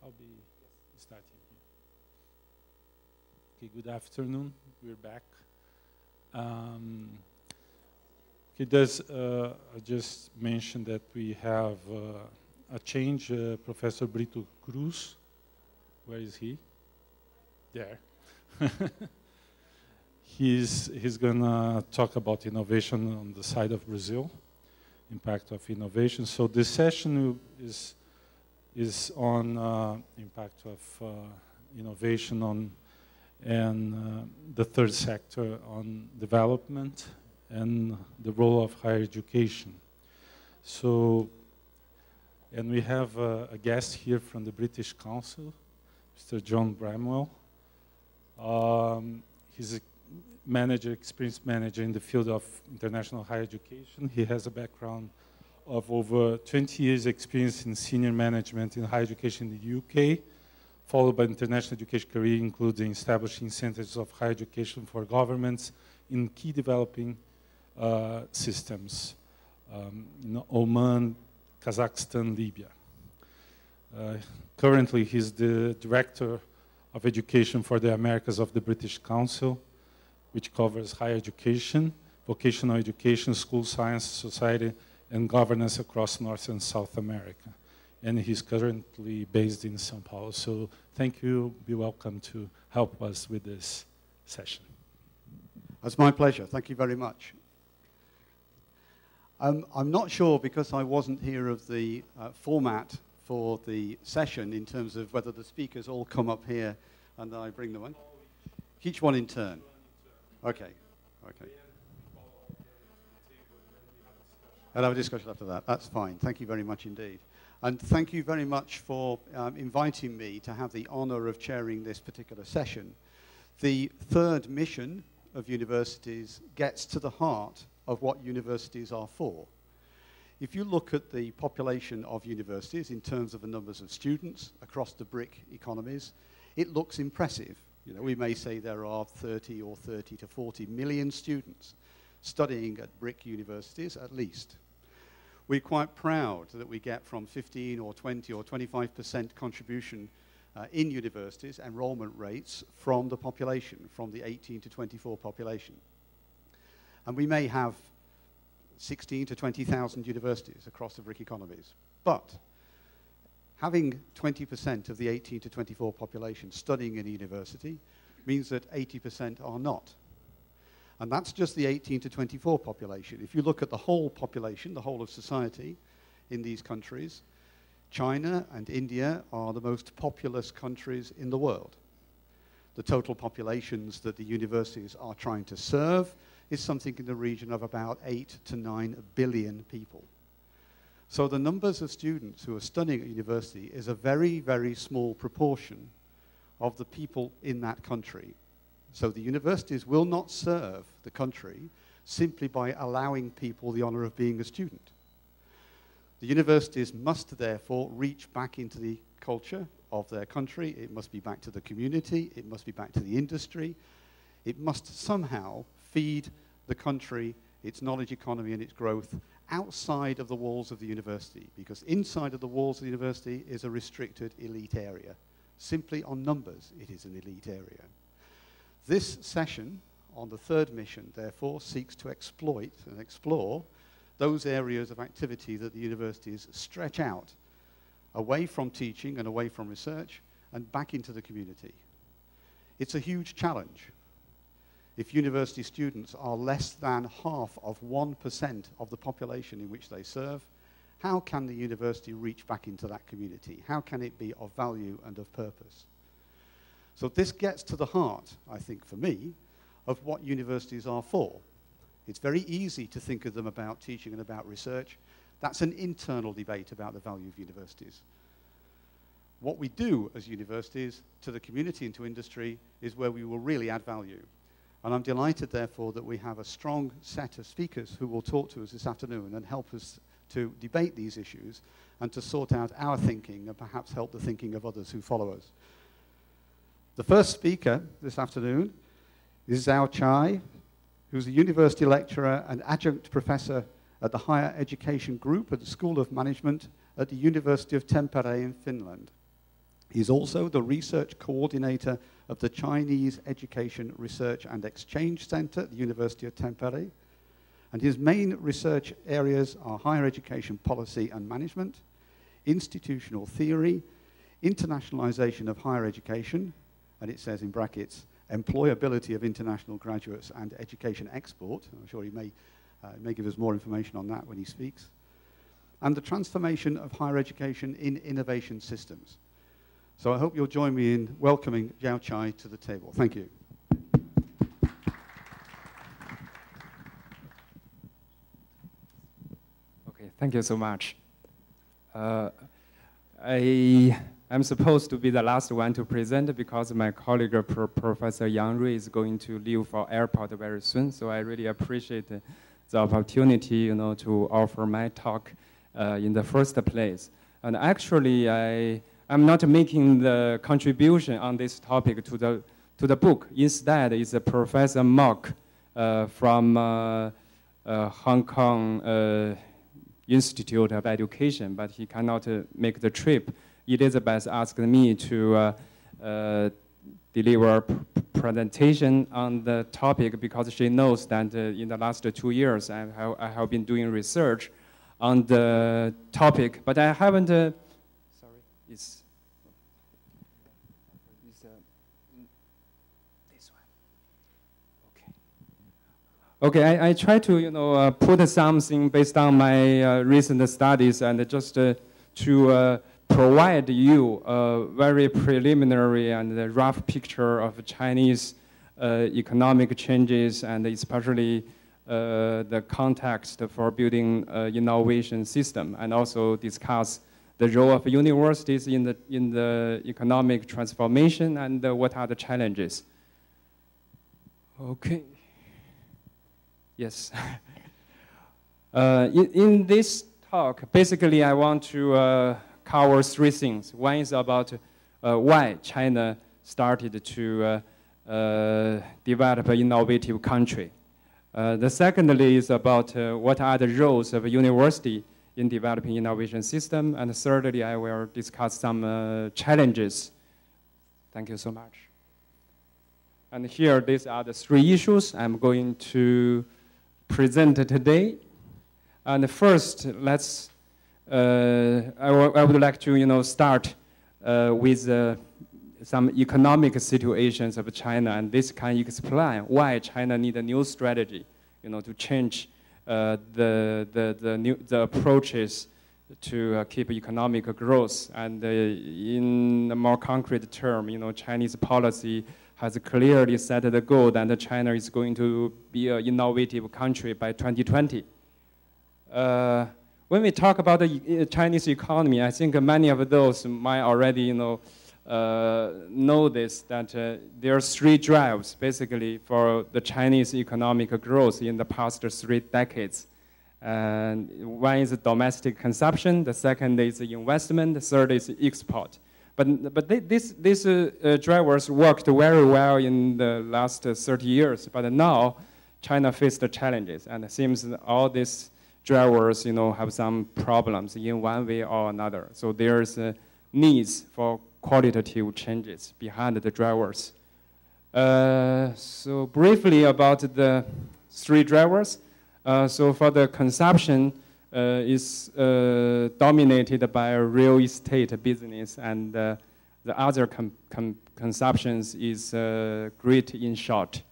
I'll be starting here. Okay, good afternoon. We're back. I just mentioned that we have a change. Professor Brito Cruz, where is he? There. He's gonna talk about innovation on the side of Brazil, impact of innovation. So this session is on impact of innovation on and the third sector on development and the role of higher education. So, and we have a guest here from the British Council, Mr. John Bramwell. He's a experienced manager in the field of international higher education. He has a background of over 20 years experience in senior management in higher education in the UK, followed by international education career, including establishing centers of higher education for governments in key developing systems, in Oman, Kazakhstan, Libya. Currently, he's the Director of Education for the Americas of the British Council, which covers higher education, vocational education, school science, society, and governance across North and South America. And he's currently based in São Paulo. So thank you, be welcome to help us with this session. It's my pleasure, thank you very much. I'm not sure, because I wasn't here, of the format for the session in terms of whether the speakers all come up here and I bring them in. Each one in turn. Okay, okay. I'll have a discussion after that. That's fine. Thank you very much indeed. And thank you very much for inviting me to have the honor of chairing this particular session. The third mission of universities gets to the heart of what universities are for. If you look at the population of universities in terms of the numbers of students across the BRIC economies, it looks impressive. You know, we may say there are 30 to 40 million students studying at BRIC universities at least. We're quite proud that we get from 15 or 20 or 25% contribution in universities, enrollment rates from the population, from the 18 to 24 population. And we may have 16 to 20,000 universities across the BRIC economies. But having 20% of the 18 to 24 population studying in a university means that 80% are not. And that's just the 18 to 24 population. If you look at the whole population, the whole of society in these countries, China and India are the most populous countries in the world. The total populations that the universities are trying to serve is something in the region of about 8 to 9 billion people. So the numbers of students who are studying at university is a very, very small proportion of the people in that country. So the universities will not serve the country simply by allowing people the honor of being a student. The universities must therefore reach back into the culture of their country. It must be back to the community. It must be back to the industry. It must somehow feed the country, its knowledge economy and its growth outside of the walls of the university, because inside of the walls of the university is a restricted elite area. Simply on numbers, it is an elite area. This session on the third mission, therefore, seeks to exploit and explore those areas of activity that the universities stretch out away from teaching and away from research and back into the community. It's a huge challenge. If university students are less than half of 1% of the population in which they serve, how can the university reach back into that community? How can it be of value and of purpose? So this gets to the heart, I think, for me, of what universities are for. It's very easy to think of them about teaching and about research. That's an internal debate about the value of universities. What we do as universities to the community and to industry is where we will really add value. And I'm delighted, therefore, that we have a strong set of speakers who will talk to us this afternoon and help us to debate these issues and to sort out our thinking and perhaps help the thinking of others who follow us. The first speaker this afternoon is Zhao Chai, who's a university lecturer and adjunct professor at the Higher Education Group at the School of Management at the University of Tampere in Finland. He's also the research coordinator of the Chinese Education Research and Exchange Center at the University of Tampere. And his main research areas are higher education policy and management, institutional theory, internationalization of higher education, and it says in brackets, employability of international graduates and education export. I'm sure he may give us more information on that when he speaks. And the transformation of higher education in innovation systems. So I hope you'll join me in welcoming Zhao Chai to the table. Thank you. Okay, thank you so much. I'm supposed to be the last one to present because my colleague, Professor Yang Rui, is going to leave for airport very soon. So I really appreciate the opportunity, to offer my talk in the first place. And actually, I'm not making the contribution on this topic to the book. Instead, it's a Professor Mok from Hong Kong Institute of Education, but he cannot make the trip. Elizabeth asked me to deliver a presentation on the topic because she knows that in the last 2 years I have been doing research on the topic, but I haven't, sorry, it's this one. Okay, I try to, put something based on my recent studies and just to provide you a very preliminary and rough picture of Chinese economic changes and especially the context for building an innovation system, and also discuss the role of universities in the economic transformation and what are the challenges. Okay. Yes. In this talk, basically I want to cover 3 things. One is about why China started to develop an innovative country. The secondly is about what are the roles of a university in developing innovation system. And thirdly, I will discuss some challenges. Thank you so much. And here, these are the 3 issues I'm going to present today. And first, let's I would like to, start with some economic situations of China, and this can explain why China needs a new strategy, to change the approaches to keep economic growth. And in a more concrete term, Chinese policy has clearly set the goal that China is going to be an innovative country by 2020. When we talk about the Chinese economy, I think many of those might already know this, that there are 3 drives basically for the Chinese economic growth in the past 3 decades. And one is domestic consumption, the second is investment, the third is export. But these drivers worked very well in the last 30 years, but now China faced the challenges, and it seems all these drivers, have some problems in one way or another. So there's needs for qualitative changes behind the drivers. So briefly about the 3 drivers. So for the consumption, is dominated by a real estate business, and the other consumptions is great in short.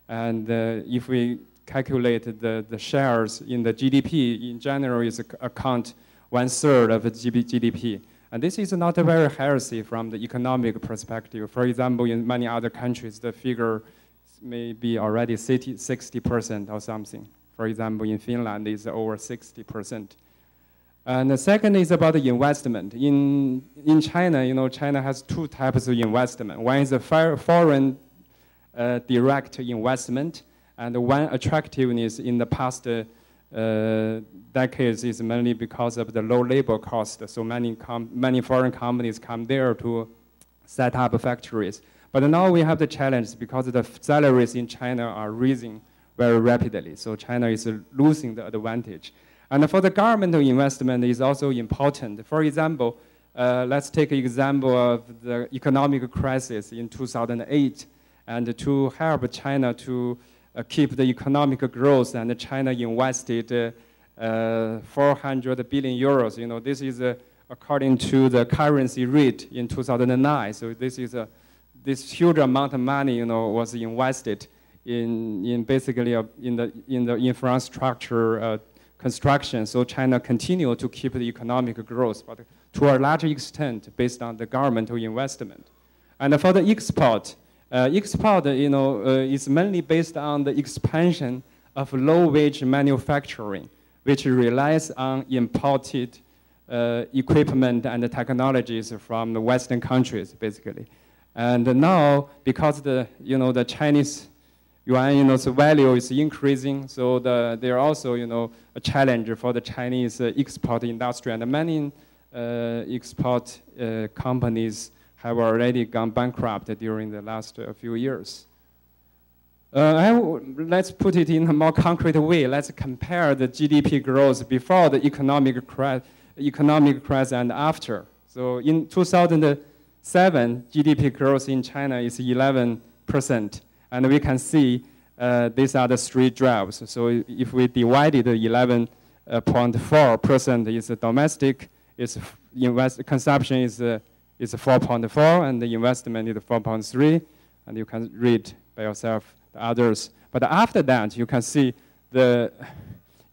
And if we calculate the shares in the GDP, in general is account 1/3 of the GDP. And this is not very healthy from the economic perspective. For example, in many other countries, the figure may be already 60% or something. For example, in Finland, it's over 60%. And the second is about the investment. In China, China has 2 types of investment. One is a foreign direct investment, and one attractiveness in the past decades is mainly because of the low labor cost. So many foreign companies come there to set up factories. But now we have the challenge because the salaries in China are rising very rapidly. So China is losing the advantage. And for the governmental investment is also important. For example, let's take an example of the economic crisis in 2008, and to help China to keep the economic growth, and China invested 400 billion euros. You know, this is according to the currency rate in 2009. So this is this huge amount of money, you know, was invested in basically in the infrastructure construction. So China continued to keep the economic growth, but to a large extent based on the governmental investment. And for the export, you know, is mainly based on the expansion of low-wage manufacturing, which relies on imported equipment and technologies from the Western countries, basically. And now, because the Chinese yuan, you know, the value is increasing, so there are also, you know, a challenge for the Chinese export industry, and many export companies have already gone bankrupt during the last few years. Let's put it in a more concrete way. Let's compare the GDP growth before the economic crisis and after. So in 2007, GDP growth in China is 11%. And we can see these are the three drivers. So if we divided 11.4% is domestic, consumption is 4.4, and the investment is 4.3, and you can read by yourself the others. But after that, you can see the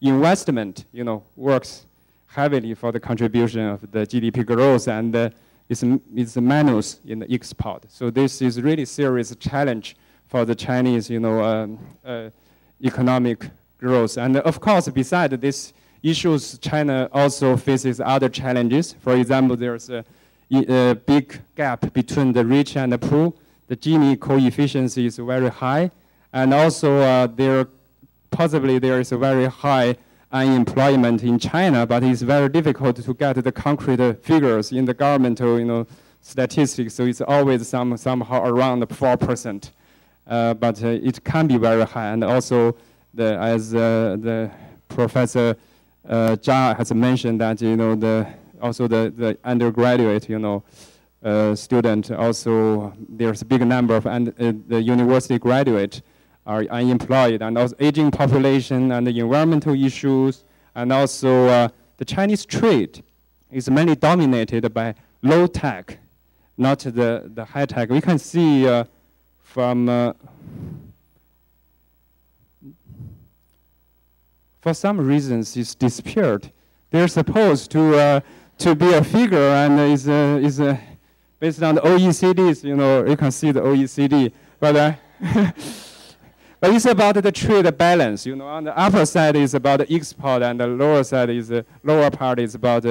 investment, you know, works heavily for the contribution of the GDP growth, and it's minus in the export. So this is really serious challenge for the Chinese, you know, economic growth. And of course, besides these issues, China also faces other challenges. For example, there's a big gap between the rich and the poor. The Gini coefficient is very high, and also there is a very high unemployment in China, but it's very difficult to get the concrete figures in the governmental, you know, statistics. So it's always somehow around 4%. But it can be very high, and also as the Professor Zhang has mentioned that, you know, the undergraduate, you know, student also, there's a big number of the university graduate are unemployed, and also aging population and the environmental issues, and also the Chinese trade is mainly dominated by low tech, not the high tech. We can see from for some reasons it's disappeared. They're supposed to be a figure, and is based on the OECD's. You know, you can see the OECD, but but it's about the trade balance. You know, on the upper side is about the export, and the lower side is lower part is about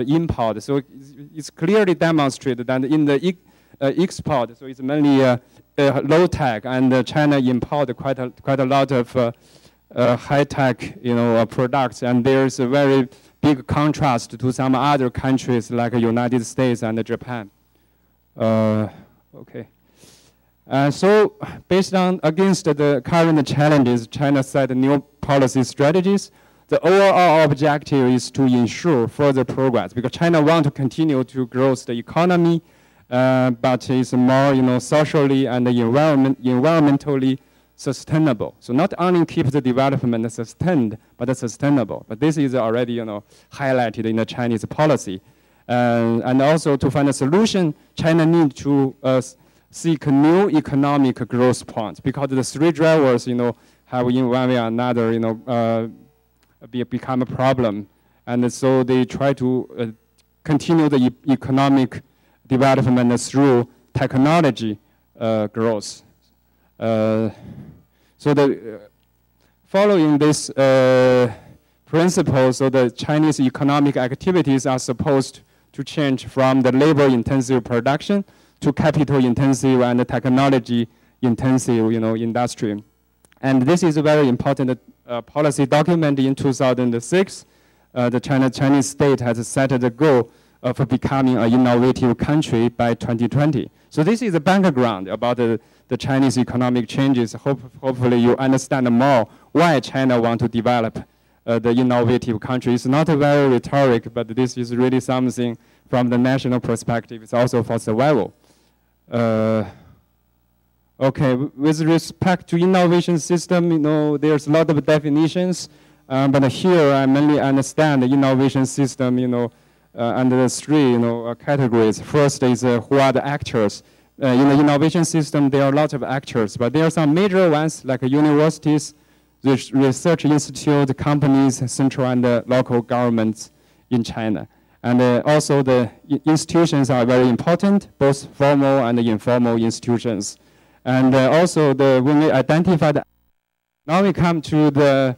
import. So it's clearly demonstrated that in the export, so it's mainly low tech, and China import quite a lot of high tech, you know, products, and there's a very big contrast to some other countries like the United States and Japan. Okay. So based on against the current challenges, China set new policy strategies. The overall objective is to ensure further progress, because China wants to continue to grow the economy, but it's more, you know, socially and environmentally sustainable. So not only keep the development sustained, but sustainable. But this is already, you know, highlighted in the Chinese policy. And also to find a solution, China needs to seek new economic growth points, because the three drivers, you know, have in one way or another, you know, become a problem. And so they try to continue the economic development through technology growth. So following this principle, so the Chinese economic activities are supposed to change from the labor-intensive production to capital-intensive and technology-intensive, you know, industry. And this is a very important policy document in 2006. The Chinese state has set the goal of becoming an innovative country by 2020. So this is the background about the Chinese economic changes. Hopefully you understand more why China wants to develop the innovative country. It's not very rhetoric, but this is really something from the national perspective. It's also for survival. Okay, with respect to innovation system, there's a lot of definitions, but here I mainly understand the innovation system, under the three, categories. First is who are the actors. In the innovation system, there are lots of actors, but there are some major ones like universities, research institutes, companies, central and local governments in China. And also the institutions are very important, both formal and informal institutions. And also when we identify now we come to the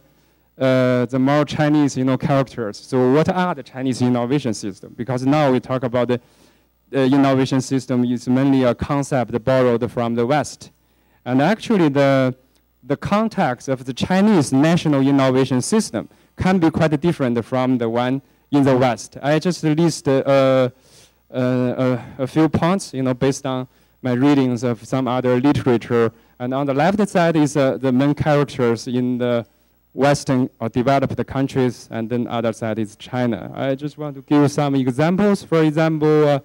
more Chinese, characters. So what are the Chinese innovation system? Because now we talk about the innovation system is mainly a concept borrowed from the West. And actually the context of the Chinese national innovation system can be quite different from the one in the West. I just list a few points, based on my readings of some other literature. And on the left side is the main characters in the Western or developed countries, and then other side is China. I just want to give some examples. For example,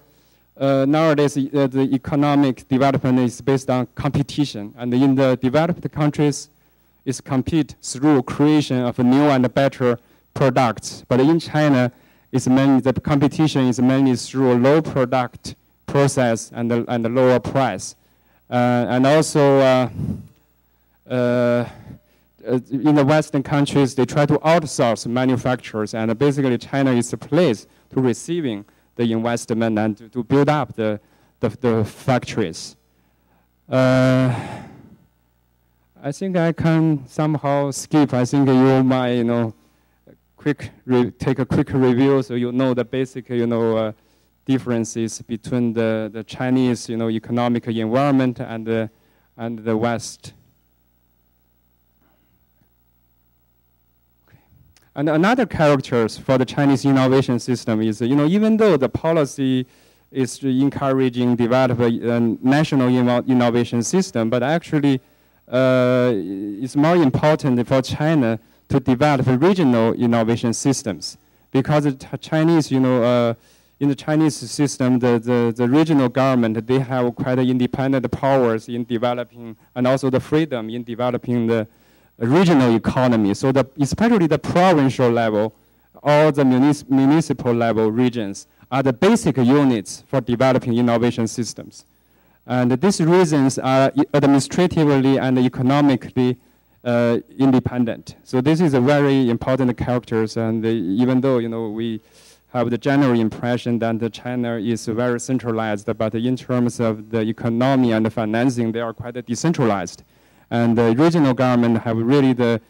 nowadays the economic development is based on competition, and in the developed countries, it's compete through creation of new and better products. But in China, the competition is mainly through low product process and the lower price. And also in the Western countries, they try to outsource manufacturers, and basically China is a place to receiving the investment and to build up the factories. I think I can somehow skip. I think you might, take a quick review, so you know the basic, differences between the Chinese, economic environment and the West. And another characters for the Chinese innovation system is, even though the policy is encouraging develop a national innovation system, but actually it's more important for China to develop regional innovation systems, because the Chinese, in the Chinese system, the regional government, they have quite independent powers in developing, and also the freedom in developing the regional economy. So especially the provincial level or the municipal level regions are the basic units for developing innovation systems. And these regions are administratively and economically independent. So this is a very important characters, and even though we have the general impression that China is very centralized, but in terms of the economy and the financing, they are quite decentralized. And the regional government have really the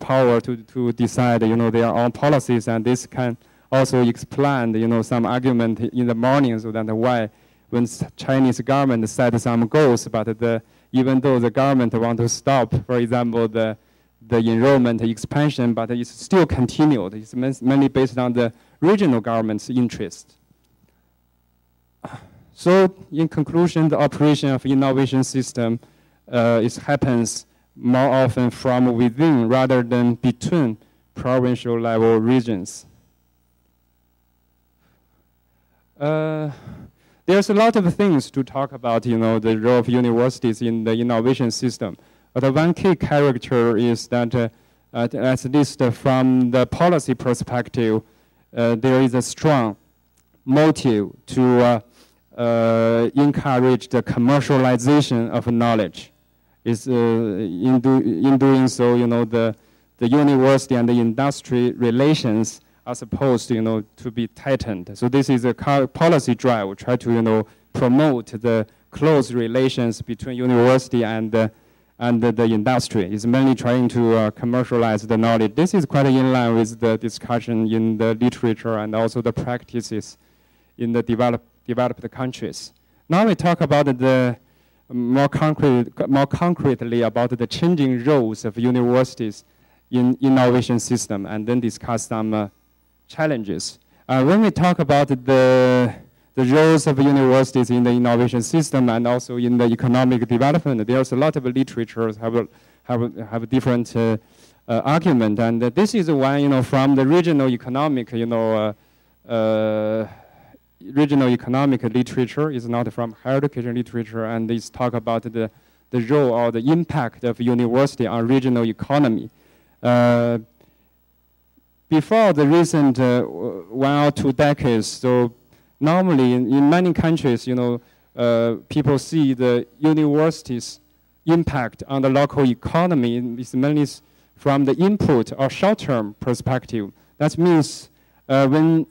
power to decide, their own policies, and this can also explain, some argument in the morning, so that why when Chinese government set some goals, but even though the government want to stop, for example, the enrollment expansion, but it's still continued. It's mainly based on the regional government's interest. So in conclusion, the operation of innovation system it happens more often from within rather than between provincial level regions. There's a lot of things to talk about, the role of universities in the innovation system. But one key character is that, at least from the policy perspective, there is a strong motive to encourage the commercialization of knowledge. Is in doing so, the university and the industry relations are supposed, to be tightened. So this is a policy drive, try to, promote the close relations between university and the industry. It's mainly trying to commercialize the knowledge. This is quite in line with the discussion in the literature and also the practices in the developed countries. Now we talk about the more concretely about the changing roles of universities in innovation system, and then discuss some challenges. When we talk about the roles of universities in the innovation system and also in the economic development, there's a lot of literature have different argument. And this is one, from the regional economic, regional economic literature. It's not from higher education literature, and it's talk about the role or the impact of university on regional economy. Before the recent 1 or 2 decades, so normally in many countries, people see the universities' impact on the local economy is mainly from the input or short-term perspective. That means when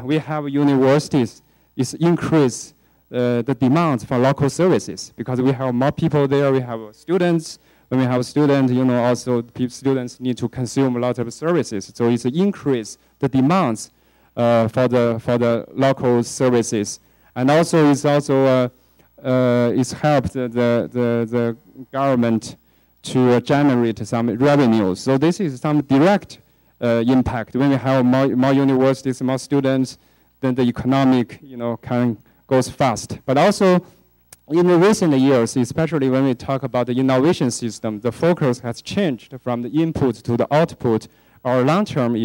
we have universities, it's increase the demands for local services because we have more people there, we have students. When we have students, also students need to consume a lot of services. So it's increase the demands for the local services. And also it's helped the government to generate some revenues. So this is some direct impact. When we have more universities, more students, then the economic, goes fast. But also, in the recent years, especially when we talk about the innovation system, the focus has changed from the input to the output, or long-term,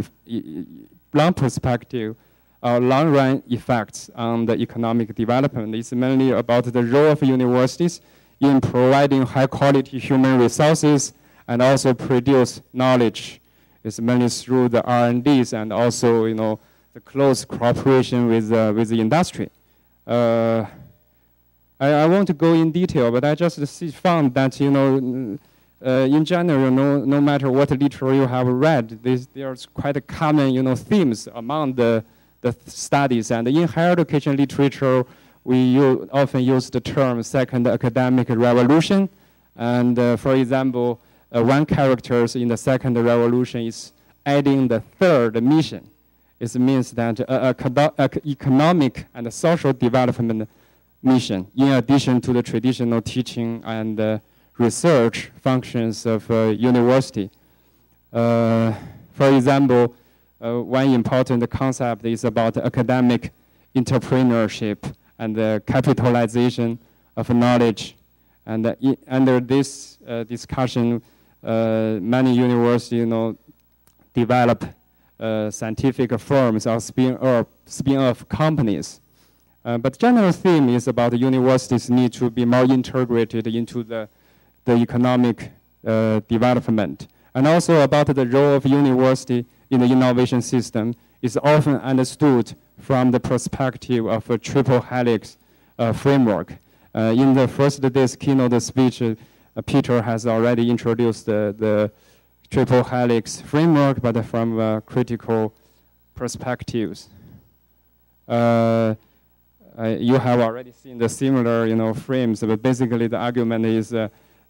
long perspective, long-run effects on the economic development. It's mainly about the role of universities in providing high-quality human resources and also produce knowledge. It's mainly through the R&Ds and also, the close cooperation with the industry. I won't go in detail, but I just found that, in general, no matter what literature you have read, there's quite a common, themes among the studies. And in higher education literature, we often use the term second academic revolution. And for example, one character in the second revolution is adding the third mission. It means that economic and social development mission, in addition to the traditional teaching and research functions of university. For example, one important concept is about academic entrepreneurship and the capitalization of knowledge. And under this discussion, many universities, develop scientific firms or spin-off companies. But general theme is about the universities need to be more integrated into the economic development. And also about the role of university in the innovation system is often understood from the perspective of a triple helix framework. In the first day's keynote speech, Peter has already introduced the triple helix framework, but from critical perspectives. You have already seen the similar, frames, but basically the argument is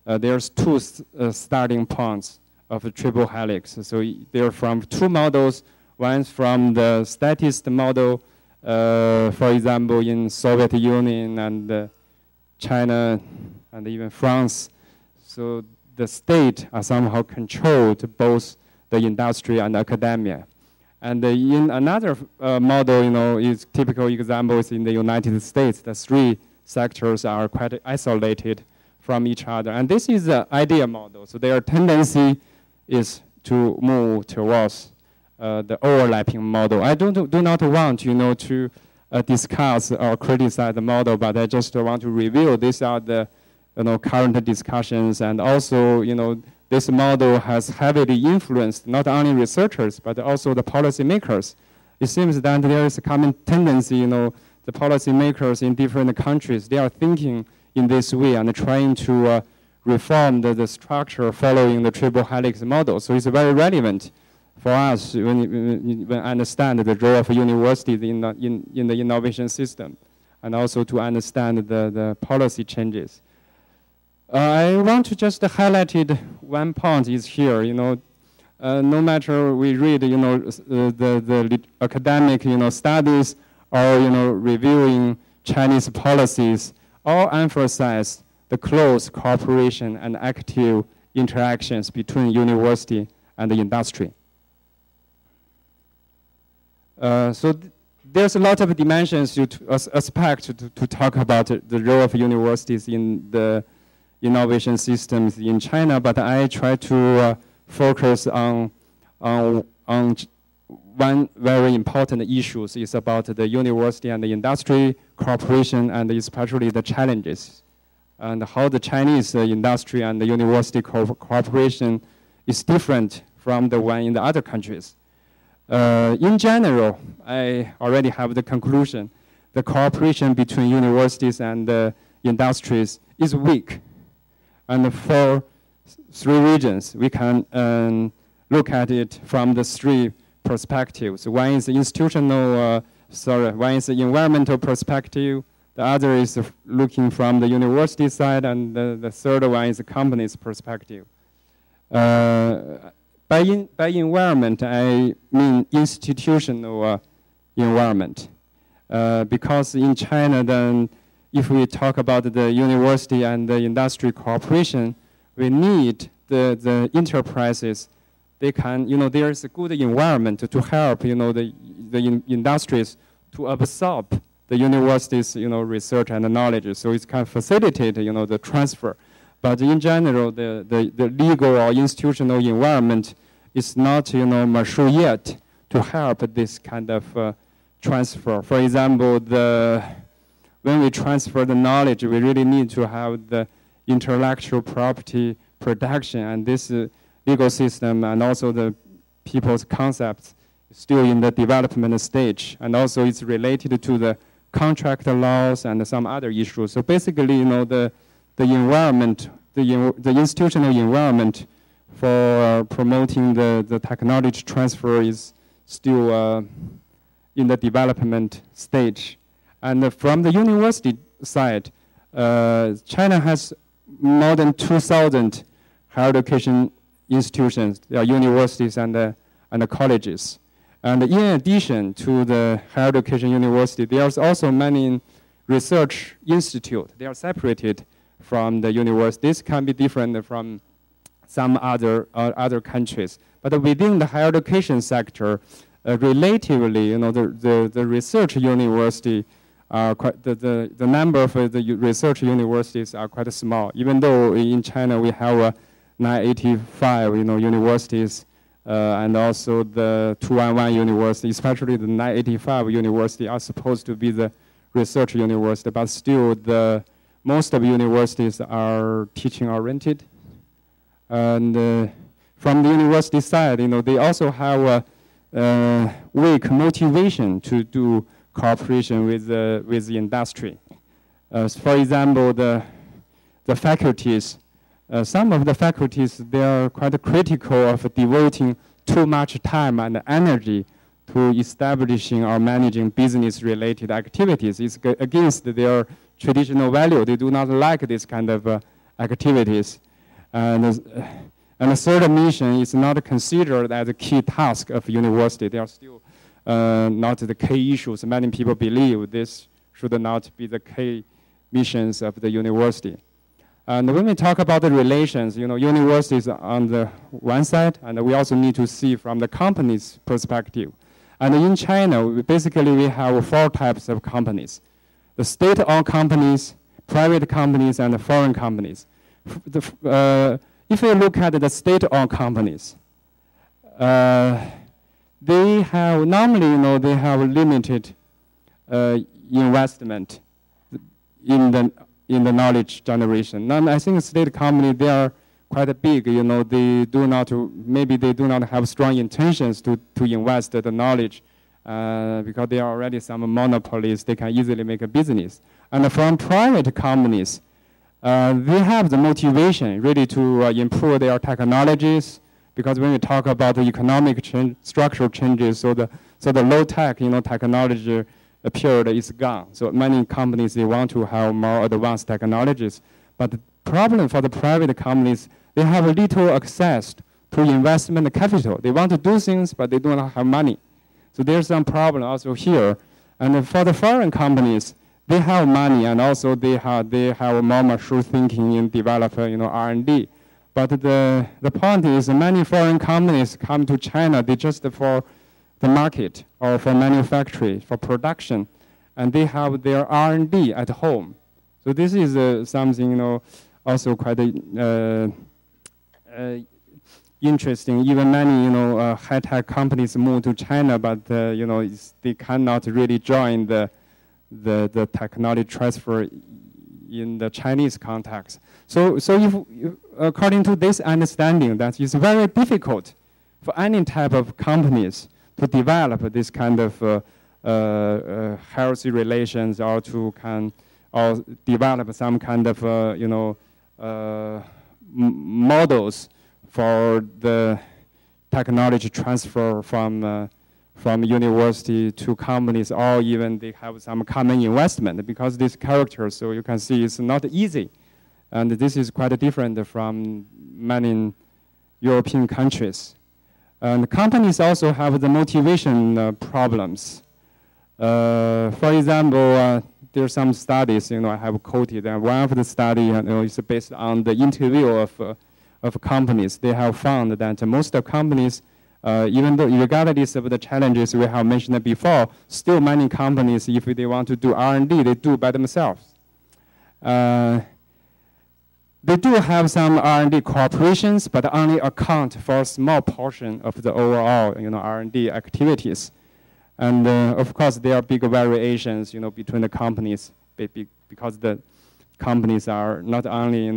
there's 2 starting points of a triple helix. So they're from 2 models. One's from the statist model, for example, in Soviet Union and China and even France. So the state are somehow controlled both the industry and academia. And in another model, is typical examples in the United States. The 3 sectors are quite isolated from each other. And this is the ideal model. So their tendency is to move towards the overlapping model. I do not want, to discuss or criticize the model, but I just want to review. These are the, current discussions, and also, this model has heavily influenced not only researchers, but also the policymakers. It seems that there is a common tendency, the policymakers in different countries, they are thinking in this way and trying to reform the structure following the triple helix model. So it's very relevant for us when understand the role of universities in the innovation system, and also to understand the policy changes. I want to just highlight one point is here, no matter we read, the academic, studies or, reviewing Chinese policies, all emphasize the close cooperation and active interactions between university and the industry. So there's a lot of dimensions aspects to talk about the role of universities in the innovation systems in China, but I try to focus on one very important issue is about the university and the industry cooperation, and especially the challenges, and how the Chinese industry and the university cooperation is different from the one in the other countries. In general, I already have the conclusion. The cooperation between universities and industries is weak. And for three regions, we can look at it from the three perspectives. One is institutional, one is the environmental perspective. The other is looking from the university side, and the third one is the company's perspective. By environment, I mean institutional environment. Because in China, then, if we talk about the university and the industry cooperation, we need the enterprises. They can, there is a good environment to help, the industries to absorb the university's, research and knowledge. So it can facilitate, the transfer. But in general, the legal or institutional environment is not, mature yet to help this kind of transfer. For example, when we transfer the knowledge, we really need to have the intellectual property protection, and this legal system and also the people's concepts still in the development stage, and also it's related to the contract laws and some other issues. So basically, the environment, the institutional environment for promoting the technology transfer is still in the development stage. And from the university side, China has more than 2,000 higher education institutions. They are universities and the colleges. And in addition to the higher education university, there's also many research institutes. They are separated from the university. This can be different from some other countries. But within the higher education sector, relatively, the research university are quite, the number of the research universities are quite small. Even though in China we have 985, universities, and also the 211 university, especially the 985 university are supposed to be the research university, but still most of the universities are teaching oriented. And from the university side, they also have a weak motivation to do cooperation with the industry. For example, the faculties, some of the faculties, they are quite critical of devoting too much time and energy to establishing or managing business-related activities. It's against their traditional value. They do not like this kind of activities. And the third mission is not considered as a key task of university. They are still not the key issues. Many people believe this should not be the key missions of the university. And when we talk about the relations, universities on the one side, and we also need to see from the company's perspective. And in China, basically we have 4 types of companies: the state-owned companies, private companies, and foreign companies. If you look at the state-owned companies, they have normally, they have limited investment in the knowledge generation. Now, I think state company, they are quite big. They do not, maybe they do not have strong intentions to invest the knowledge because there are already some monopolies. They can easily make a business. And from private companies, they have the motivation really to improve their technologies, because when we talk about the economic structural changes, so the low-tech, technology period is gone. So many companies, they want to have more advanced technologies. But the problem for the private companies, they have little access to investment capital. They want to do things, but they do not have money. So there's some problem also here. And for the foreign companies, they have money, and also they have more mature thinking in developing, R&D. But the point is, many foreign companies come to China, they just for the market or for manufacturing, for production, and they have their R&D at home. So this is something, also quite interesting. Even many, high-tech companies move to China, but they cannot really join the technology transfer in the Chinese context. So if according to this understanding, that it's very difficult for any type of companies to develop this kind of healthy relations, or to or develop some kind of models for the technology transfer from university to companies, or even they have some common investment, because this character, so you can see, it's not easy. And this is quite different from many European countries. And companies also have the motivation problems. For example, there are some studies, I have quoted, and one of the studies is based on the interview of companies. They have found that most of companies, even though regardless of the challenges we have mentioned before, still many companies, if they want to do R&D, they do by themselves. They do have some R&D corporations, but only account for a small portion of the overall R&D activities. And of course, there are big variations between the companies, because the companies are not only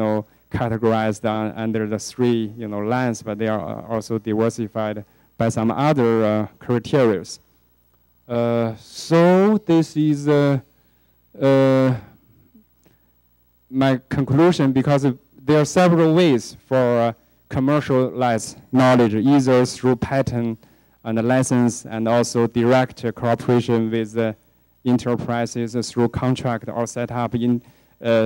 categorized under the three lines, but they are also diversified by some other criteria. So this is my conclusion, because there are several ways for commercialize knowledge, either through patent and license, and also direct cooperation with enterprises through contract, or set up in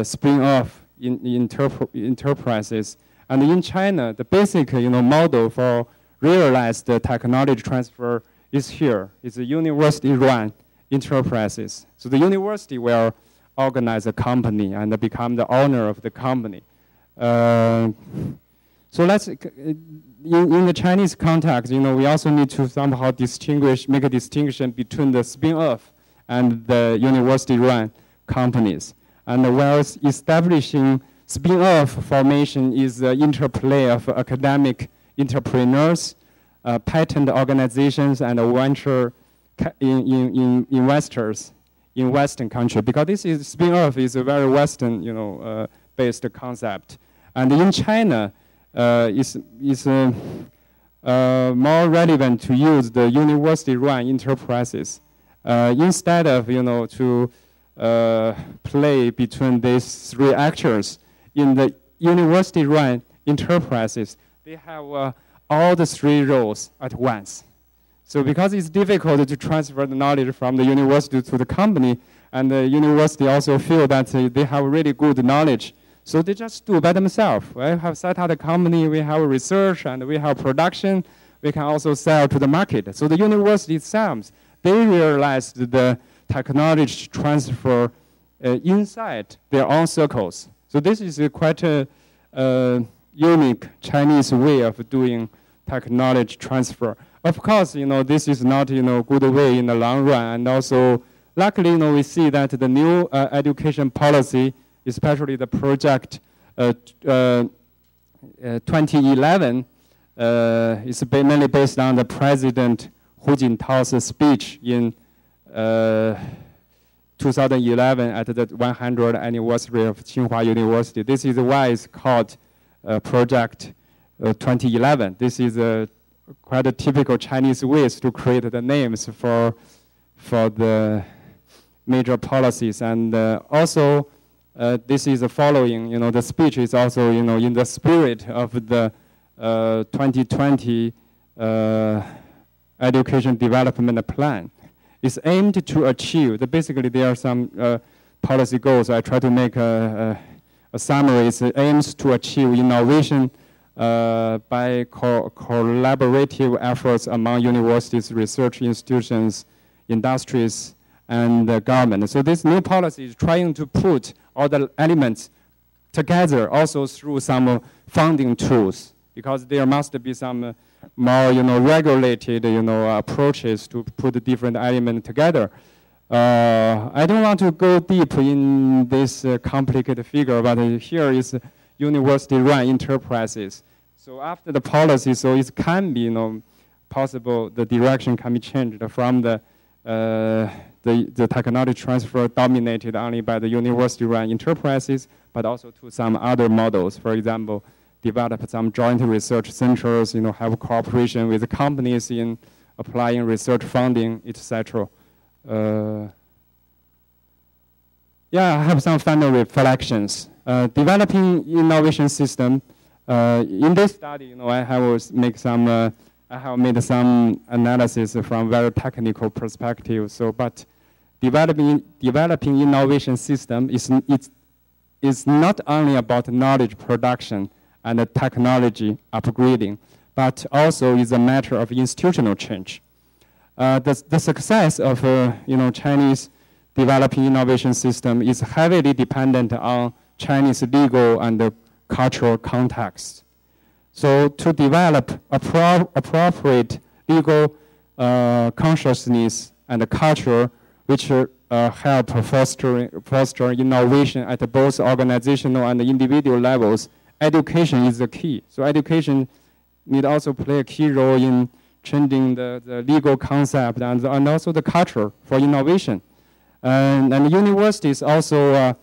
spin-off enterprises. And in China, the basic model for realized technology transfer is here. It's a university-run enterprises. So the university will organize a company and become the owner of the company. So let's, in the Chinese context, we also need to somehow make a distinction between the spin-off and the university-run companies. And while establishing spin-off formation is the interplay of academic entrepreneurs, patent organizations, and venture investors in Western countries, because this is spin-off is a very Western, based concept. And in China, it's more relevant to use the university-run enterprises instead of to play between these three actors. In the university-run enterprises, they have all the three roles at once. So because it's difficult to transfer the knowledge from the university to the company, and the university also feel that they have really good knowledge, so they just do by themselves. We have set up a company, we have research, and we have production. We can also sell to the market. So the university itself, they realized the technology transfer inside their own circles. So this is quite a unique Chinese way of doing technology transfer. Of course, this is not good way in the long run, and also luckily, we see that the new education policy, especially the project 2011, is mainly based on the President Hu Jintao's speech in 2011 at the 100th anniversary of Tsinghua University. This is why it's called Project 2011. This is quite a typical Chinese ways to create the names for the major policies. And also, this is following, the speech is also, in the spirit of the 2020 Education Development Plan. It's aimed to achieve, basically there are some policy goals. I try to make a summary. It aims to achieve innovation by collaborative efforts among universities, research institutions, industries, and the government. So this new policy is trying to put all the elements together, also through some funding tools, because there must be some more, regulated, approaches to put the different elements together. I don't want to go deep in this complicated figure, but here is university-run enterprises. So after the policy, so it can be, possible the direction can be changed from the technology transfer dominated only by the university-run enterprises, but also to some other models. For example, develop some joint research centers, have cooperation with companies in applying research funding, etc. Yeah, I have some final reflections. Developing innovation system. In this study, I have made some analysis from very technical perspective. So, but developing innovation system is not only about knowledge production and technology upgrading, but also is a matter of institutional change. The success of Chinese developing innovation system is heavily dependent on Chinese legal and cultural context. So to develop appropriate legal consciousness and culture, which help foster innovation at both organizational and individual levels, education is the key. So education need also play a key role in changing the legal concept and also the culture for innovation. And universities also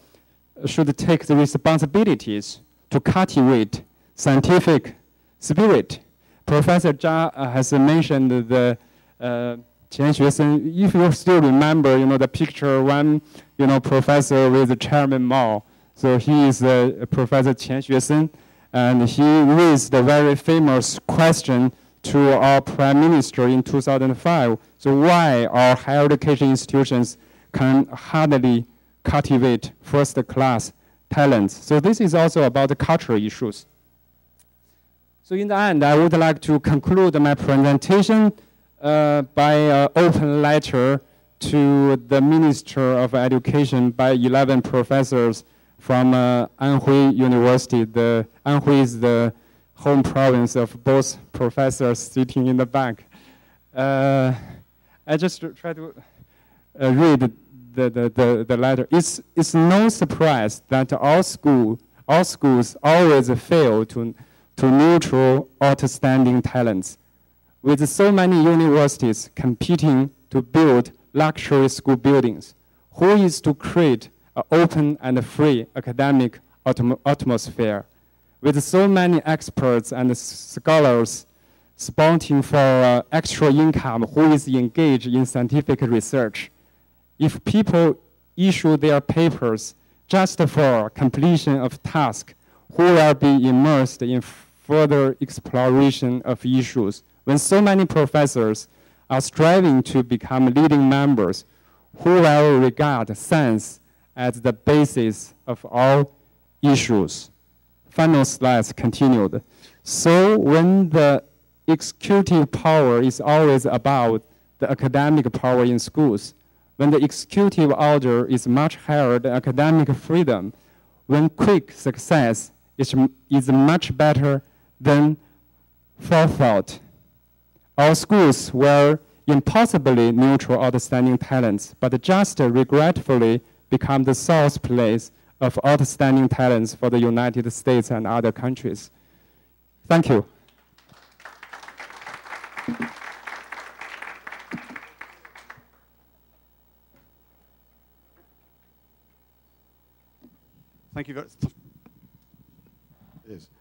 should take the responsibilities to cultivate scientific spirit. Professor Zhang has mentioned the Qian Xuesen. If you still remember, the picture one, professor with Chairman Mao. So he is Professor Qian Xuesen, and he raised a very famous question to our Prime Minister in 2005. So why our higher education institutions can hardly cultivate first-class talents? So this is also about the cultural issues. So in the end, I would like to conclude my presentation by an open letter to the Minister of Education by 11 professors from Anhui University. Anhui is the home province of both professors sitting in the back. I just try to read the letter. It's no surprise that all schools always fail to nurture outstanding talents. With so many universities competing to build luxury school buildings, who is to create an open and free academic atmosphere? With so many experts and scholars spouting for extra income, who is engaged in scientific research? If people issue their papers just for completion of tasks, who will be immersed in further exploration of issues? When so many professors are striving to become leading members, who will regard science as the basis of all issues? Final slides continued. So when the executive power is always about the academic power in schools, when the executive order is much higher than academic freedom, when quick success is much better than forethought, our schools will impossibly nurture outstanding talents, but just regretfully become the source place of outstanding talents for the United States and other countries. Thank you. Thank you very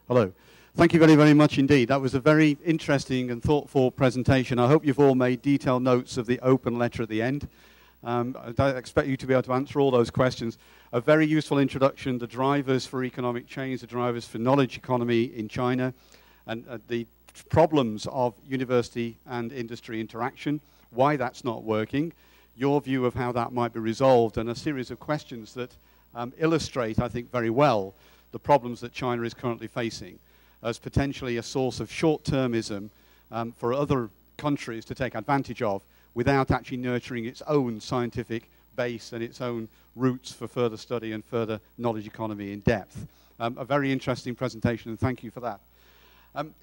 Hello. Thank you very, very much indeed. That was a very interesting and thoughtful presentation. I hope you've all made detailed notes of the open letter at the end. I expect you to be able to answer all those questions. A very useful introduction, the drivers for economic change, the drivers for knowledge economy in China, and the problems of university and industry interaction, why that's not working, your view of how that might be resolved, and a series of questions that illustrate, I think, very well the problems that China is currently facing as potentially a source of short-termism for other countries to take advantage of without actually nurturing its own scientific base and its own roots for further study and further knowledge economy in depth. A very interesting presentation, and thank you for that. I'm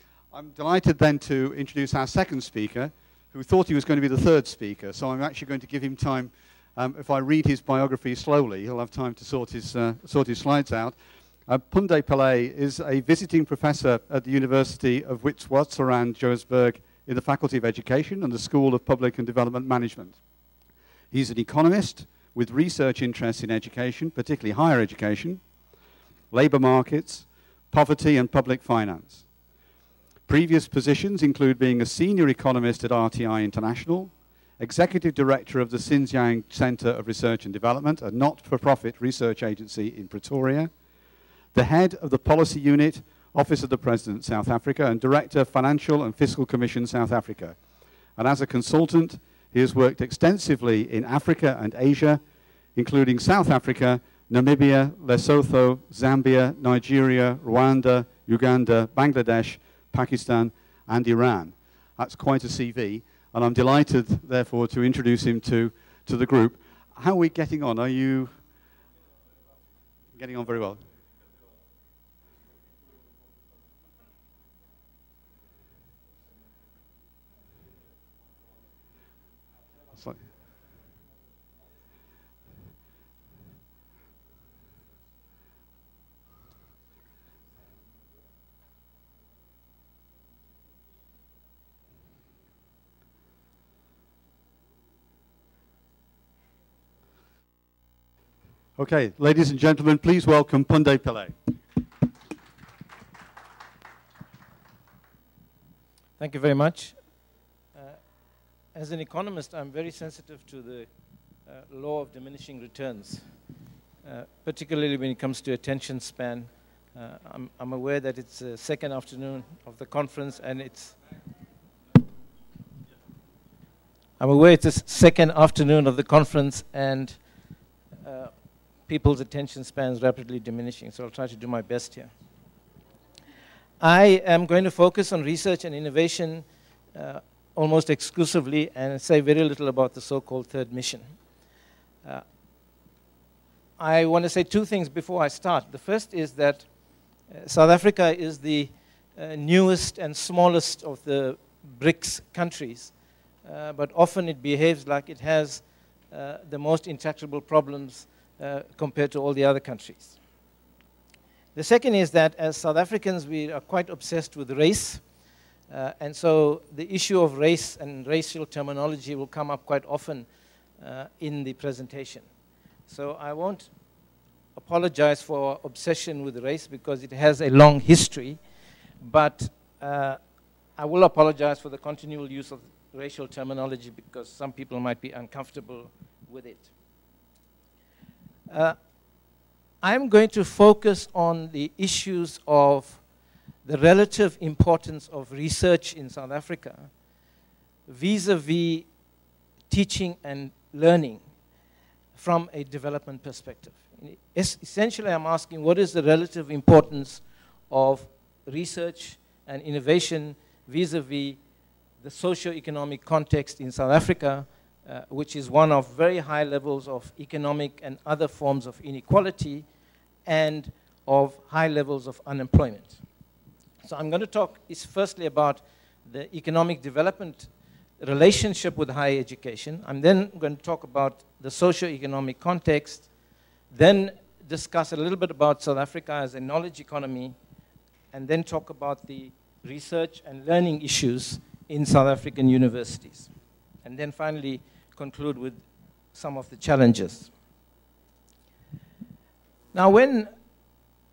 delighted then to introduce our second speaker, who thought he was going to be the third speaker, so I'm actually going to give him time. If I read his biography slowly, he'll have time to sort his slides out. Punde Pillay is a visiting professor at the University of Witwatersrand-Johannesburg in the Faculty of Education and the School of Public and Development Management. He's an economist with research interests in education, particularly higher education, labour markets, poverty and public finance. Previous positions include being a senior economist at RTI International, executive director of the Xinjiang Centre of Research and Development, a not-for-profit research agency in Pretoria, the head of the Policy Unit, Office of the President, South Africa, and Director, Financial and Fiscal Commission, South Africa. And as a consultant, he has worked extensively in Africa and Asia, including South Africa, Namibia, Lesotho, Zambia, Nigeria, Rwanda, Uganda, Bangladesh, Pakistan, and Iran. That's quite a CV, and I'm delighted, therefore, to introduce him to the group. How are we getting on? Are you getting on very well? Sorry. Okay, ladies and gentlemen, please welcome Punde Pillay. Thank you very much. As an economist, I'm very sensitive to the law of diminishing returns, particularly when it comes to attention span. I'm aware that it's the second afternoon of the conference, and people's attention span is rapidly diminishing, so I'll try to do my best here. I am going to focus on research and innovation almost exclusively and say very little about the so-called third mission. I want to say two things before I start. The first is that South Africa is the newest and smallest of the BRICS countries, but often it behaves like it has the most intractable problems compared to all the other countries. The second is that as South Africans, we are quite obsessed with race, and so the issue of race and racial terminology will come up quite often in the presentation. So I won't apologize for our obsession with race because it has a long history, but I will apologize for the continual use of racial terminology because some people might be uncomfortable with it. I'm going to focus on the issues of the relative importance of research in South Africa vis-a-vis teaching and learning from a development perspective. Essentially, I'm asking what is the relative importance of research and innovation vis-a-vis the socio-economic context in South Africa, which is one of very high levels of economic and other forms of inequality and of high levels of unemployment. So I'm going to talk firstly about the economic development relationship with higher education. I'm then going to talk about the socio-economic context, then discuss a little bit about South Africa as a knowledge economy, and then talk about the research and learning issues in South African universities. And then finally conclude with some of the challenges. Now, when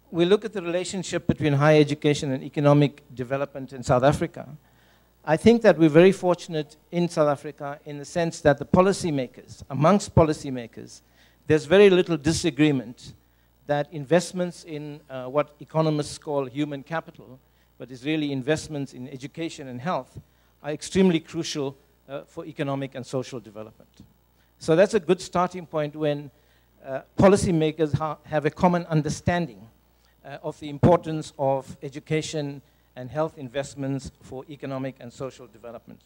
we look at the relationship between higher education and economic development in South Africa, I think that we're very fortunate in South Africa in the sense that the policymakers, amongst policymakers, there's very little disagreement that investments in what economists call human capital, but is really investments in education and health, are extremely crucial for economic and social development. So that's a good starting point when policymakers have a common understanding of the importance of education and health investments for economic and social development.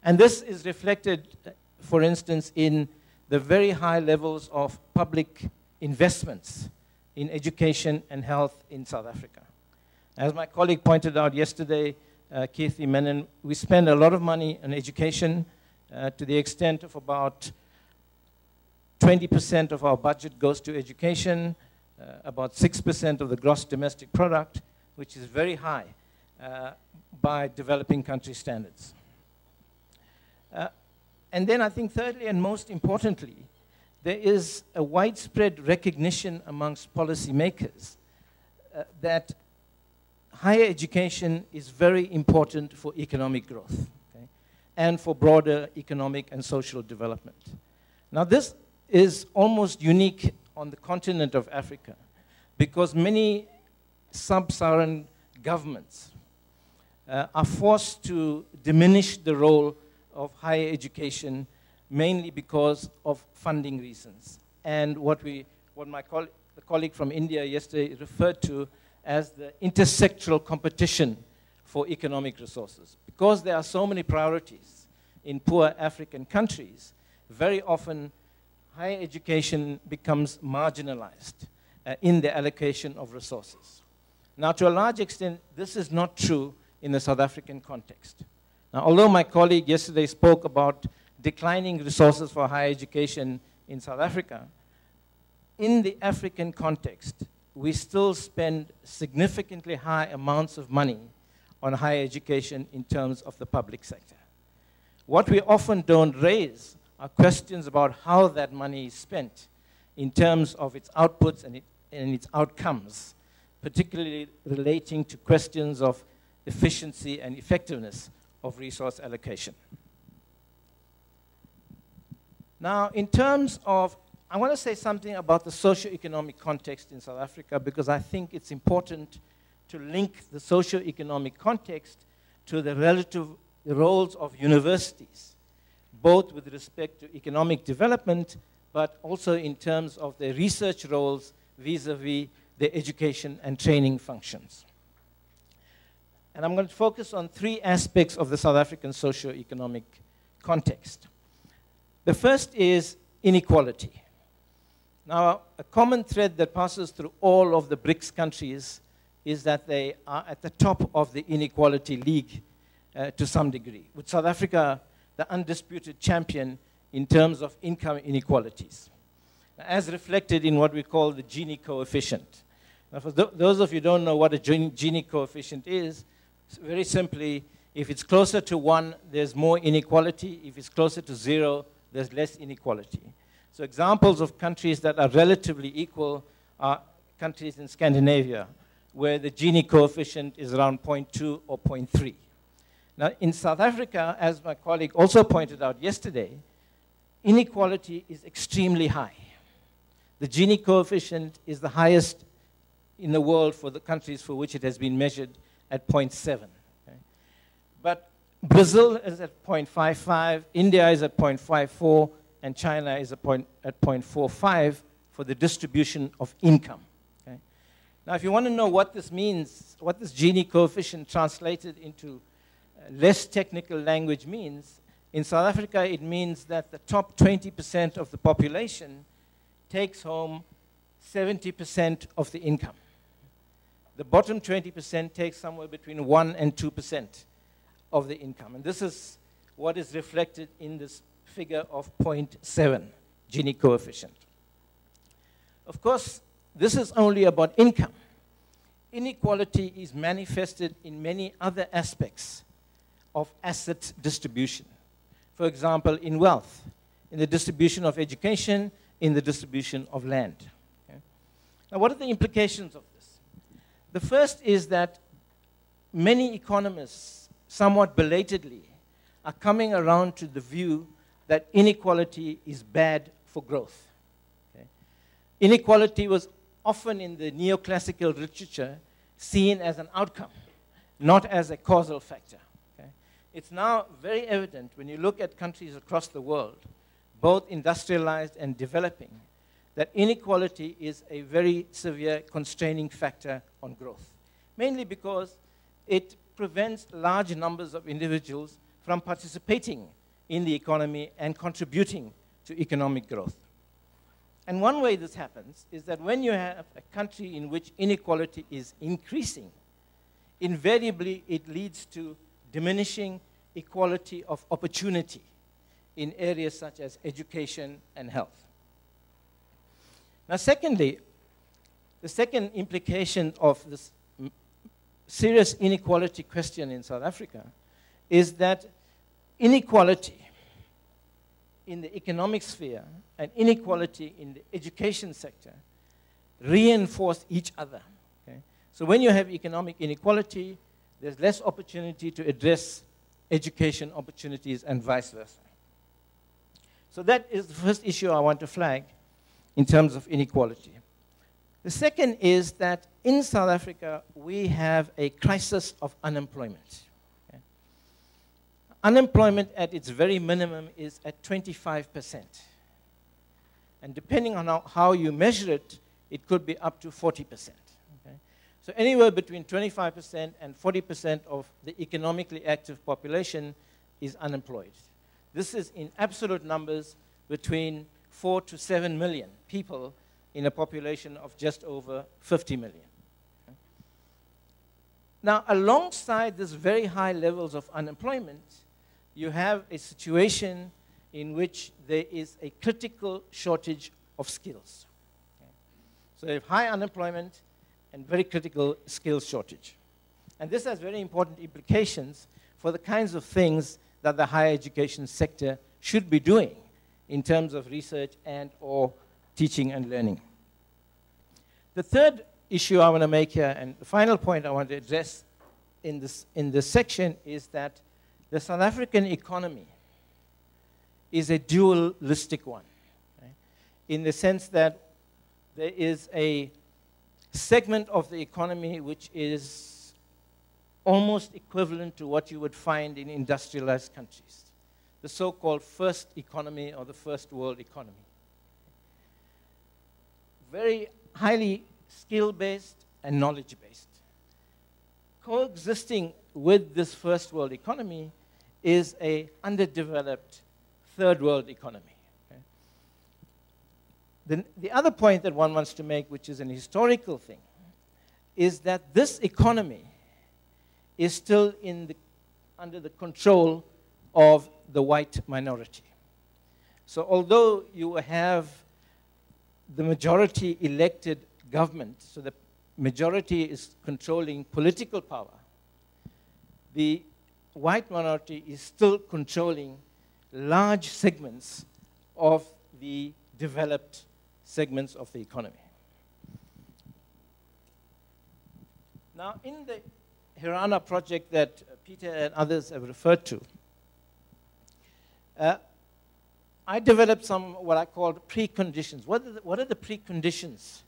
And this is reflected, for instance, in the very high levels of public investments in education and health in South Africa. As my colleague pointed out yesterday, Keith Menon, we spend a lot of money on education to the extent of about 20% of our budget goes to education. about 6% of the gross domestic product, which is very high by developing country standards. And then I think thirdly and most importantly, there is a widespread recognition amongst policymakers that higher education is very important for economic growth, okay, and for broader economic and social development. Now this is almost unique on the continent of Africa because many sub-Saharan governments are forced to diminish the role of higher education mainly because of funding reasons. And what my colleague from India yesterday referred to as the intersectoral competition for economic resources. Because there are so many priorities in poor African countries, very often higher education becomes marginalized in the allocation of resources. Now, to a large extent, this is not true in the South African context. Now, although my colleague yesterday spoke about declining resources for higher education in South Africa, in the African context, we still spend significantly high amounts of money on higher education in terms of the public sector. What we often don't raise are questions about how that money is spent in terms of its outputs and its outcomes, particularly relating to questions of efficiency and effectiveness of resource allocation. Now, in terms of, I want to say something about the socio-economic context in South Africa because I think it's important to link the socio-economic context to the relative roles of universities, both with respect to economic development, but also in terms of their research roles vis-a-vis their education and training functions. And I'm going to focus on three aspects of the South African socio-economic context. The first is inequality. Now, a common thread that passes through all of the BRICS countries is that they are at the top of the inequality league to some degree, with South Africa the undisputed champion in terms of income inequalities, as reflected in what we call the Gini coefficient. Now, for those of you who don't know what a Gini coefficient is, very simply, if it's closer to 1, there's more inequality. If it's closer to 0, there's less inequality. So examples of countries that are relatively equal are countries in Scandinavia, where the Gini coefficient is around 0.2 or 0.3. Now, in South Africa, as my colleague also pointed out yesterday, inequality is extremely high. The Gini coefficient is the highest in the world for the countries for which it has been measured at 0.7. Okay? But Brazil is at 0.55, India is at 0.54, and China is at 0.45 for the distribution of income. Okay? Now, if you want to know what this means, what this Gini coefficient translated into less technical language means, in South Africa it means that the top 20% of the population takes home 70% of the income. The bottom 20% takes somewhere between 1 and 2% of the income. And this is what is reflected in this figure of 0.7 Gini coefficient. Of course, this is only about income. Inequality is manifested in many other aspects of asset distribution. For example, in wealth, in the distribution of education, in the distribution of land. Okay? Now, what are the implications of this? The first is that many economists, somewhat belatedly, are coming around to the view that inequality is bad for growth. Okay? Inequality was often in the neoclassical literature seen as an outcome, not as a causal factor. Okay? It's now very evident when you look at countries across the world, both industrialized and developing, that inequality is a very severe constraining factor on growth, mainly because it prevents large numbers of individuals from participating in the economy and contributing to economic growth. And one way this happens is that when you have a country in which inequality is increasing, invariably it leads to diminishing equality of opportunity in areas such as education and health. Now, secondly, The second implication of this serious inequality question in South Africa is that inequality in the economic sphere and inequality in the education sector reinforce each other. Okay? So when you have economic inequality, there's less opportunity to address education opportunities and vice versa. So that is the first issue I want to flag in terms of inequality. The second is that in South Africa, we have a crisis of unemployment. Okay? Unemployment at its very minimum is at 25%. And depending on how you measure it, it could be up to 40%. Okay? So anywhere between 25% and 40% of the economically active population is unemployed. This is in absolute numbers between 4 to 7 million people in a population of just over 50 million. Okay? Now, alongside these very high levels of unemployment, you have a situation in which there is a critical shortage of skills. Okay? So you have high unemployment and very critical skills shortage. And this has very important implications for the kinds of things that the higher education sector should be doing in terms of research and or teaching and learning. The third issue I want to make here, and the final point I want to address in this section, is that the South African economy is a dualistic one, right? In the sense that there is a segment of the economy which is almost equivalent to what you would find in industrialized countries, the so-called first economy or the first world economy. Very highly skill-based and knowledge-based. Coexisting with this first world economy is an underdeveloped third world economy. Okay? The other point that one wants to make, which is an historical thing, is that this economy is still under the control of the white minority. So although you have the majority elected government, so the majority is controlling political power, the white minority is still controlling large segments of the developed segments of the economy. Now, in the Hirana project that Peter and others have referred to, I developed some what I called preconditions. What are the preconditions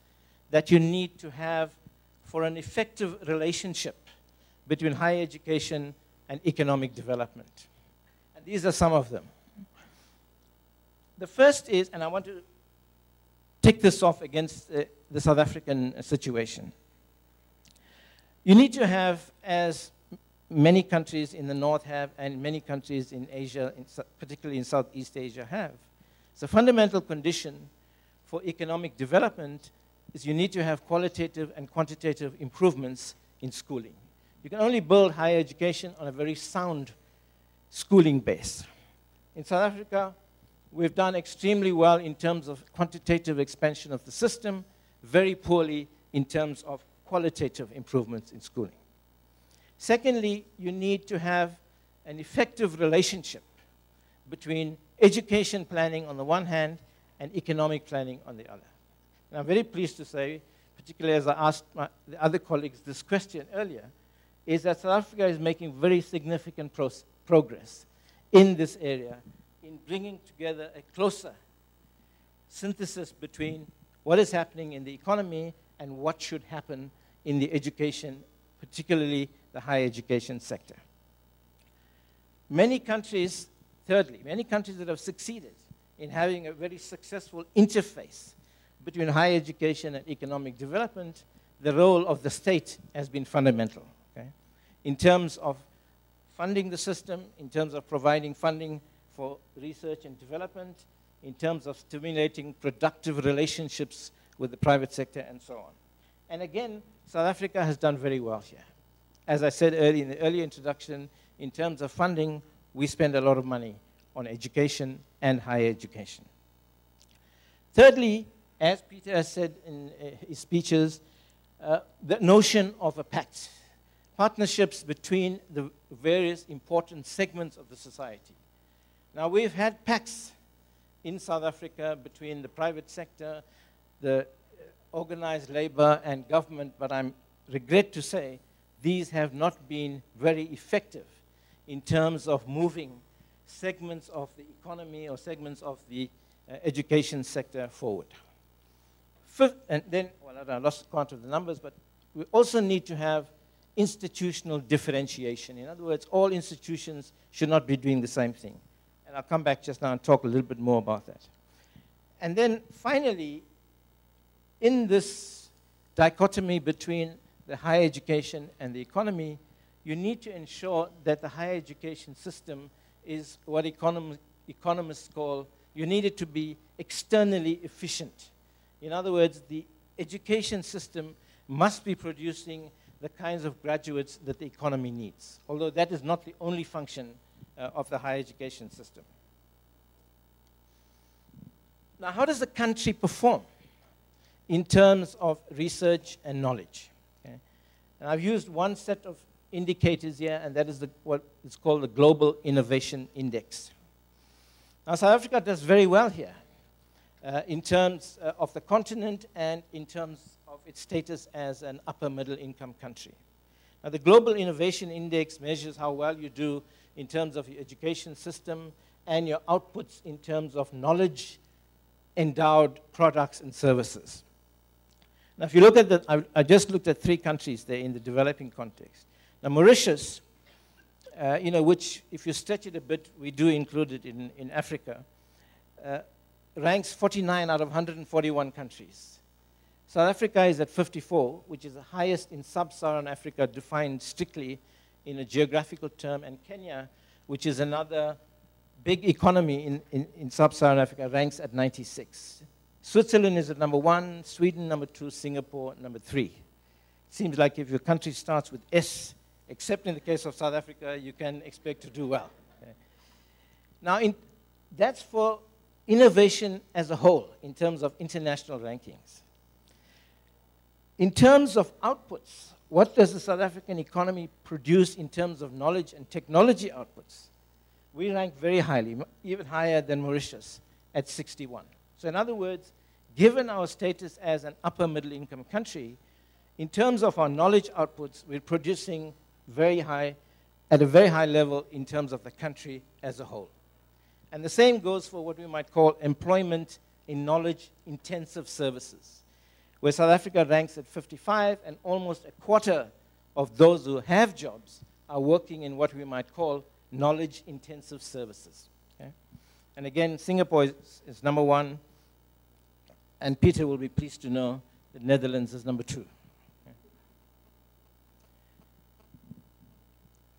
that you need to have for an effective relationship between higher education and economic development? And these are some of them. The first is, and I want to take this off against the South African situation. You need to have, as many countries in the North have, and many countries in Asia, particularly in Southeast Asia have, it's a fundamental condition for economic development is you need to have qualitative and quantitative improvements in schooling. You can only build higher education on a very sound schooling base. In South Africa, we've done extremely well in terms of quantitative expansion of the system, very poorly in terms of qualitative improvements in schooling. Secondly, you need to have an effective relationship between education planning on the one hand and economic planning on the other. And I'm very pleased to say, particularly as I asked the other colleagues this question earlier, is that South Africa is making very significant progress in this area in bringing together a closer synthesis between what is happening in the economy and what should happen in the education, particularly the higher education sector. Many countries, thirdly, many countries that have succeeded in having a very successful interface between higher education and economic development, the role of the state has been fundamental, okay? In terms of funding the system, in terms of providing funding for research and development, in terms of stimulating productive relationships with the private sector, and so on. And again, South Africa has done very well here. As I said in the early introduction, in terms of funding, we spend a lot of money on education and higher education. Thirdly, as Peter has said in his speeches, the notion of a pact, partnerships between the various important segments of the society. Now, we've had pacts in South Africa between the private sector, the organized labor, and government, but I regret to say these have not been very effective in terms of moving segments of the economy or segments of the education sector forward. And then, well, I lost count of the numbers, but we also need to have institutional differentiation. In other words, all institutions should not be doing the same thing. And I'll come back just now and talk a little bit more about that. And then finally, in this dichotomy between the higher education and the economy, you need to ensure that the higher education system is what economists call, you need it to be externally efficient. In other words, the education system must be producing the kinds of graduates that the economy needs, although that is not the only function of the higher education system. Now, how does the country perform in terms of research and knowledge? Okay? And I've used one set of indicators here, and that is what is called the Global Innovation Index. Now, South Africa does very well here in terms of the continent and in terms of its status as an upper middle income country. Now, the Global Innovation Index measures how well you do in terms of your education system and your outputs in terms of knowledge-endowed products and services. Now, if you look at I just looked at 3 countries there in the developing context. Now, Mauritius, which, if you stretch it a bit, we do include it in Africa, ranks 49 out of 141 countries. South Africa is at 54, which is the highest in sub-Saharan Africa, defined strictly in a geographical term, and Kenya, which is another big economy in sub-Saharan Africa, ranks at 96. Switzerland is at number 1, Sweden number 2, Singapore number 3. It seems like if your country starts with S, except in the case of South Africa, you can expect to do well. Okay. Now, that's for innovation as a whole in terms of international rankings. In terms of outputs, what does the South African economy produce in terms of knowledge and technology outputs? We rank very highly, even higher than Mauritius, at 61. So in other words, given our status as an upper middle income country, in terms of our knowledge outputs, we're producing at a very high level in terms of the country as a whole. And the same goes for what we might call employment in knowledge-intensive services, where South Africa ranks at 55, and almost a quarter of those who have jobs are working in what we might call knowledge-intensive services. Okay? And again, Singapore is number 1, and Peter will be pleased to know that Netherlands is number 2. Okay?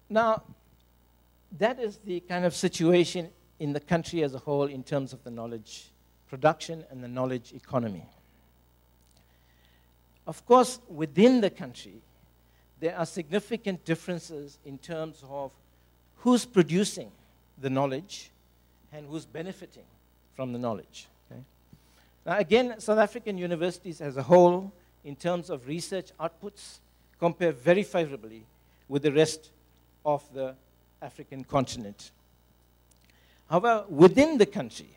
Now, that is the kind of situation in the country as a whole in terms of the knowledge production and the knowledge economy. Of course, within the country, there are significant differences in terms of who's producing the knowledge and who's benefiting from the knowledge. Okay? Now, again, South African universities as a whole, in terms of research outputs, compare very favorably with the rest of the African continent. However, within the country,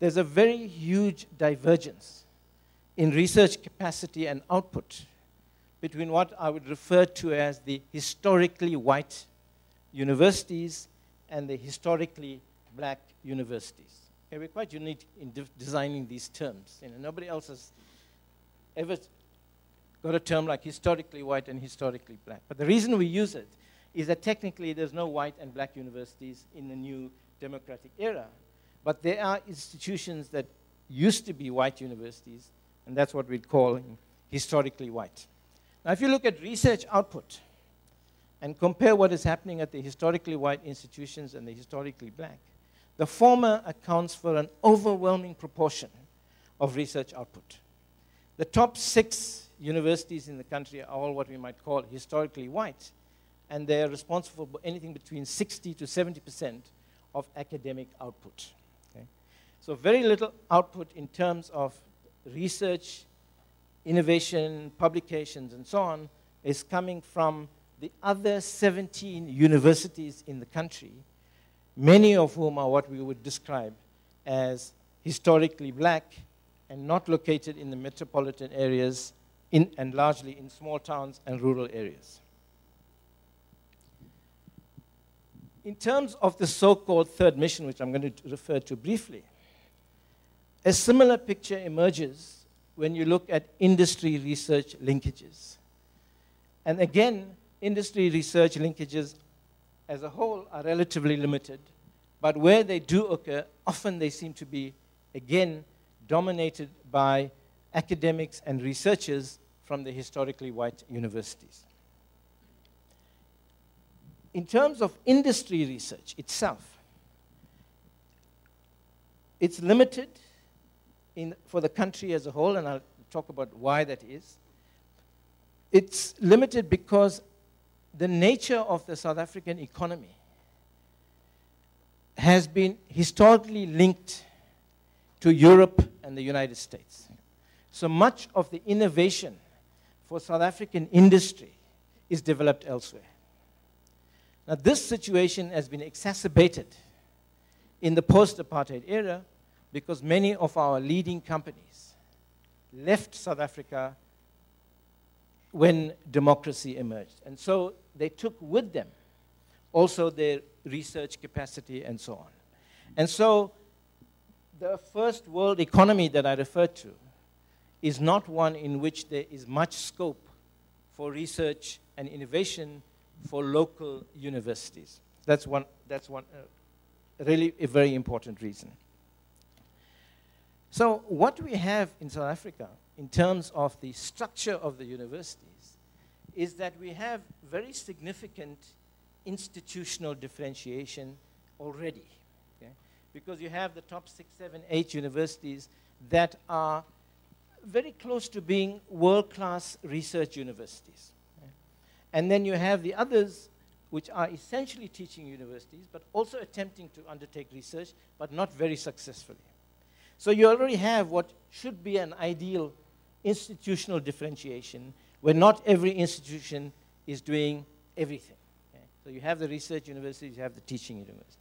there's a very huge divergence in research capacity and output between what I would refer to as the historically white universities and the historically black universities. Okay, we're quite unique in designing these terms. Nobody else has ever got a term like historically white and historically black. But the reason we use it is that technically there's no white and black universities in the new democratic era. But there are institutions that used to be white universities, and that's what we'd call historically white. Now, if you look at research output and compare what is happening at the historically white institutions and the historically black, the former accounts for an overwhelming proportion of research output. The top 6 universities in the country are all what we might call historically white, and they are responsible for anything between 60 to 70% of academic output. Okay? So very little output in terms of research, innovation, publications, and so on, is coming from the other 17 universities in the country, many of whom are what we would describe as historically black and not located in the metropolitan areas and largely in small towns and rural areas. In terms of the so-called third mission, which I'm going to refer to briefly, a similar picture emerges when you look at industry research linkages. And again, industry research linkages as a whole are relatively limited, but where they do occur, often they seem to be, again, dominated by academics and researchers from the historically white universities. In terms of industry research itself, it's limited for the country as a whole, and I'll talk about why that is. It's limited because the nature of the South African economy has been historically linked to Europe and the United States. So much of the innovation for South African industry is developed elsewhere. Now, this situation has been exacerbated in the post-apartheid era because many of our leading companies left South Africa when democracy emerged. And so they took with them also their research capacity and so on. And so the first world economy that I referred to is not one in which there is much scope for research and innovation for local universities. That's one really a very important reason. So what we have in South Africa in terms of the structure of the universities is that we have very significant institutional differentiation already. Okay? Because you have the top 6, 7, 8 universities that are very close to being world-class research universities. Okay? And then you have the others which are essentially teaching universities, but also attempting to undertake research, but not very successfully. So you already have what should be an ideal institutional differentiation, where not every institution is doing everything. Okay? So you have the research universities, you have the teaching universities.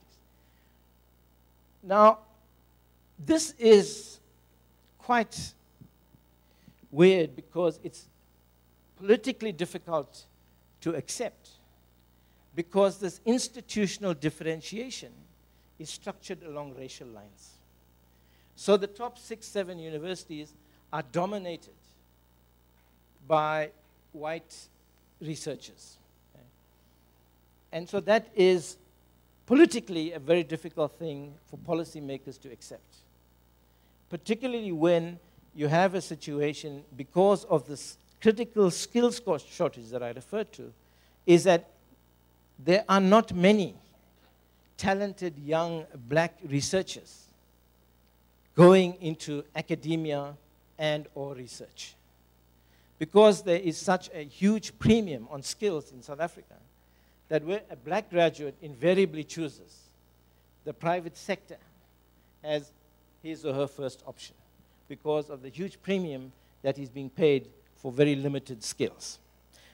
Now, this is quite weird because it's politically difficult to accept, because this institutional differentiation is structured along racial lines. So the top 6, 7 universities are dominated by white researchers. Okay? And so that is politically a very difficult thing for policymakers to accept, particularly when you have a situation, because of this critical skills shortage that I referred to, is that there are not many talented young black researchers going into academia and or research. Because there is such a huge premium on skills in South Africa, that where a black graduate invariably chooses the private sector as his or her first option, because of the huge premium that is being paid for very limited skills.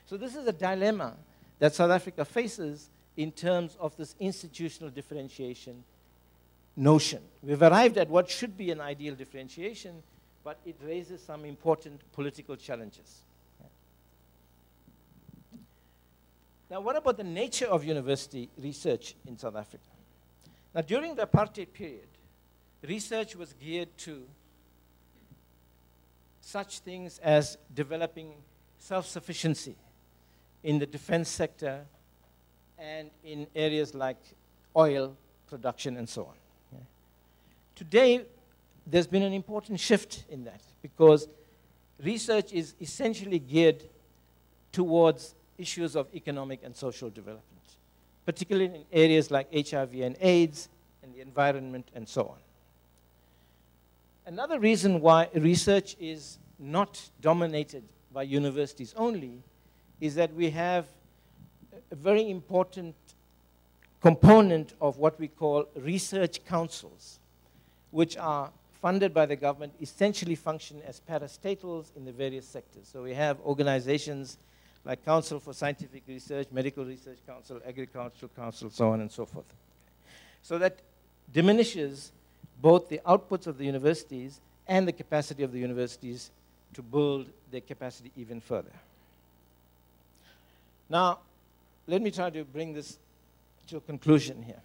So this is a dilemma that South Africa faces in terms of this institutional differentiation notion. We've arrived at what should be an ideal differentiation, but it raises some important political challenges. Now, what about the nature of university research in South Africa? Now, during the apartheid period, research was geared to such things as developing self-sufficiency in the defense sector and in areas like oil production and so on. Okay. Today, there's been an important shift in that, because research is essentially geared towards issues of economic and social development, particularly in areas like HIV and AIDS and the environment and so on. Another reason why research is not dominated by universities only is that we have a very important component of what we call research councils, which are funded by the government essentially function as parastatals in the various sectors. So we have organizations like Council for Scientific Research, Medical Research Council, Agricultural Council, so on and so forth. So that diminishes both the outputs of the universities and the capacity of the universities to build their capacity even further. Now, let me try to bring this to a conclusion here.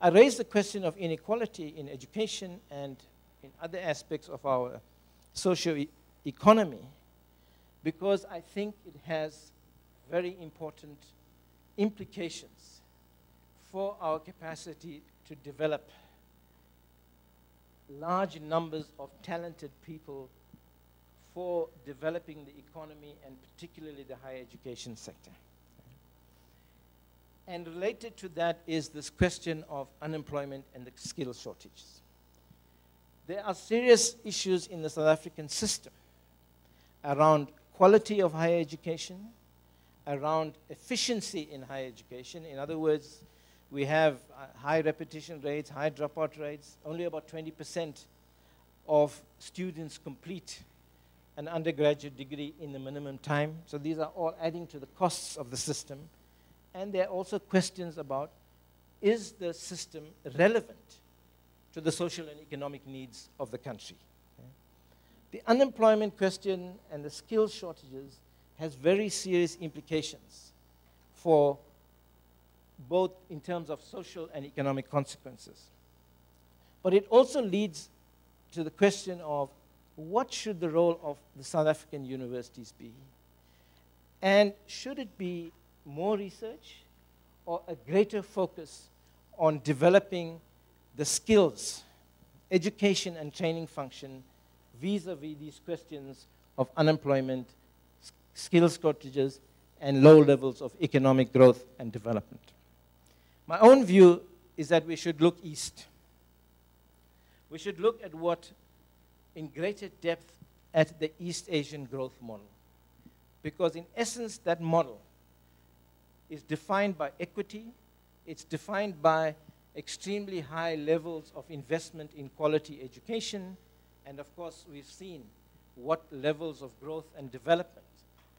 I raised the question of inequality in education and in other aspects of our socio-economy because I think it has very important implications for our capacity to develop large numbers of talented people for developing the economy and particularly the higher education sector. And related to that is this question of unemployment and the skill shortages. There are serious issues in the South African system around quality of higher education, around efficiency in higher education. In other words, we have high repetition rates, high dropout rates. Only about 20% of students complete an undergraduate degree in the minimum time. So these are all adding to the costs of the system. And there are also questions about, is the system relevant to the social and economic needs of the country? Okay. The unemployment question and the skills shortages has very serious implications for both in terms of social and economic consequences. But it also leads to the question of what should the role of the South African universities be? And should it be more research or a greater focus on developing the skills, education and training function vis-a-vis these questions of unemployment, skills shortages, and low levels of economic growth and development? My own view is that we should look east. We should look at what, in greater depth, at the East Asian growth model. Because in essence, that model is defined by equity, it's defined by extremely high levels of investment in quality education, and of course, we've seen what levels of growth and development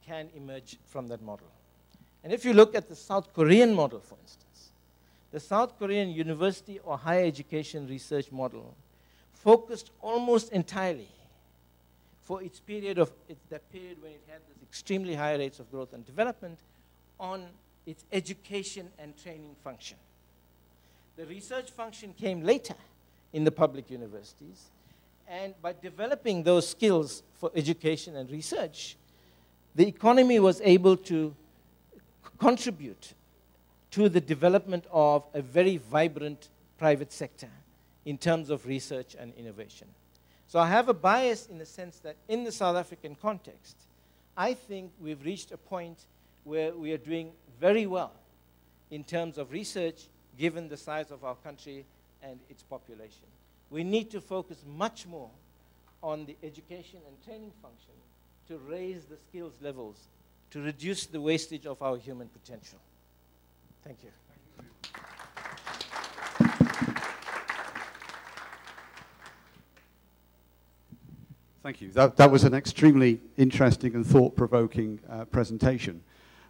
can emerge from that model. And if you look at the South Korean model, for instance, the South Korean university or higher education research model focused almost entirely for its period of, that period when it had this extremely high rates of growth and development on its education and training function. The research function came later in the public universities, and by developing those skills for education and research, the economy was able to contribute to the development of a very vibrant private sector in terms of research and innovation. So I have a bias in the sense that in the South African context, I think we've reached a point where we are doing very well in terms of research given the size of our country and its population. We need to focus much more on the education and training function to raise the skills levels, to reduce the wastage of our human potential. Thank you. Thank you. That was an extremely interesting and thought-provoking presentation,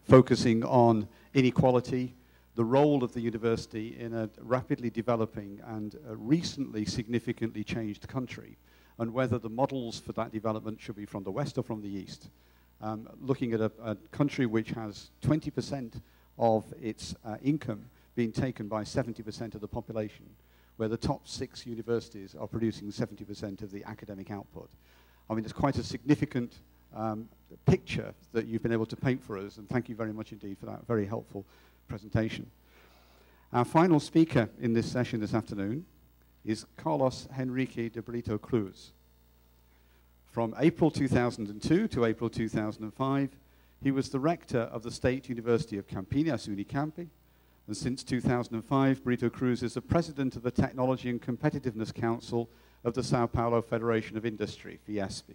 focusing on inequality, the role of the university in a rapidly developing and recently significantly changed country, and whether the models for that development should be from the West or from the East. Looking at a country which has 20% of its income being taken by 70% of the population, where the top 6 universities are producing 70% of the academic output. I mean, it's quite a significant picture that you've been able to paint for us, and thank you very much indeed for that very helpful presentation. Our final speaker in this session this afternoon is Carlos Henrique de Brito Cruz. From April 2002 to April 2005, he was the rector of the State University of Campinas, Unicamp, and since 2005, Brito Cruz is the president of the Technology and Competitiveness Council of the Sao Paulo Federation of Industry, Fiesp.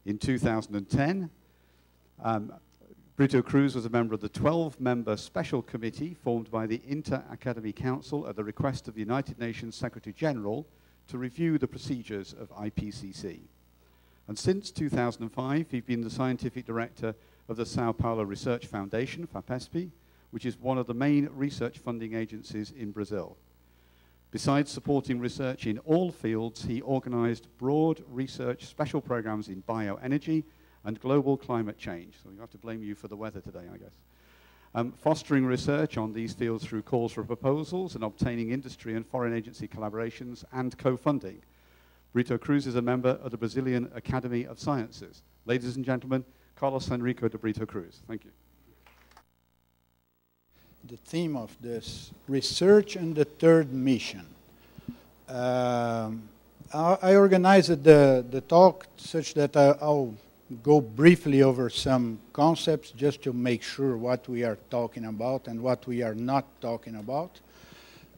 In 2010, Brito Cruz was a member of the 12-member special committee formed by the Inter-Academy Council at the request of the United Nations Secretary-General to review the procedures of IPCC. And since 2005, he's been the scientific director of the Sao Paulo Research Foundation, FAPESP, which is one of the main research funding agencies in Brazil. Besides supporting research in all fields, he organized broad research special programs in bioenergy and global climate change. So we have to blame you for the weather today, I guess. Fostering research on these fields through calls for proposals and obtaining industry and foreign agency collaborations and co-funding. Brito Cruz is a member of the Brazilian Academy of Sciences. Ladies and gentlemen, Carlos Henrico de Brito Cruz. Thank you. The theme of this research and the third mission. I organized the talk such that I'll go briefly over some concepts just to make sure what we are talking about and what we are not talking about.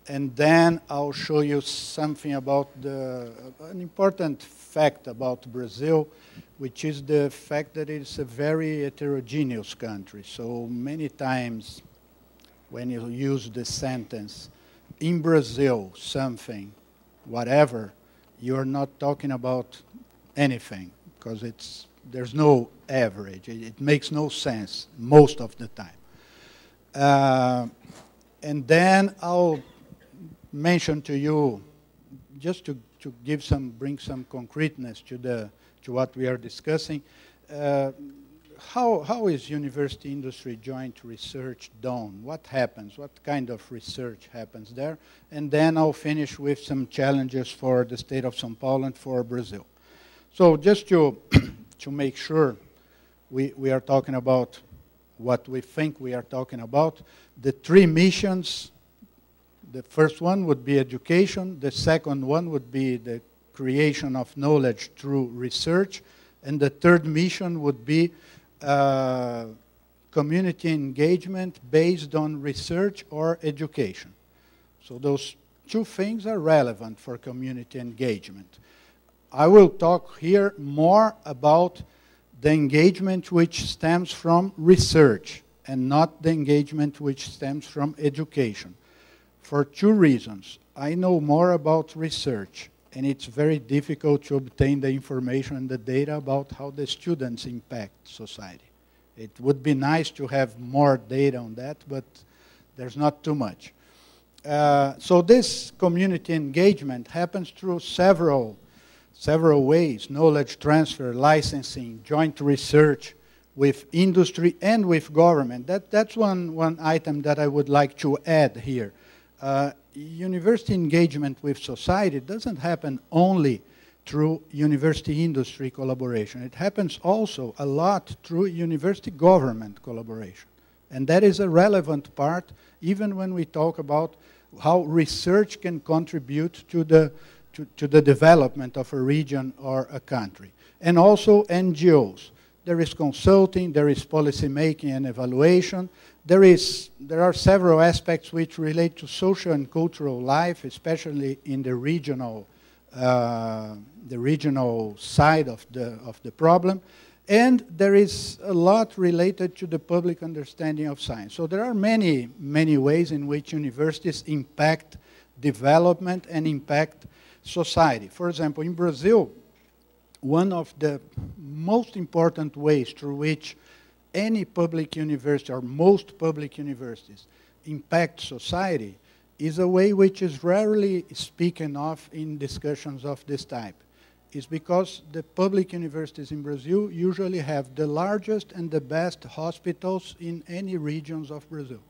And then I'll show you something about an important fact about Brazil, which is the fact that it's a very heterogeneous country. So many times when you use the sentence, in Brazil, something, whatever, you're not talking about anything, because there's no average. It makes no sense most of the time. And then I'll mention to you, just to bring some concreteness to what we are discussing, how is university industry joint research done? What happens? What kind of research happens there? And then I'll finish with some challenges for the state of São Paulo and for Brazil. So just to make sure we are talking about what we think we are talking about, the three missions, the first one would be education, the second one would be the creation of knowledge through research, and the third mission would be community engagement based on research or education. So those two things are relevant for community engagement. I will talk here more about the engagement which stems from research and not the engagement which stems from education. For two reasons. I know more about research, and it's very difficult to obtain the information and the data about how the students impact society. It would be nice to have more data on that, but there's not too much. So this community engagement happens through several ways: knowledge transfer, licensing, joint research with industry and with government. That's one item that I would like to add here. University engagement with society doesn't happen only through university-industry collaboration. It happens also a lot through university-government collaboration. And that is a relevant part, even when we talk about how research can contribute to the development of a region or a country. And also NGOs. There is consulting, there is policy making and evaluation. There are several aspects which relate to social and cultural life, especially in the regional side of the problem. And there is a lot related to the public understanding of science. So there are many, many ways in which universities impact development and impact society. For example, in Brazil, one of the most important ways through which any public university or most public universities impact society is a way which is rarely spoken of in discussions of this type. It's because the public universities in Brazil usually have the largest and the best hospitals in any regions of Brazil.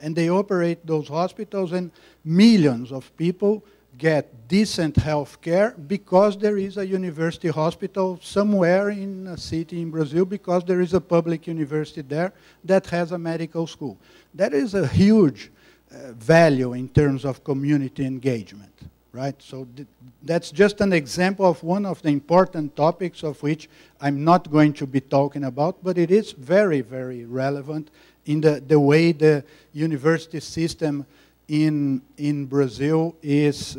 And they operate those hospitals, and millions of people get decent health care because there is a university hospital somewhere in a city in Brazil, because there is a public university there that has a medical school. That is a huge value in terms of community engagement, right? So that's just an example of one of the important topics of which I'm not going to be talking about, but it is very, very relevant in the way the university system in Brazil is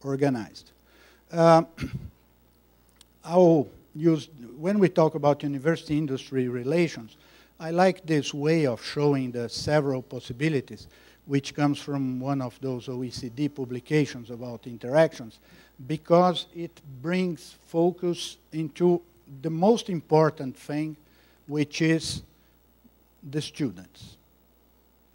organized. When we talk about university-industry relations, I like this way of showing the several possibilities, which comes from one of those OECD publications about interactions, because it brings focus into the most important thing, which is the students.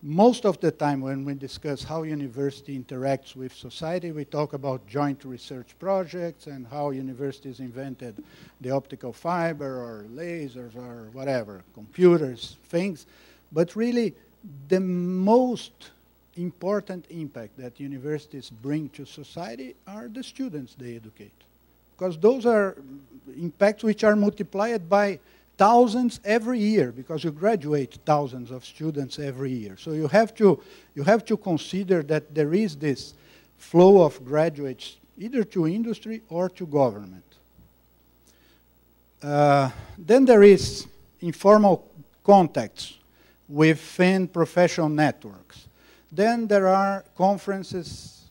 Most of the time when we discuss how university interacts with society, we talk about joint research projects and how universities invented the optical fiber or lasers or whatever, computers, things. But really, the most important impact that universities bring to society are the students they educate. Because those are impacts which are multiplied by thousands every year, because you graduate thousands of students every year. So you have to consider that there is this flow of graduates either to industry or to government. Then there is informal contacts within professional networks. Then there are conferences,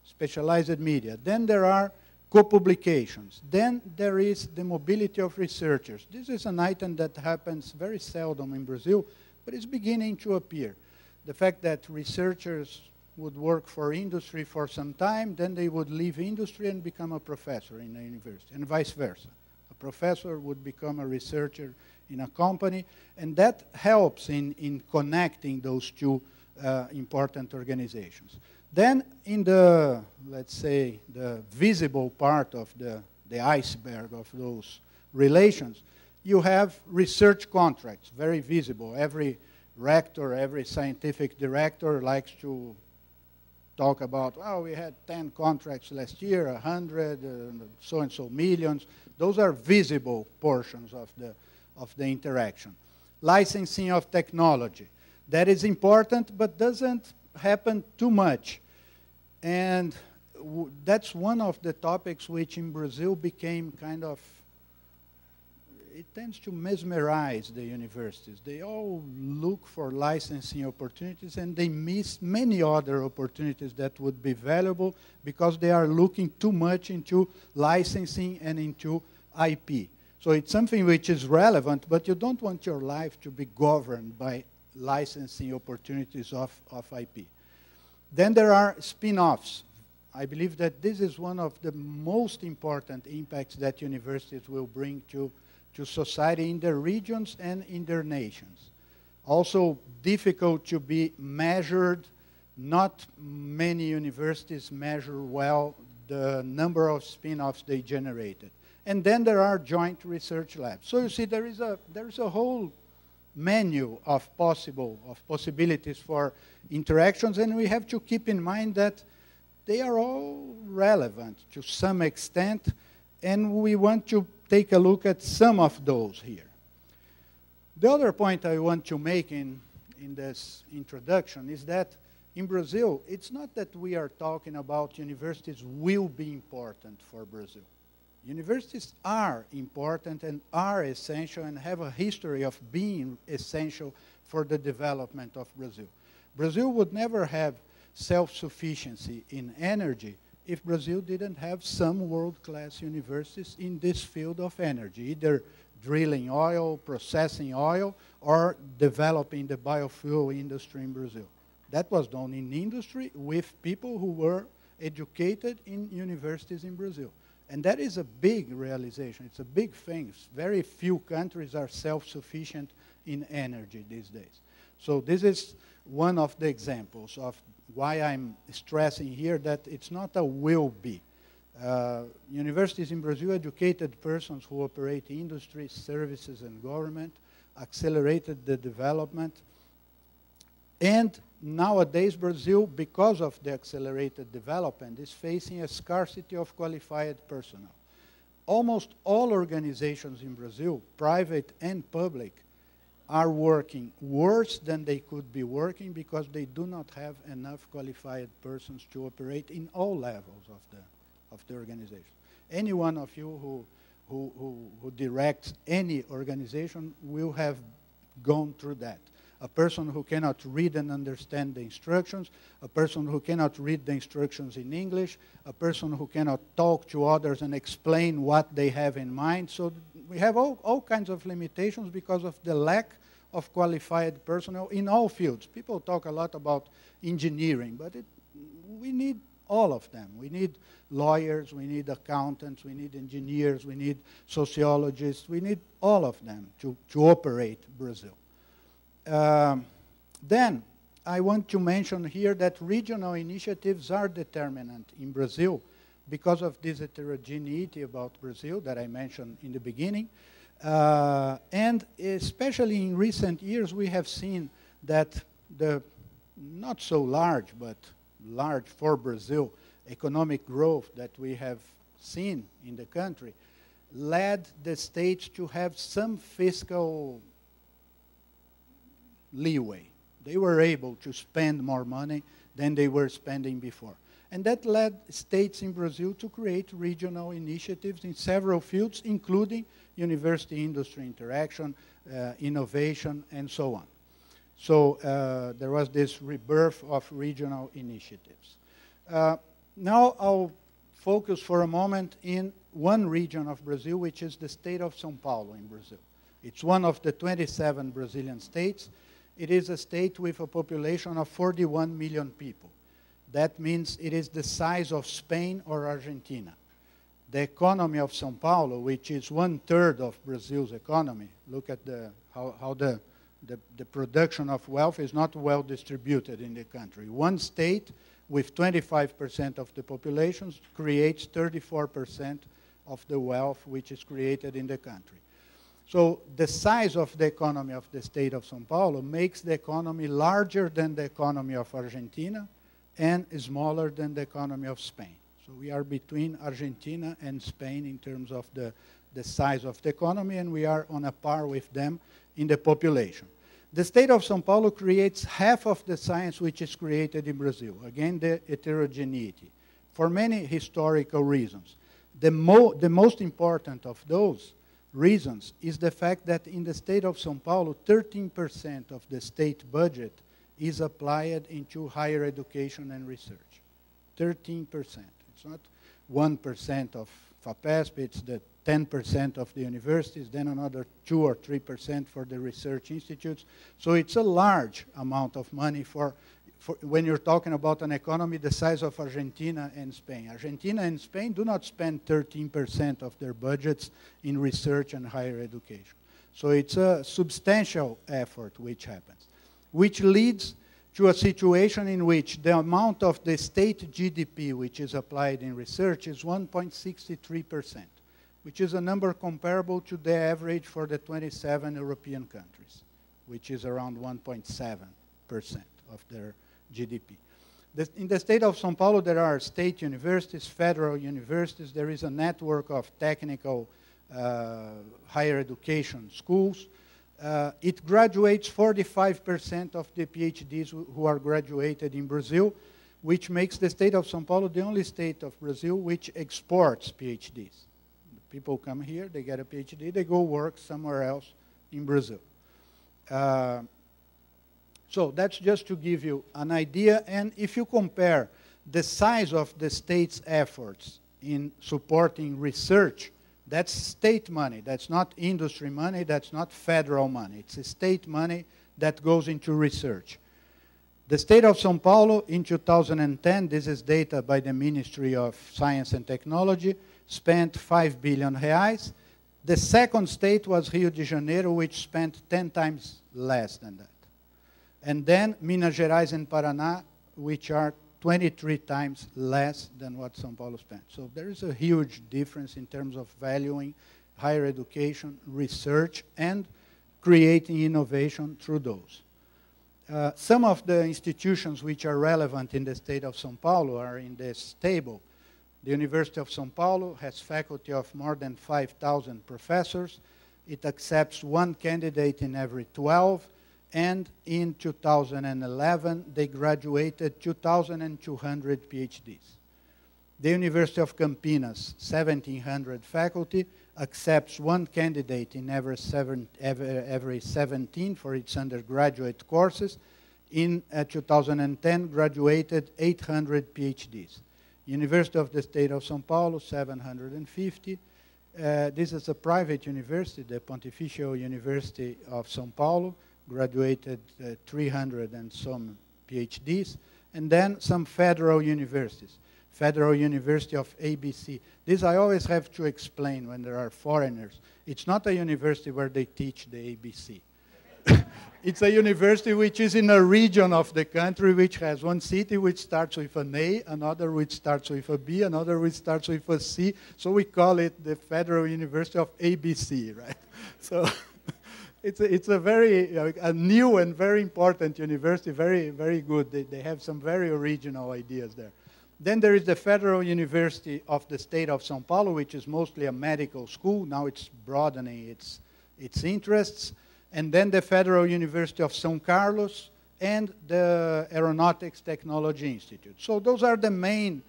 specialized media. Then there are co-publications. Then there is the mobility of researchers. This is an item that happens very seldom in Brazil, but it's beginning to appear. The fact that researchers would work for industry for some time, then they would leave industry and become a professor in a university, and vice versa. A professor would become a researcher in a company, and that helps in connecting those two important organizations. Then in the, let's say, the visible part of the iceberg of those relations, you have research contracts, very visible. Every rector, every scientific director likes to talk about, well, we had 10 contracts last year, 100, so-and-so millions. Those are visible portions of the interaction. Licensing of technology. That is important, but doesn't happen too much. And that's one of the topics which in Brazil became kind of, it tends to mesmerize the universities. They all look for licensing opportunities and they miss many other opportunities that would be valuable because they are looking too much into licensing and into IP. So it's something which is relevant, but you don't want your life to be governed by licensing opportunities of IP. Then there are spin-offs. I believe that this is one of the most important impacts that universities will bring to society in their regions and in their nations. Also difficult to be measured. Not many universities measure well the number of spin-offs they generated. And then there are joint research labs. So you see there is a whole menu of possibilities for interactions, and we have to keep in mind that they are all relevant to some extent, and we want to take a look at some of those here. The other point I want to make in this introduction is that in Brazil, it's not that we are talking about universities will be important for Brazil. Universities are important and are essential and have a history of being essential for the development of Brazil. Brazil would never have self-sufficiency in energy if Brazil didn't have some world-class universities in this field of energy, either drilling oil, processing oil, or developing the biofuel industry in Brazil. That was done in industry with people who were educated in universities in Brazil. And that is a big realization. It's a big thing. Very few countries are self-sufficient in energy these days. So this is one of the examples of why I'm stressing here that it's not a will be. Universities in Brazil educated persons who operate industry, services, and government, accelerated the development. And nowadays, Brazil, because of the accelerated development, is facing a scarcity of qualified personnel. Almost all organizations in Brazil, private and public, are working worse than they could be working because they do not have enough qualified persons to operate in all levels of the organization. Any one of you who directs any organization will have gone through that. A person who cannot read and understand the instructions, a person who cannot read the instructions in English, a person who cannot talk to others and explain what they have in mind. So we have all kinds of limitations because of the lack of qualified personnel in all fields. People talk a lot about engineering, but we need all of them. We need lawyers, we need accountants, we need engineers, we need sociologists, we need all of them to operate Brazil. Then, I want to mention here that regional initiatives are determinant in Brazil because of this heterogeneity about Brazil that I mentioned in the beginning. And especially in recent years, we have seen that the not so large, but large for Brazil, economic growth that we have seen in the country led the states to have some fiscal leeway. They were able to spend more money than they were spending before. And that led states in Brazil to create regional initiatives in several fields, including university-industry interaction, innovation, and so on. So there was this rebirth of regional initiatives. Now I'll focus for a moment in one region of Brazil, which is the state of São Paulo in Brazil. It's one of the 27 Brazilian states. It is a state with a population of 41 million people. That means it is the size of Spain or Argentina. The economy of São Paulo, which is 1/3 of Brazil's economy, look at how the production of wealth is not well distributed in the country. One state with 25% of the population creates 34% of the wealth which is created in the country. So the size of the economy of the state of São Paulo makes the economy larger than the economy of Argentina and smaller than the economy of Spain. So we are between Argentina and Spain in terms of the size of the economy, and we are on a par with them in the population. The state of São Paulo creates half of the science which is created in Brazil. Again, the heterogeneity, for many historical reasons. The most important of those reasons is the fact that in the state of São Paulo, 13% of the state budget is applied into higher education and research. 13%. It's not 1% of FAPESP, it's the 10% of the universities, then another 2 or 3% for the research institutes. So it's a large amount of money for when you're talking about an economy the size of Argentina and Spain. Argentina and Spain do not spend 13% of their budgets in research and higher education. So it's a substantial effort which happens, which leads to a situation in which the amount of the state GDP which is applied in research is 1.63%, which is a number comparable to the average for the 27 European countries, which is around 1.7% of their GDP. In the state of São Paulo, there are state universities, federal universities. There is a network of technical higher education schools. It graduates 45% of the PhDs who are graduated in Brazil, which makes the state of São Paulo the only state of Brazil which exports PhDs. People come here, they get a PhD, they go work somewhere else in Brazil. So that's just to give you an idea. And if you compare the size of the state's efforts in supporting research, that's state money. That's not industry money. That's not federal money. It's state money that goes into research. The state of São Paulo in 2010, this is data by the Ministry of Science and Technology, spent 5 billion reais. The second state was Rio de Janeiro, which spent 10 times less than that. And then Minas Gerais and Paraná, which are 23 times less than what São Paulo spent. So there is a huge difference in terms of valuing higher education, research, and creating innovation through those. Some of the institutions which are relevant in the state of São Paulo are in this table. The University of São Paulo has faculty of more than 5,000 professors. It accepts one candidate in every 12. And in 2011, they graduated 2,200 PhDs. The University of Campinas, 1,700 faculty, accepts one candidate in every 17 for its undergraduate courses. In 2010, graduated 800 PhDs. University of the State of São Paulo, 750. This is a private university, the Pontifical University of São Paulo, graduated 300 and some PhDs, and then some federal universities. Federal University of ABC. This I always have to explain when there are foreigners. It's not a university where they teach the ABC. It's a university which is in a region of the country which has one city which starts with an A, another which starts with a B, another which starts with a C. So we call it the Federal University of ABC, right? So it's a very a new and very important university, very, very good. They have some very original ideas there. Then there is the Federal University of the State of São Paulo, which is mostly a medical school. Now it's broadening its interests. And then the Federal University of São Carlos and the Aeronautics Technology Institute. So those are the main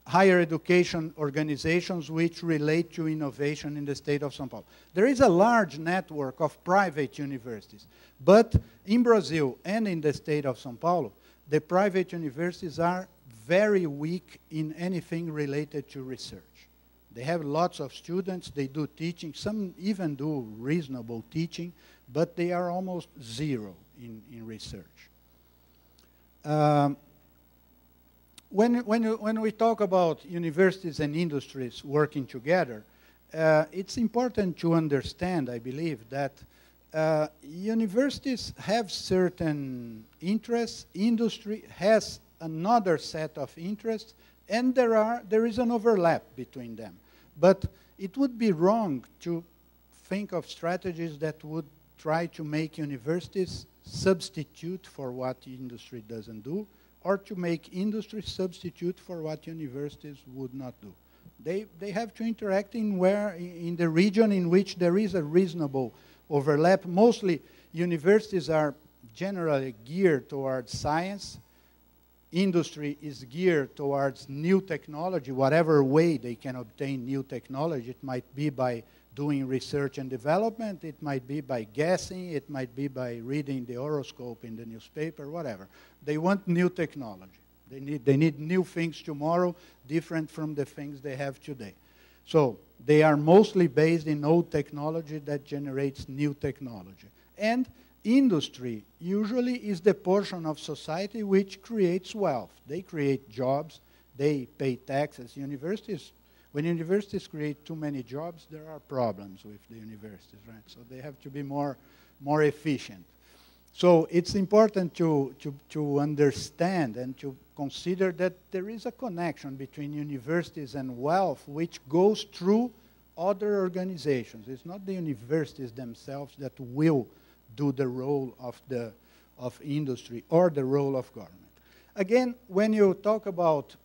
higher education organizations which relate to innovation in the state of São Paulo. There is a large network of private universities. But in Brazil and in the state of São Paulo, the private universities are very weak in anything related to research. They have lots of students, they do teaching, some even do reasonable teaching, but they are almost zero in research. When we talk about universities and industries working together, it's important to understand, I believe, that universities have certain interests, industry has another set of interests, and there is an overlap between them. But it would be wrong to think of strategies that would try to make universities substitute for what industry doesn't do, or to make industry substitute for what universities would not do. They have to interact in the region in which there is a reasonable overlap. Mostly, universities are generally geared towards science. Industry is geared towards new technology, whatever way they can obtain new technology. It might be by doing research and development, it might be by guessing, it might be by reading the horoscope in the newspaper, whatever. They want new technology. They need new things tomorrow, different from the things they have today. So they are mostly based in old technology that generates new technology. And industry usually is the portion of society which creates wealth. They create jobs, they pay taxes. When universities create too many jobs, there are problems with the universities, right? So they have to be more efficient. So it's important to understand and to consider that there is a connection between universities and wealth which goes through other organizations. It's not the universities themselves that will do the role of industry or the role of government. Again, when you talk about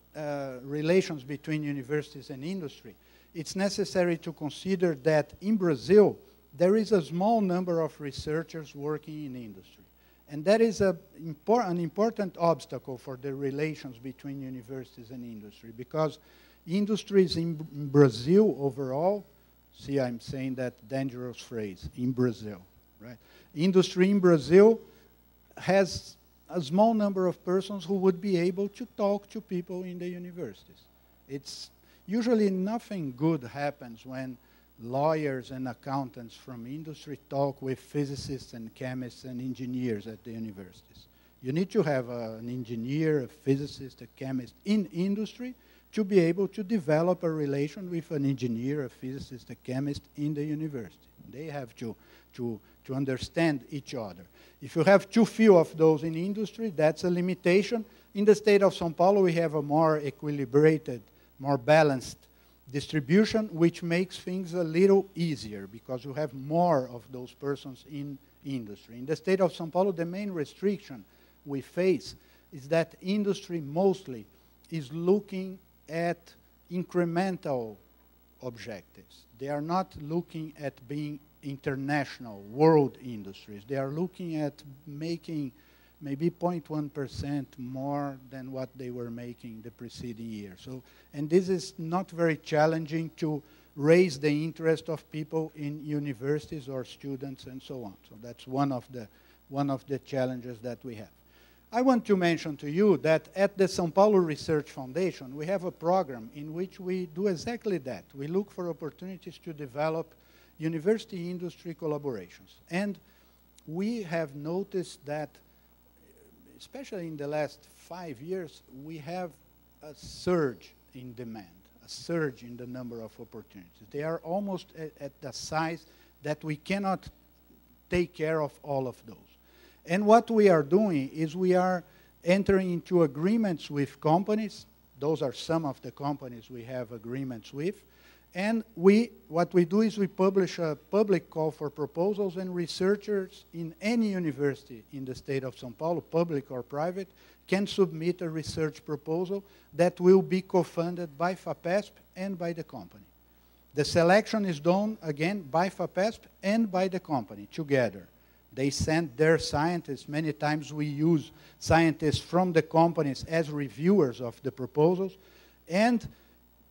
relations between universities and industry, it's necessary to consider that in Brazil, there is a small number of researchers working in industry. And that is an important obstacle for the relations between universities and industry, because industries in Brazil overall, see, I'm saying that dangerous phrase, in Brazil, right? Industry in Brazil has a small number of persons who would be able to talk to people in the universities. It's usually nothing good happens when lawyers and accountants from industry talk with physicists and chemists and engineers at the universities. You need to have an engineer, a physicist, a chemist in industry to be able to develop a relation with an engineer, a physicist, a chemist in the university. They have to understand each other. If you have too few of those in industry, that's a limitation. In the state of São Paulo, we have a more equilibrated, more balanced distribution, which makes things a little easier because you have more of those persons in industry. In the state of São Paulo, the main restriction we face is that industry mostly is looking at incremental objectives. They are not looking at being international, world industries. They are looking at making maybe 0.1% more than what they were making the preceding year. So, and this is not very challenging to raise the interest of people in universities or students and so on. So that's one of the challenges that we have. I want to mention to you that at the São Paulo Research Foundation, we have a program in which we do exactly that. We look for opportunities to develop university-industry collaborations. And we have noticed that, especially in the last 5 years, we have a surge in demand, a surge in the number of opportunities. They are almost at the size that we cannot take care of all of those. And what we are doing is we are entering into agreements with companies. Those are some of the companies we have agreements with. And what we do is we publish a public call for proposals, and researchers in any university in the state of São Paulo, public or private, can submit a research proposal that will be co-funded by FAPESP and by the company. The selection is done, again, by FAPESP and by the company together. They send their scientists. Many times we use scientists from the companies as reviewers of the proposals. And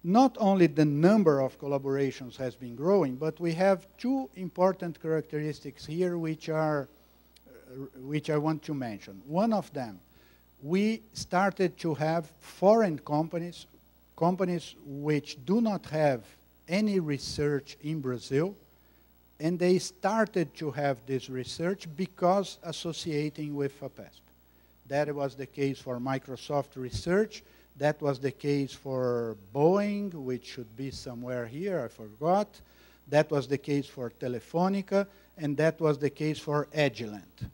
not only the number of collaborations has been growing, but we have two important characteristics here which I want to mention. One of them, we started to have foreign companies, companies which do not have any research in Brazil, and they started to have this research because associating with FAPESP. That was the case for Microsoft Research. That was the case for Boeing, which should be somewhere here, I forgot. That was the case for Telefonica, and that was the case for Agilent.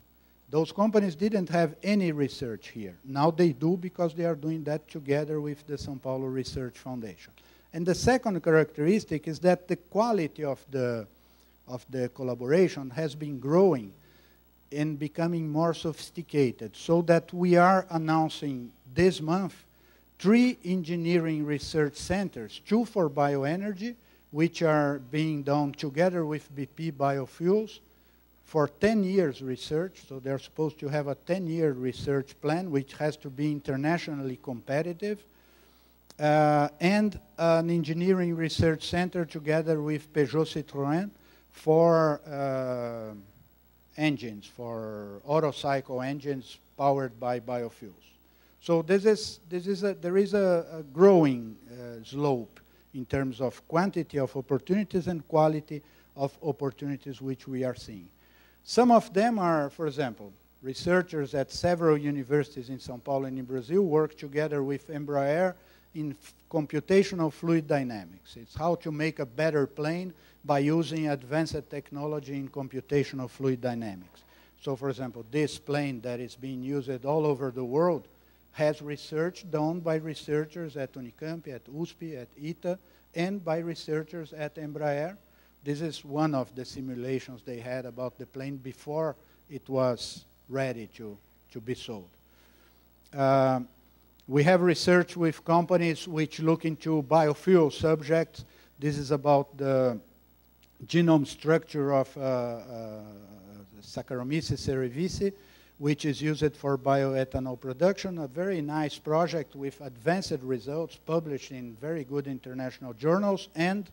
Those companies didn't have any research here. Now they do because they are doing that together with the São Paulo Research Foundation. And the second characteristic is that the quality of the collaboration has been growing and becoming more sophisticated, so that we are announcing this month 3 engineering research centers, 2 for bioenergy, which are being done together with BP Biofuels for 10 years research. So they're supposed to have a 10-year research plan, which has to be internationally competitive. And an engineering research center together with Peugeot Citroën for engines, for auto cycle engines powered by biofuels. So there is a growing slope in terms of quantity of opportunities and quality of opportunities which we are seeing. Some of them are, for example, researchers at several universities in São Paulo and in Brazil work together with Embraer in computational fluid dynamics. It's how to make a better plane by using advanced technology in computational fluid dynamics. So, for example, this plane that is being used all over the world has research done by researchers at Unicamp, at USP, at ITA, and by researchers at Embraer. This is one of the simulations they had about the plane before it was ready to be sold. We have research with companies which look into biofuel subjects. This is about the genome structure of Saccharomyces cerevisiae, which is used for bioethanol production. A very nice project with advanced results published in very good international journals, and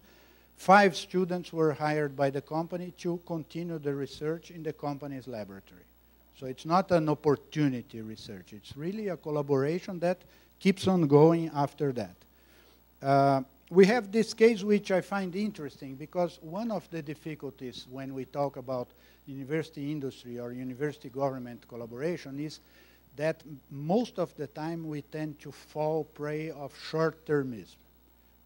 5 students were hired by the company to continue the research in the company's laboratory. So it's not an opportunity research. It's really a collaboration that keeps on going after that. We have this case which I find interesting, because one of the difficulties when we talk about university industry or university government collaboration is that most of the time we tend to fall prey of short-termism,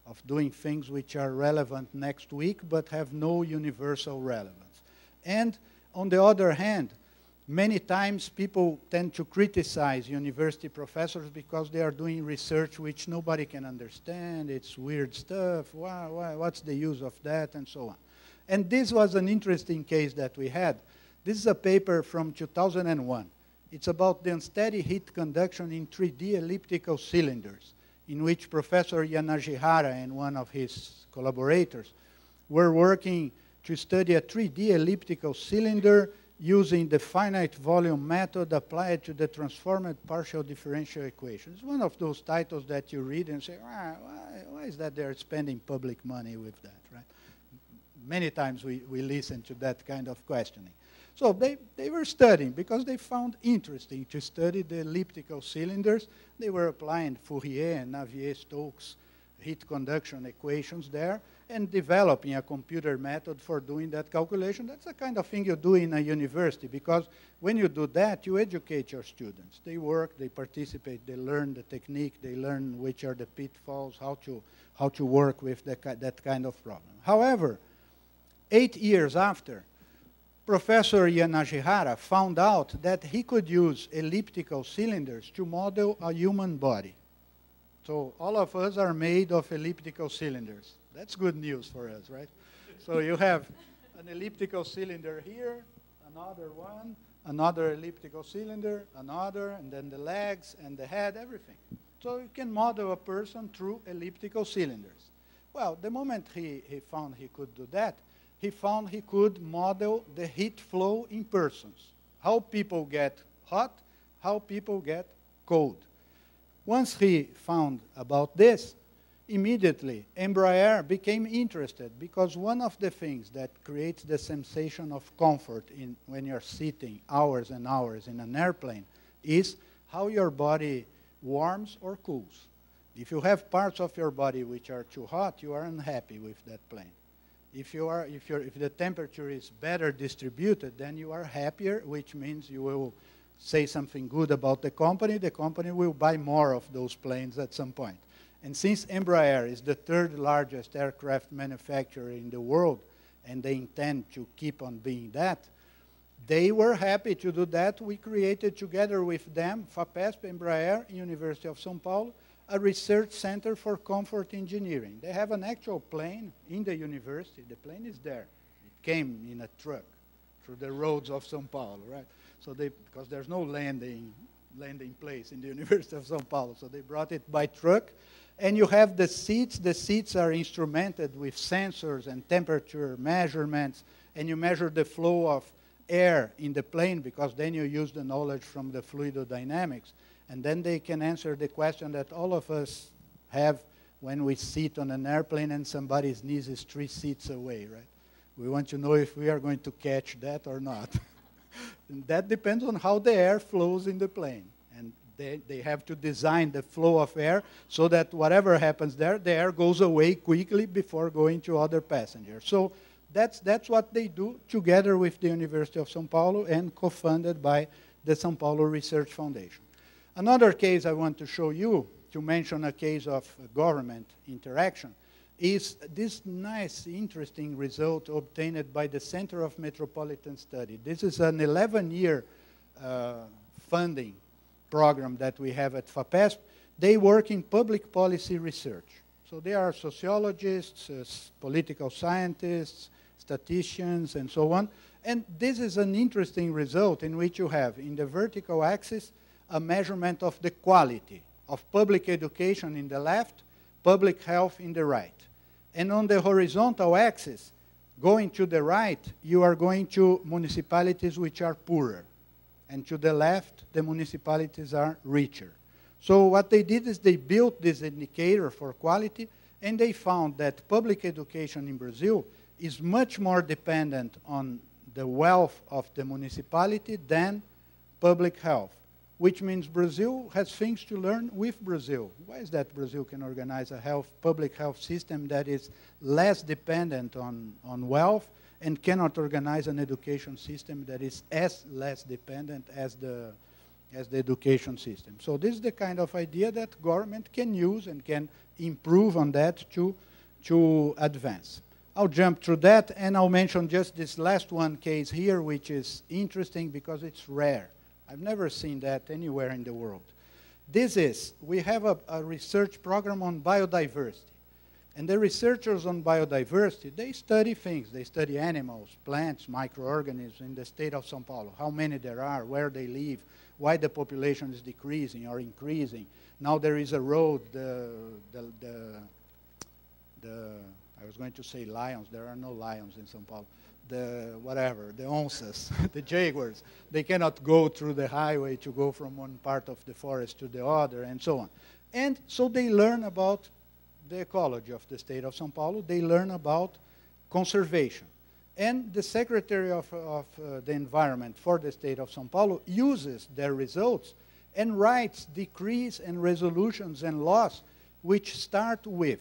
of doing things which are relevant next week but have no universal relevance. And on the other hand, many times people tend to criticize university professors because they are doing research which nobody can understand. It's weird stuff. What's the use of that, and so on. And this was an interesting case that we had. This is a paper from 2001. It's about the unsteady heat conduction in 3D elliptical cylinders, in which Professor Yanagihara and one of his collaborators were working to study a 3D elliptical cylinder using the finite volume method applied to the transformed partial differential equation. It's one of those titles that you read and say, why is that they're spending public money with that, right? Many times we listen to that kind of questioning. So they were studying because they found interesting to study the elliptical cylinders. They were applying Fourier and Navier-Stokes heat conduction equations there and developing a computer method for doing that calculation. That's the kind of thing you do in a university, because when you do that, you educate your students. They work, they participate, they learn the technique, they learn which are the pitfalls, how to work with that kind of problem. However, 8 years after, Professor Yanagihara found out that he could use elliptical cylinders to model a human body. So all of us are made of elliptical cylinders. That's good news for us, right? So you have an elliptical cylinder here, another one, another elliptical cylinder, another, and then the legs and the head, everything. So you can model a person through elliptical cylinders. Well, the moment he found he could do that, he found he could model the heat flow in persons. How people get hot, how people get cold. Once he found about this, immediately Embraer became interested, because one of the things that creates the sensation of comfort when you're sitting hours and hours in an airplane is how your body warms or cools. If you have parts of your body which are too hot, you are unhappy with that plane. If the temperature is better distributed, then you are happier, which means you will say something good about the company will buy more of those planes at some point. And since Embraer is the third largest aircraft manufacturer in the world, and they intend to keep on being that, they were happy to do that. We created together with them, FAPESP, Embraer, University of São Paulo, a research center for comfort engineering. They have an actual plane in the university. The plane is there. It came in a truck through the roads of São Paulo, right? So because there's no landing place in the University of São Paulo, so they brought it by truck. And you have the seats. The seats are instrumented with sensors and temperature measurements, and you measure the flow of air in the plane, because then you use the knowledge from the fluidodynamics. And then they can answer the question that all of us have when we sit on an airplane and somebody sneezes 3 seats away, right? We want to know if we are going to catch that or not. And that depends on how the air flows in the plane. And they have to design the flow of air so that whatever happens there, the air goes away quickly before going to other passengers. So that's what they do together with the University of São Paulo and co-funded by the São Paulo Research Foundation. Another case I want to show you, to mention a case of government interaction, is this nice, interesting result obtained by the Center of Metropolitan Study. This is an 11-year funding program that we have at FAPESP. They work in public policy research. So they are sociologists, political scientists, statisticians, and so on. And this is an interesting result in which you have, in the vertical axis, a measurement of the quality of public education in the left, public health in the right. And on the horizontal axis, going to the right, you are going to municipalities which are poorer. And to the left, the municipalities are richer. So what they did is they built this indicator for quality, and they found that public education in Brazil is much more dependent on the wealth of the municipality than public health, which means Brazil has things to learn with Brazil. Why is that Brazil can organize a public health system that is less dependent on wealth and cannot organize an education system that is as less dependent as the education system? So this is the kind of idea that government can use and can improve on that to advance. I'll jump through that, and I'll mention just this last one case here, which is interesting because it's rare. I've never seen that anywhere in the world. We have a research program on biodiversity. And the researchers on biodiversity, they study things. They study animals, plants, microorganisms in the state of São Paulo, how many there are, where they live, why the population is decreasing or increasing. Now there is a road, I was going to say lions. There are no lions in São Paulo. The onças, the jaguars, they cannot go through the highway to go from one part of the forest to the other, and so on. And so they learn about the ecology of the state of São Paulo. They learn about conservation. And the Secretary of the Environment for the state of São Paulo uses their results and writes decrees and resolutions and laws which start with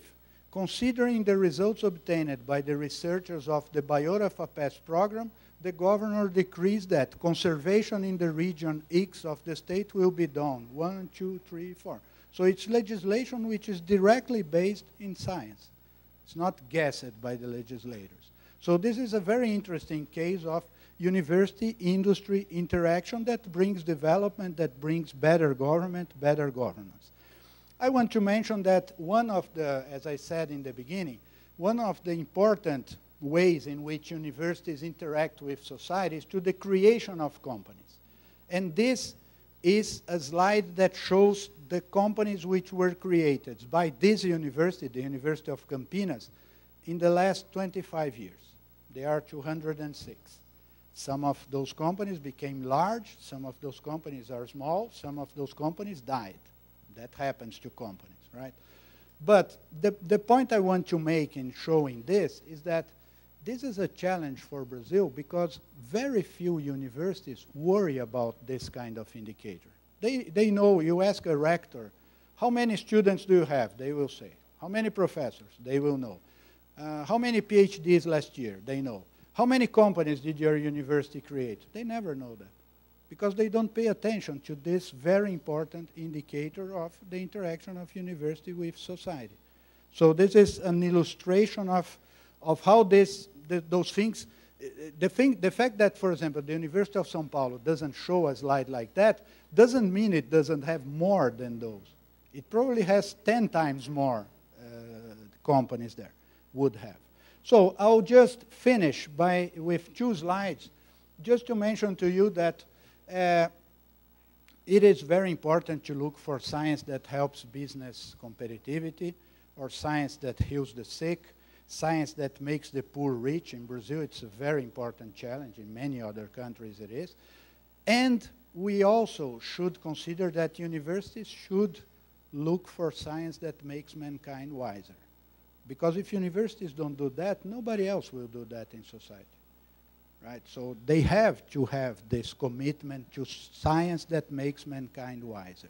considering the results obtained by the researchers of the Biota-FAPES program, the governor decrees that conservation in the region X of the state will be done. 1, 2, 3, 4. So it's legislation which is directly based in science. It's not guessed by the legislators. So this is a very interesting case of university-industry interaction that brings development, that brings better government, better governance. I want to mention that one of the, as I said in the beginning, one of the important ways in which universities interact with society is to the creation of companies. And this is a slide that shows the companies which were created by this university, the University of Campinas, in the last 25 years. There are 206. Some of those companies became large, some of those companies are small, some of those companies died. That happens to companies, right? But the point I want to make in showing this is that this is a challenge for Brazil because very few universities worry about this kind of indicator. They know, you ask a rector, how many students do you have? They will say. How many professors? They will know. How many PhDs last year? They know. How many companies did your university create? They never know that because they don't pay attention to this very important indicator of the interaction of university with society. So this is an illustration of how those things, the fact that, for example, the University of São Paulo doesn't show a slide like that doesn't mean it doesn't have more than those. It probably has 10 times more companies there, would have. So I'll just finish with 2 slides, just to mention to you that it is very important to look for science that helps business competitivity, or science that heals the sick, science that makes the poor rich. In Brazil, it's a very important challenge. In many other countries, it is. And we also should consider that universities should look for science that makes mankind wiser. Because if universities don't do that, nobody else will do that in society. Right? So they have to have this commitment to science that makes mankind wiser.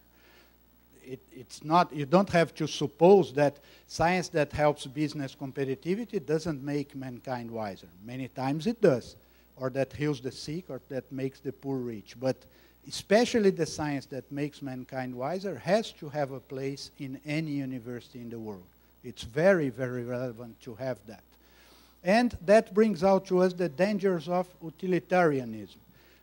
It's not, you don't have to suppose that science that helps business competitivity doesn't make mankind wiser. Many times it does, or that heals the sick, or that makes the poor rich. But especially the science that makes mankind wiser has to have a place in any university in the world. It's very, very relevant to have that. And that brings out to us the dangers of utilitarianism,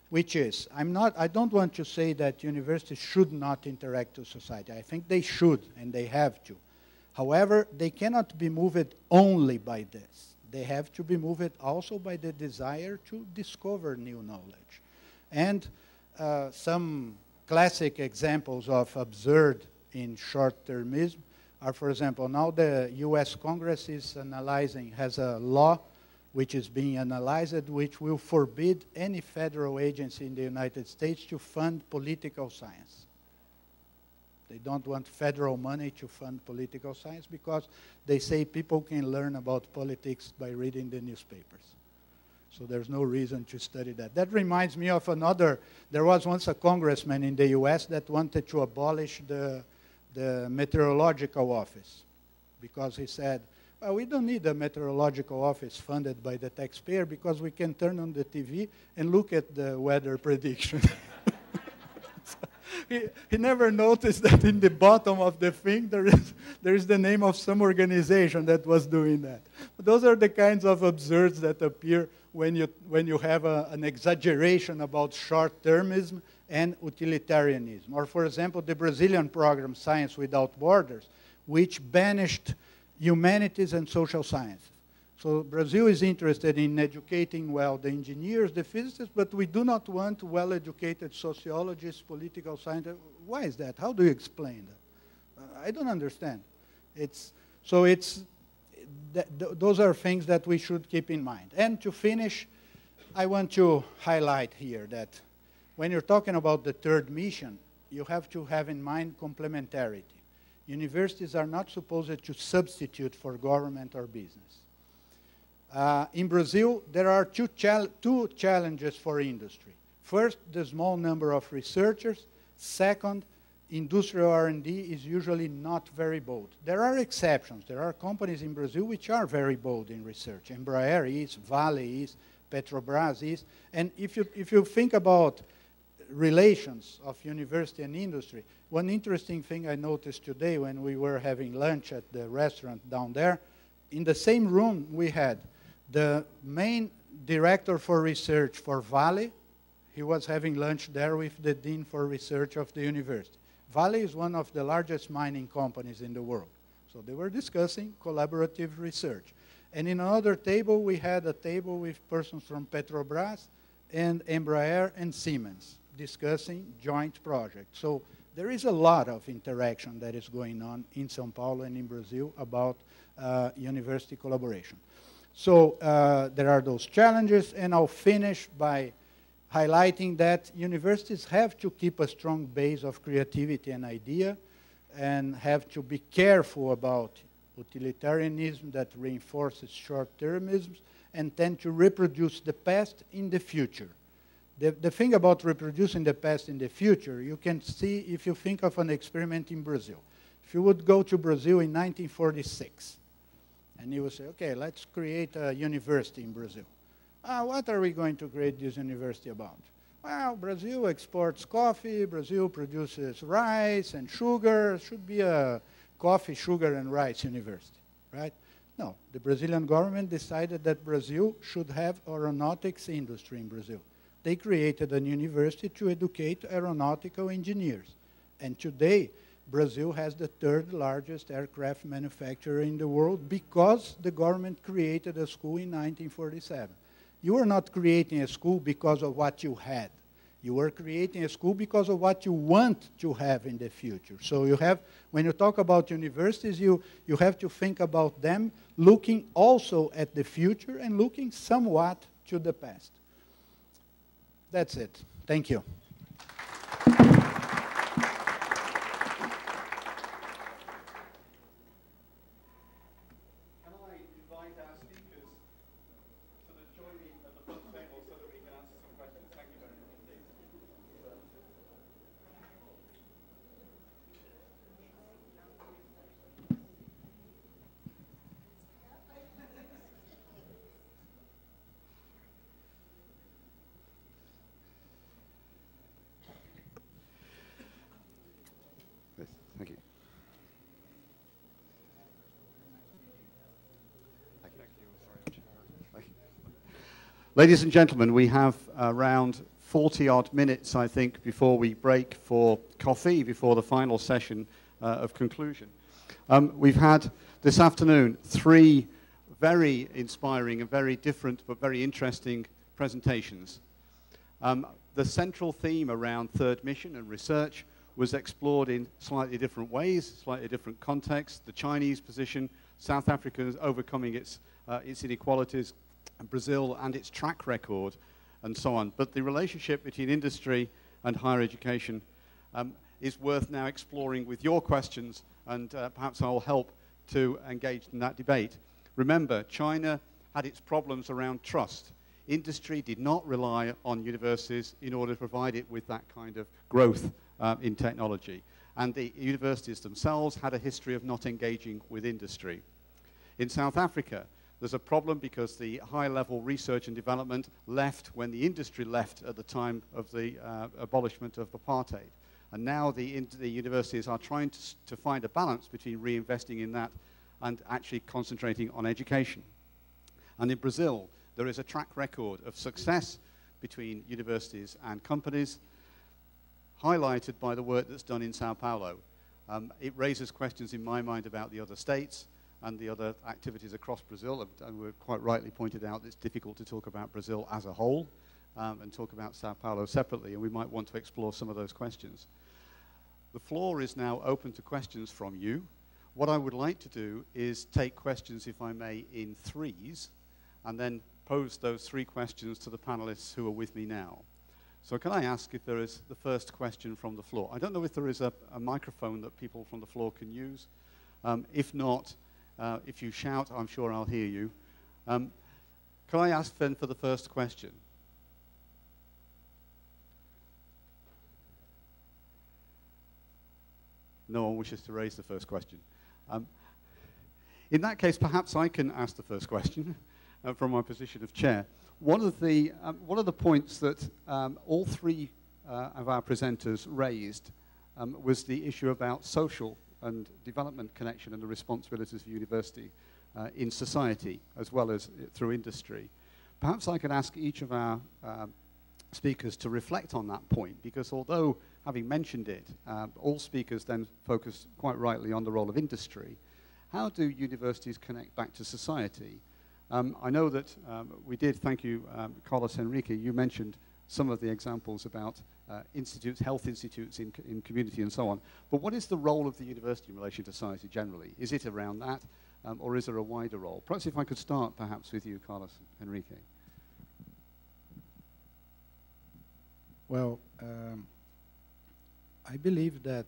which is, I don't want to say that universities should not interact with society. I think they should, and they have to. However, they cannot be moved only by this. They have to be moved also by the desire to discover new knowledge. And some classic examples of absurd in short-termism are, for example, now the US Congress is has a law which is being analyzed, which will forbid any federal agency in the United States to fund political science. They don't want federal money to fund political science because they say people can learn about politics by reading the newspapers. So there's no reason to study that. That reminds me of another, there was once a congressman in the US that wanted to abolish the meteorological office because he said, well, we don't need a meteorological office funded by the taxpayer because we can turn on the TV and look at the weather prediction. He never noticed that in the bottom of the thing there is the name of some organization that was doing that. But those are the kinds of absurds that appear when you have an exaggeration about short-termism and utilitarianism. Or, for example, the Brazilian program, Science Without Borders, which banished humanities and social sciences. So Brazil is interested in educating, well, the engineers, the physicists, but we do not want well-educated sociologists, political scientists. Why is that? How do you explain that? I don't understand. Those are things that we should keep in mind. And to finish, I want to highlight here that when you're talking about the third mission, you have to have in mind complementarity. Universities are not supposed to substitute for government or business. In Brazil, there are two challenges for industry. First, the small number of researchers. Second, industrial R&D is usually not very bold. There are exceptions. There are companies in Brazil which are very bold in research. Embraer is, Vale is, Petrobras is. And if you think about relations of university and industry, one interesting thing I noticed today when we were having lunch at the restaurant down there, in the same room we had the main director for research for Vale. He was having lunch there with the dean for research of the university. Vale is one of the largest mining companies in the world. So they were discussing collaborative research. And in another table, we had a table with persons from Petrobras and Embraer and Siemens discussing joint projects. So there is a lot of interaction that is going on in São Paulo and in Brazil about university collaboration. So there are those challenges, and I'll finish by highlighting that universities have to keep a strong base of creativity and idea, and have to be careful about utilitarianism that reinforces short-termism and tend to reproduce the past in the future. The thing about reproducing the past in the future, you can see if you think of an experiment in Brazil. If you would go to Brazil in 1946, and you would say, okay, let's create a university in Brazil. What are we going to create this university about? Well, Brazil exports coffee, Brazil produces rice and sugar. It should be a coffee, sugar, and rice university, right? No, the Brazilian government decided that Brazil should have aeronautics industry in Brazil. They created a university to educate aeronautical engineers. And today, Brazil has the third largest aircraft manufacturer in the world because the government created a school in 1947. You were not creating a school because of what you had. You were creating a school because of what you want to have in the future. So you have, when you talk about universities, you have to think about them looking also at the future and looking somewhat to the past. That's it. Thank you. Thank you. Ladies and gentlemen, we have around 40-odd minutes, I think, before we break for coffee, before the final session of conclusion. We've had this afternoon 3 very inspiring and very different but very interesting presentations. The central theme around third mission and research was explored in slightly different ways, slightly different contexts. The Chinese position, South Africa overcoming its inequalities, Brazil and its track record, and so on. But the relationship between industry and higher education is worth now exploring with your questions, and perhaps I'll help to engage in that debate. Remember, China had its problems around trust. Industry did not rely on universities in order to provide it with that kind of growth in technology. And the universities themselves had a history of not engaging with industry. In South Africa, there's a problem because the high-level research and development left when the industry left at the time of the abolishment of apartheid. And now the universities are trying to find a balance between reinvesting in that and actually concentrating on education. And in Brazil, there is a track record of success between universities and companies, highlighted by the work that's done in Sao Paulo. It raises questions in my mind about the other states and the other activities across Brazil, and we've quite rightly pointed out that it's difficult to talk about Brazil as a whole and talk about Sao Paulo separately, and we might want to explore some of those questions. The floor is now open to questions from you. What I would like to do is take questions, if I may, in threes, and then pose those 3 questions to the panelists who are with me now. So can I ask if there is the first question from the floor? I don't know if there is a microphone that people from the floor can use. If not, if you shout, I'm sure I'll hear you. Can I ask then for the first question? No one wishes to raise the first question. In that case, perhaps I can ask the first question from my position of chair. One of the points that all three of our presenters raised was the issue about social and development connection and the responsibilities of university in society as well as through industry. Perhaps I could ask each of our speakers to reflect on that point, because although having mentioned it, all speakers then focus quite rightly on the role of industry. How do universities connect back to society? I know that we did, thank you, Carlos Enrique, you mentioned some of the examples about institutes, health institutes in community and so on. But what is the role of the university in relation to society generally? Is it around that, or is there a wider role? Perhaps if I could start perhaps with you, Carlos Enrique. Well, I believe that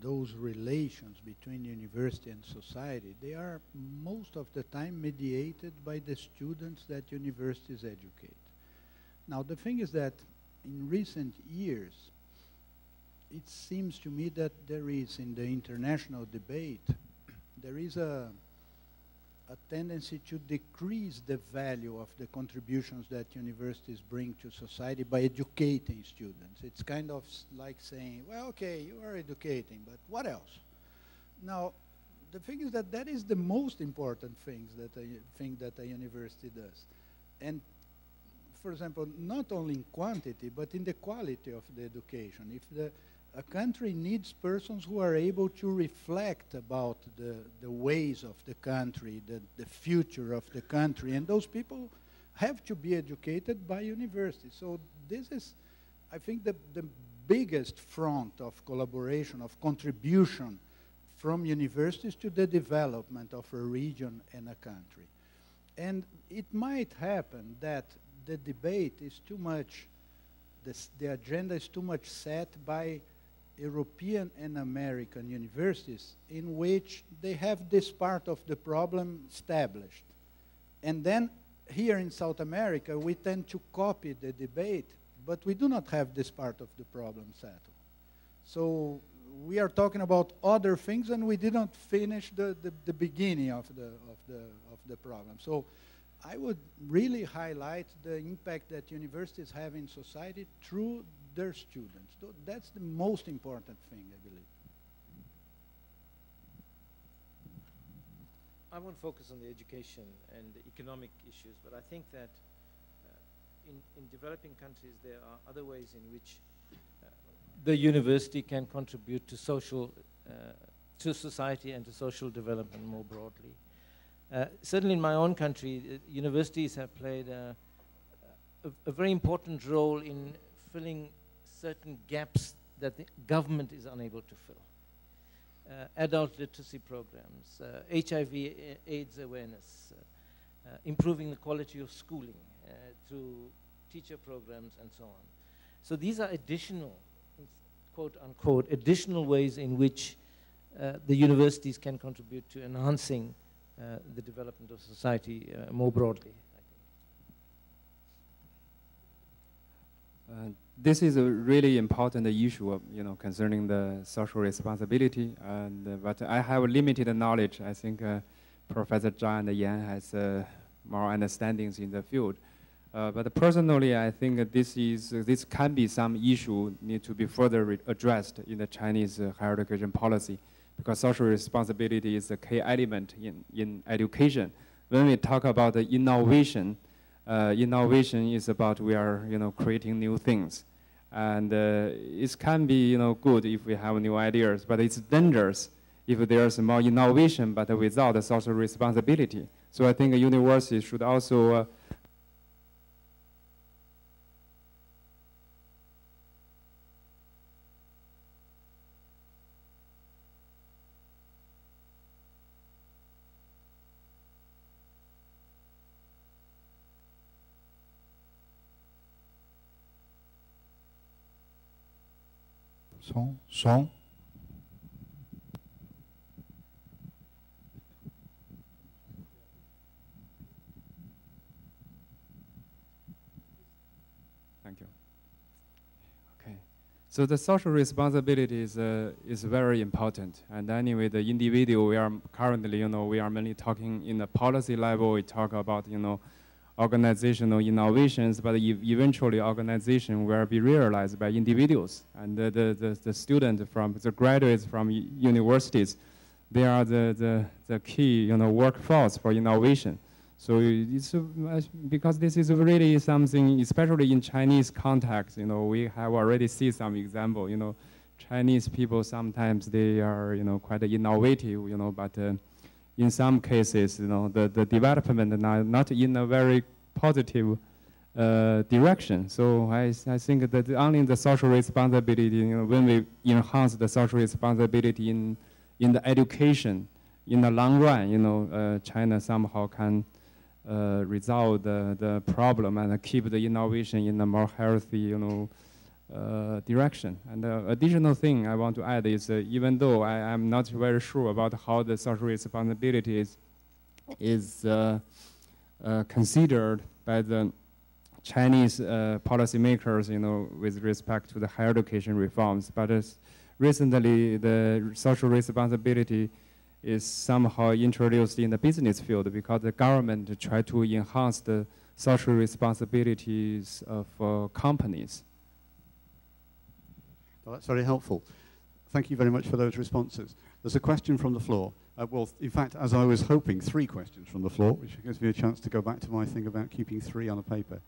those relations between university and society, they are most of the time mediated by the students that universities educate. Now, the thing is that in recent years, it seems to me that there is, in the international debate, there is a tendency to decrease the value of the contributions that universities bring to society by educating students. It's kind of like saying, well, okay, you are educating, but what else? Now, the thing is that that is the most important thing that a university does. And for example, not only in quantity, but in the quality of the education. If a country needs persons who are able to reflect about the ways of the country, the future of the country, and those people have to be educated by universities. So this is, I think, the biggest front of collaboration, of contribution from universities to the development of a region and a country. And it might happen that the debate is too much, the agenda is too much set by European and American universities in which they have this part of the problem established. And then here in South America, we tend to copy the debate, but we do not have this part of the problem settled. So we are talking about other things, and we didn't finish the beginning of the problem. So I would really highlight the impact that universities have in society through their students. That's the most important thing, I believe. I won't focus on the education and the economic issues, but I think that in developing countries there are other ways in which the university can contribute to to society and to social development more broadly. Certainly in my own country, universities have played a very important role in filling certain gaps that the government is unable to fill. Adult literacy programs, HIV/AIDS awareness, improving the quality of schooling through teacher programs and so on. So these are additional, quote unquote, additional ways in which the universities can contribute to enhancing the development of society more broadly. This is a really important issue of, concerning the social responsibility. But I have limited knowledge. I think Professor Zhang and Yan has more understandings in the field. But personally, I think this can be some issue need to be further addressed in the Chinese higher education policy, because social responsibility is a key element in education. When we talk about the innovation, innovation is about we are creating new things, and it can be good if we have new ideas, but it's dangerous if there's more innovation but without the social responsibility. So I think a university should also Som. Thank you. So the social responsibility is very important. And anyway, the individual, we are currently, we are mainly talking in the policy level. We talk about, organizational innovations, but eventually organization will be realized by individuals. And the students the graduates from universities, they are the key, workforce for innovation. So it's because this is really something, especially in Chinese context, we have already seen some example, Chinese people sometimes they are, quite innovative, but in some cases, the development not in a very positive direction. So I think that only the social responsibility, when we enhance the social responsibility in the education, in the long run, China somehow can resolve the problem and keep the innovation in a more healthy, direction. And the additional thing I want to add is, even though I am not very sure about how the social responsibility is considered by the Chinese policymakers, with respect to the higher education reforms, but recently the social responsibility is somehow introduced in the business field because the government try to enhance the social responsibilities of companies. Well, that's very helpful. Thank you very much for those responses. There's a question from the floor. Well, in fact, as I was hoping, 3 questions from the floor, which gives me a chance to go back to my thing about keeping 3 on a paper.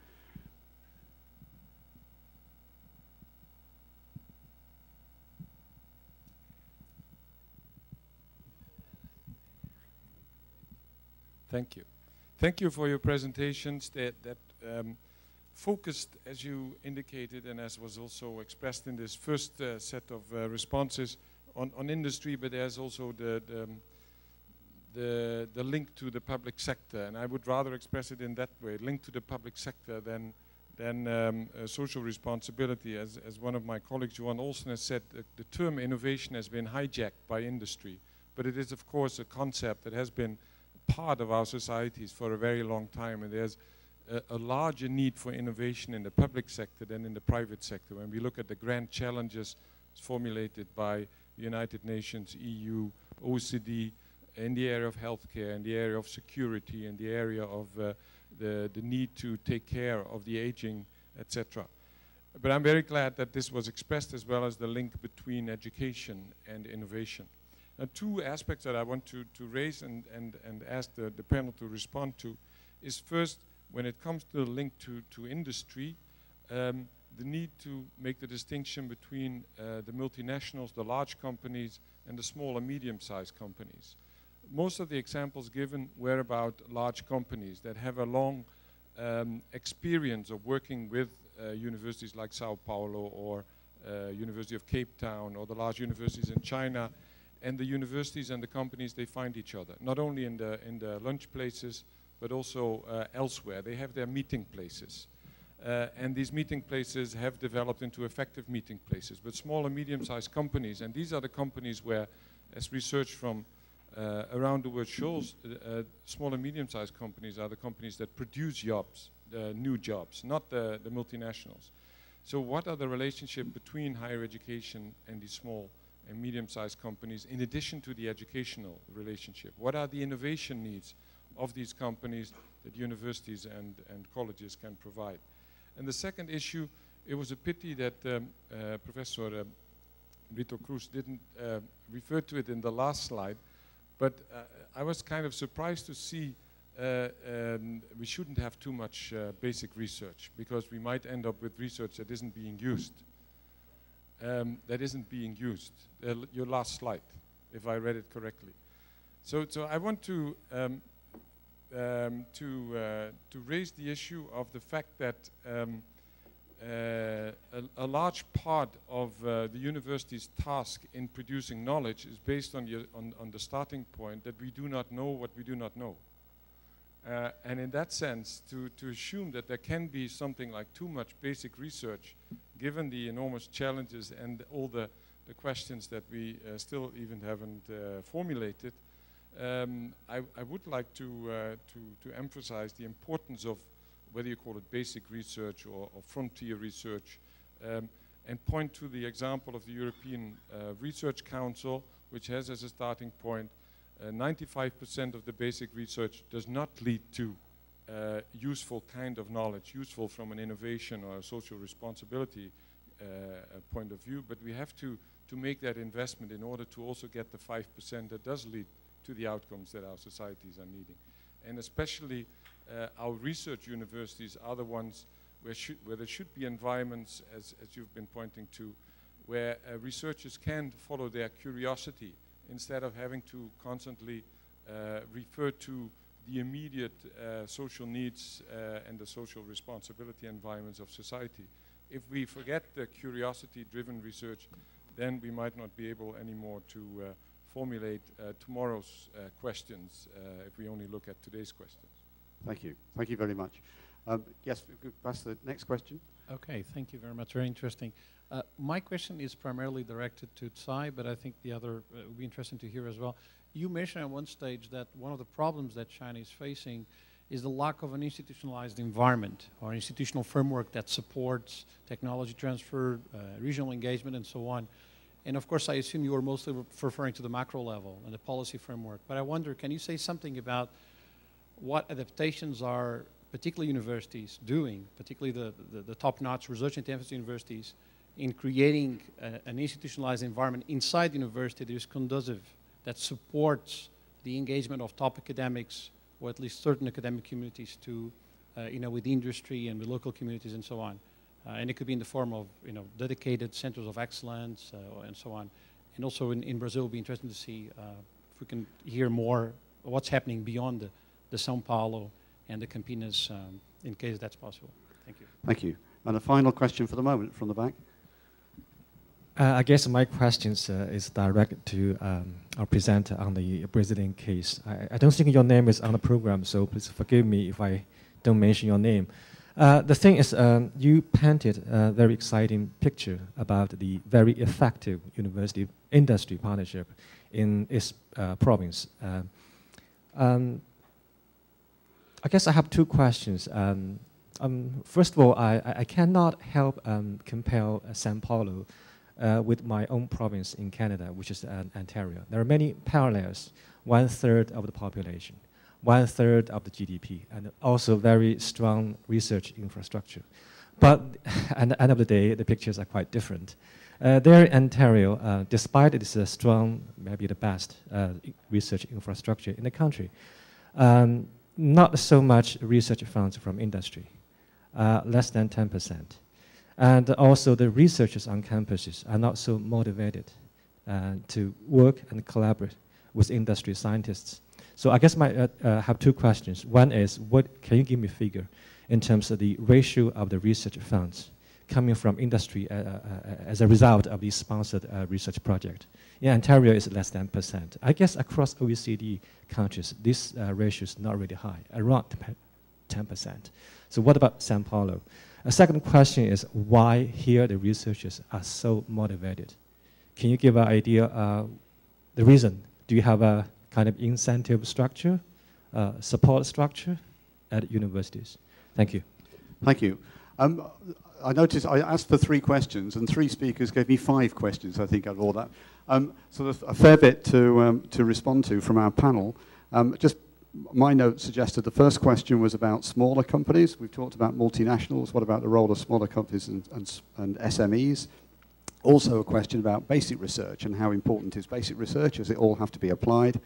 Thank you. Thank you for your presentations that focused, as you indicated, and as was also expressed in this first set of responses on industry, but there's also the link to the public sector, and I would rather express it in that way, link to the public sector than social responsibility. As one of my colleagues, Johan Olsen, has said, the term innovation has been hijacked by industry, but it is of course a concept that has been part of our societies for a very long time, and there's a larger need for innovation in the public sector than in the private sector. When we look at the grand challenges formulated by the United Nations, EU, OECD, in the area of healthcare, in the area of security, in the area of the need to take care of the aging, etc. But I'm very glad that this was expressed, as well as the link between education and innovation. 2 aspects that I want to raise and ask the panel to respond to is, first, when it comes to the link to industry, the need to make the distinction between the multinationals, the large companies, and the small and medium-sized companies. Most of the examples given were about large companies that have a long experience of working with universities like Sao Paulo or University of Cape Town or the large universities in China. And the universities and the companies, they find each other, not only in the lunch places, but also elsewhere. They have their meeting places. And these meeting places have developed into effective meeting places. But small and medium-sized companies, and these are the companies where, as research from around the world shows, small and medium-sized companies are the companies that produce jobs, new jobs, not the multinationals. So what are the relationship between higher education and these small and medium-sized companies, in addition to the educational relationship? What are the innovation needs of these companies that universities and colleges can provide? And the second issue, it was a pity that Professor Brito Cruz didn't refer to it in the last slide, but I was kind of surprised to see we shouldn't have too much basic research, because we might end up with research that isn't being used. Your last slide, if I read it correctly. So I want to raise the issue of the fact that a large part of the university's task in producing knowledge is based on the starting point that we do not know what we do not know. And in that sense, to assume that there can be something like too much basic research, given the enormous challenges and all the questions that we still even haven't formulated, I would like to emphasize the importance of, whether you call it basic research or frontier research, and point to the example of the European Research Council, which has as a starting point 95% of the basic research does not lead to useful kind of knowledge, useful from an innovation or a social responsibility point of view, but we have to make that investment in order to also get the 5% that does lead to the outcomes that our societies are needing. And especially our research universities are the ones where there should be environments, as you've been pointing to, where researchers can follow their curiosity instead of having to constantly refer to the immediate social needs and the social responsibility environments of society. If we forget the curiosity-driven research, then we might not be able anymore to formulate tomorrow's questions if we only look at today's questions. Thank you. Thank you very much. Yes, we could pass the next question. Okay, thank you very much. Very interesting. My question is primarily directed to Tsai, but I think the other would be interesting to hear as well. You mentioned at one stage that one of the problems that China is facing is the lack of an institutionalized environment or institutional framework that supports technology transfer, regional engagement, and so on. And of course, I assume you were mostly referring to the macro level and the policy framework. But I wonder, can you say something about what adaptations are particularly universities doing, particularly the top-notch research-intensive universities, in creating an institutionalized environment inside the university that is conducive, that supports the engagement of top academics, or at least certain academic communities to, with industry and with local communities and so on. And it could be in the form of, dedicated centers of excellence and so on. And also in Brazil, it would be interesting to see if we can hear more what's happening beyond the São Paulo and the Campinas, in case that's possible. Thank you. Thank you. And a final question for the moment from the back. I guess my question is directed to our presenter on the Brazilian case. I don't think your name is on the program, so please forgive me if I don't mention your name. The thing is, you painted a very exciting picture about the very effective university-industry partnership in its province. I guess I have two questions. First of all, I cannot help compare São Paulo with my own province in Canada, which is Ontario. There are many parallels: 1/3 of the population, 1/3 of the GDP, and also very strong research infrastructure. But at the end of the day, the pictures are quite different. There in Ontario, despite its strong, maybe the best research infrastructure in the country, not so much research funds from industry, less than 10%. And also the researchers on campuses are not so motivated to work and collaborate with industry scientists. So I guess I have two questions. One is, can you give me a figure in terms of the ratio of the research funds coming from industry as a result of these sponsored research project? In Ontario, it's less than 10%. I guess across OECD countries, this ratio is not really high, around 10%. So what about São Paulo? A second question is, why here the researchers are so motivated? Can you give an idea of the reason? Do you have a kind of incentive structure, support structure at universities? Thank you. Thank you. I noticed I asked for 3 questions, and 3 speakers gave me 5 questions, I think, out of all that. So there's a fair bit to respond to from our panel. Just my note suggested the first question was about smaller companies. We've talked about multinationals. What about the role of smaller companies and SMEs? Also a question about basic research and how important is basic research, as it all have to be applied.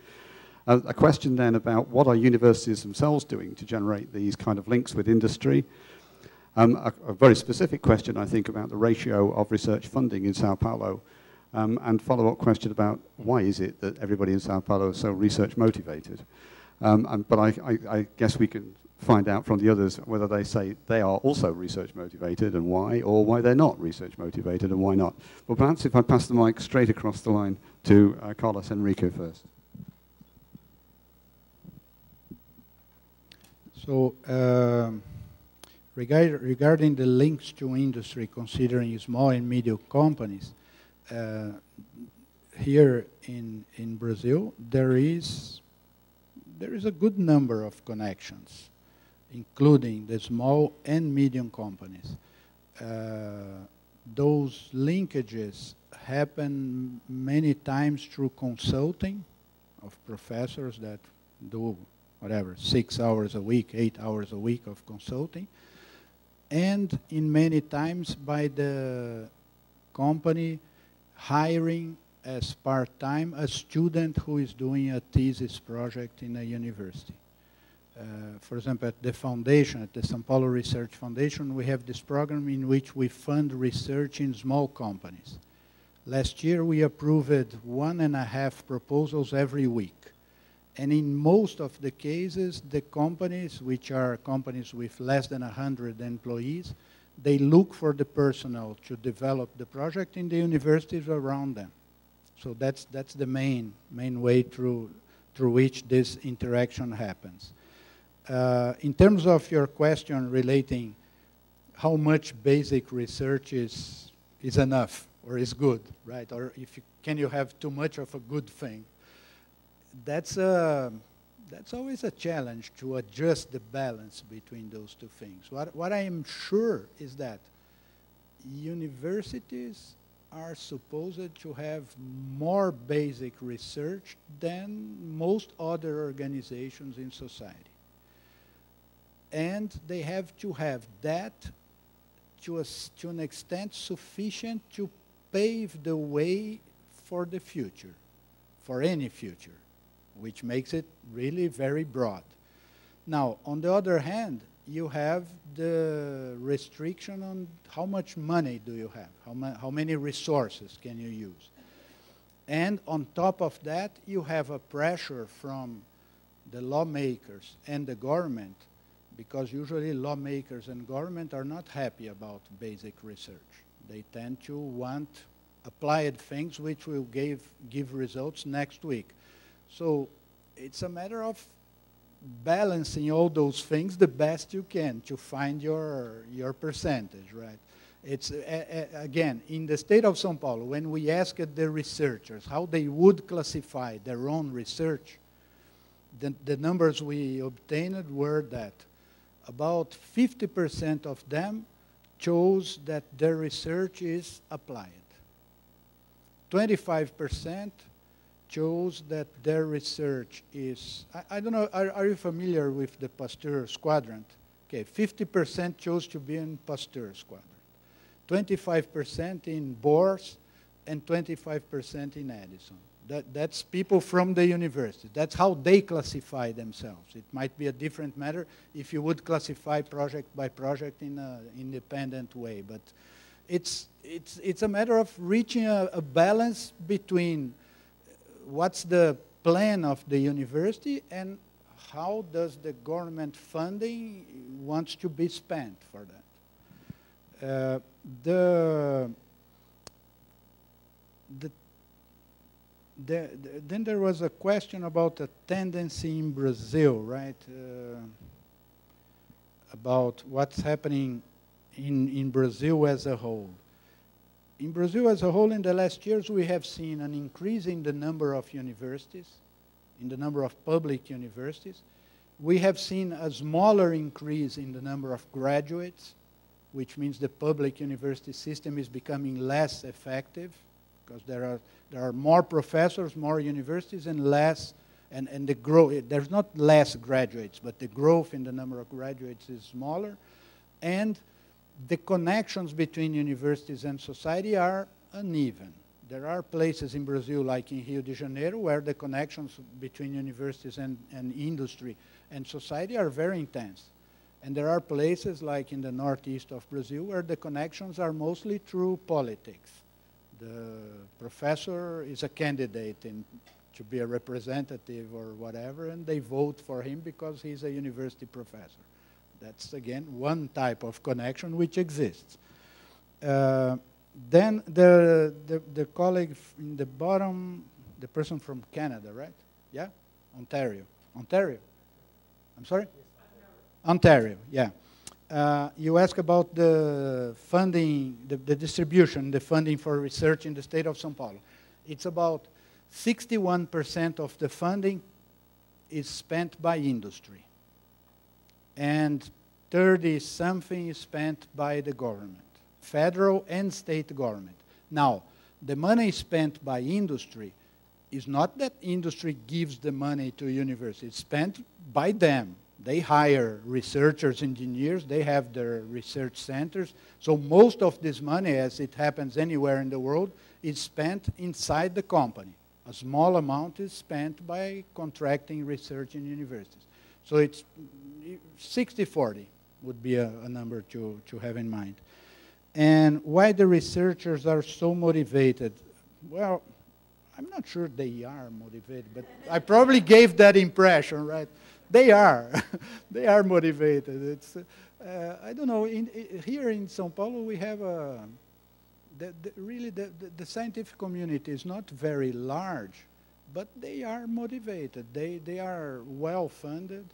A question then about what are universities themselves doing to generate these kind of links with industry. A very specific question, I think, about the ratio of research funding in São Paulo. And follow-up question about why is it that everybody in São Paulo is so research motivated. But I guess we can find out from the others whether they say they are also research motivated and why, or why they're not research motivated and why not. Well, perhaps if I pass the mic straight across the line to Carlos Enrique first. So regarding the links to industry, considering small and medium companies, here in Brazil, there is a good number of connections, including the small and medium companies. those linkages happen many times through consulting of professors that do whatever, 6 hours a week, 8 hours a week of consulting, and in many times by the company hiring as part-time a student who is doing a thesis project in a university. For example, at the foundation, at the São Paulo Research Foundation, we have this program in which we fund research in small companies. Last year, we approved 1.5 proposals every week. And in most of the cases, the companies, which are companies with less than 100 employees, they look for the personnel to develop the project in the universities around them. So that's the main way through which this interaction happens. In terms of your question relating how much basic research is enough or is good, right? Or can you have too much of a good thing? That's always a challenge to adjust the balance between those two things. What I am sure is that universities are supposed to have more basic research than most other organizations in society. And they have to have that to an extent sufficient to pave the way for the future, for any future, which makes it really very broad. Now, on the other hand, you have the restriction on how much money do you have, how many resources can you use. And on top of that, you have a pressure from the lawmakers and the government, because usually lawmakers and government are not happy about basic research. They tend to want applied things which will give results next week. So it's a matter of balancing all those things the best you can to find your percentage, right? It's, again, in the state of São Paulo, when we asked the researchers how they would classify their own research, the numbers we obtained were that about 50% of them chose that their research is applied. 25% chose that their research is, I don't know, are you familiar with the Pasteur quadrant? Okay, 50% chose to be in Pasteur's quadrant, 25% in Bohr's, and 25% in Edison. That's people from the university. That's how they classify themselves. It might be a different matter if you would classify project by project in an independent way. But it's a matter of reaching a balance between what's the plan of the university and how does the government funding wants to be spent for that. Then there was a question about a tendency in Brazil, right? About what's happening in Brazil as a whole. In Brazil as a whole, in the last years, we have seen an increase in the number of universities, in the number of public universities. We have seen a smaller increase in the number of graduates, which means the public university system is becoming less effective, because there are more professors, more universities, and less, and the growth, there's not less graduates, but the growth in the number of graduates is smaller, and the connections between universities and society are uneven. There are places in Brazil, like in Rio de Janeiro, where the connections between universities and industry and society are very intense. And there are places, like in the northeast of Brazil, where the connections are mostly through politics. The professor is a candidate to be a representative or whatever, and they vote for him because he's a university professor. That's, again, one type of connection which exists. Then the colleague in the bottom, the person from Canada, right? Yeah? Ontario. Ontario. I'm sorry? Ontario, yeah. You ask about the funding, the distribution, the funding for research in the state of São Paulo. It's about 61% of the funding is spent by industry, and 30-something is spent by the government. federal and state government. Now, the money spent by industry is not that industry gives the money to universities. It's spent by them. They hire researchers, engineers. They have their research centers. So most of this money, as it happens anywhere in the world, is spent inside the company. A small amount is spent by contracting research in universities. So it's 60-40 would be a number to have in mind. And why the researchers are so motivated? Well, I'm not sure they are motivated, but I probably gave that impression, right? They are. They are motivated. It's, I don't know, here in São Paulo we have really the scientific community is not very large, but they are motivated. They are well funded.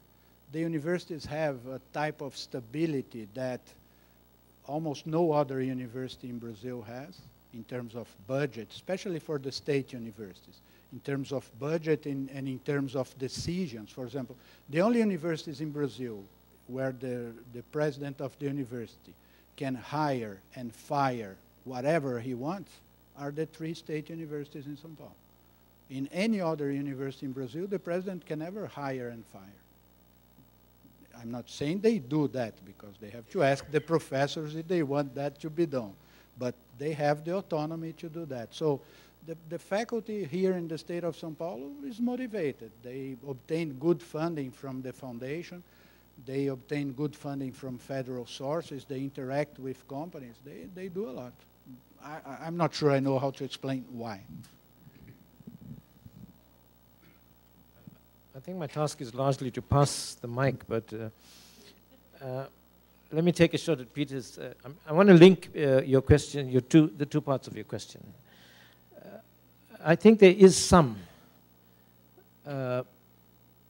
The universities have a type of stability that almost no other university in Brazil has in terms of budget, especially for the state universities, in terms of budget and in terms of decisions. For example, the only universities in Brazil where the president of the university can hire and fire whatever he wants are the 3 state universities in São Paulo. In any other university in Brazil, the president can never hire and fire. I'm not saying they do that because they have to ask the professors if they want that to be done. But they have the autonomy to do that. So the faculty here in the state of São Paulo is motivated. They obtain good funding from the foundation. They obtain good funding from federal sources. They interact with companies. They do a lot. I'm not sure I know how to explain why. I think my task is largely to pass the mic, but let me take a shot at Peter's. I want to link your question, the two parts of your question. I think there is some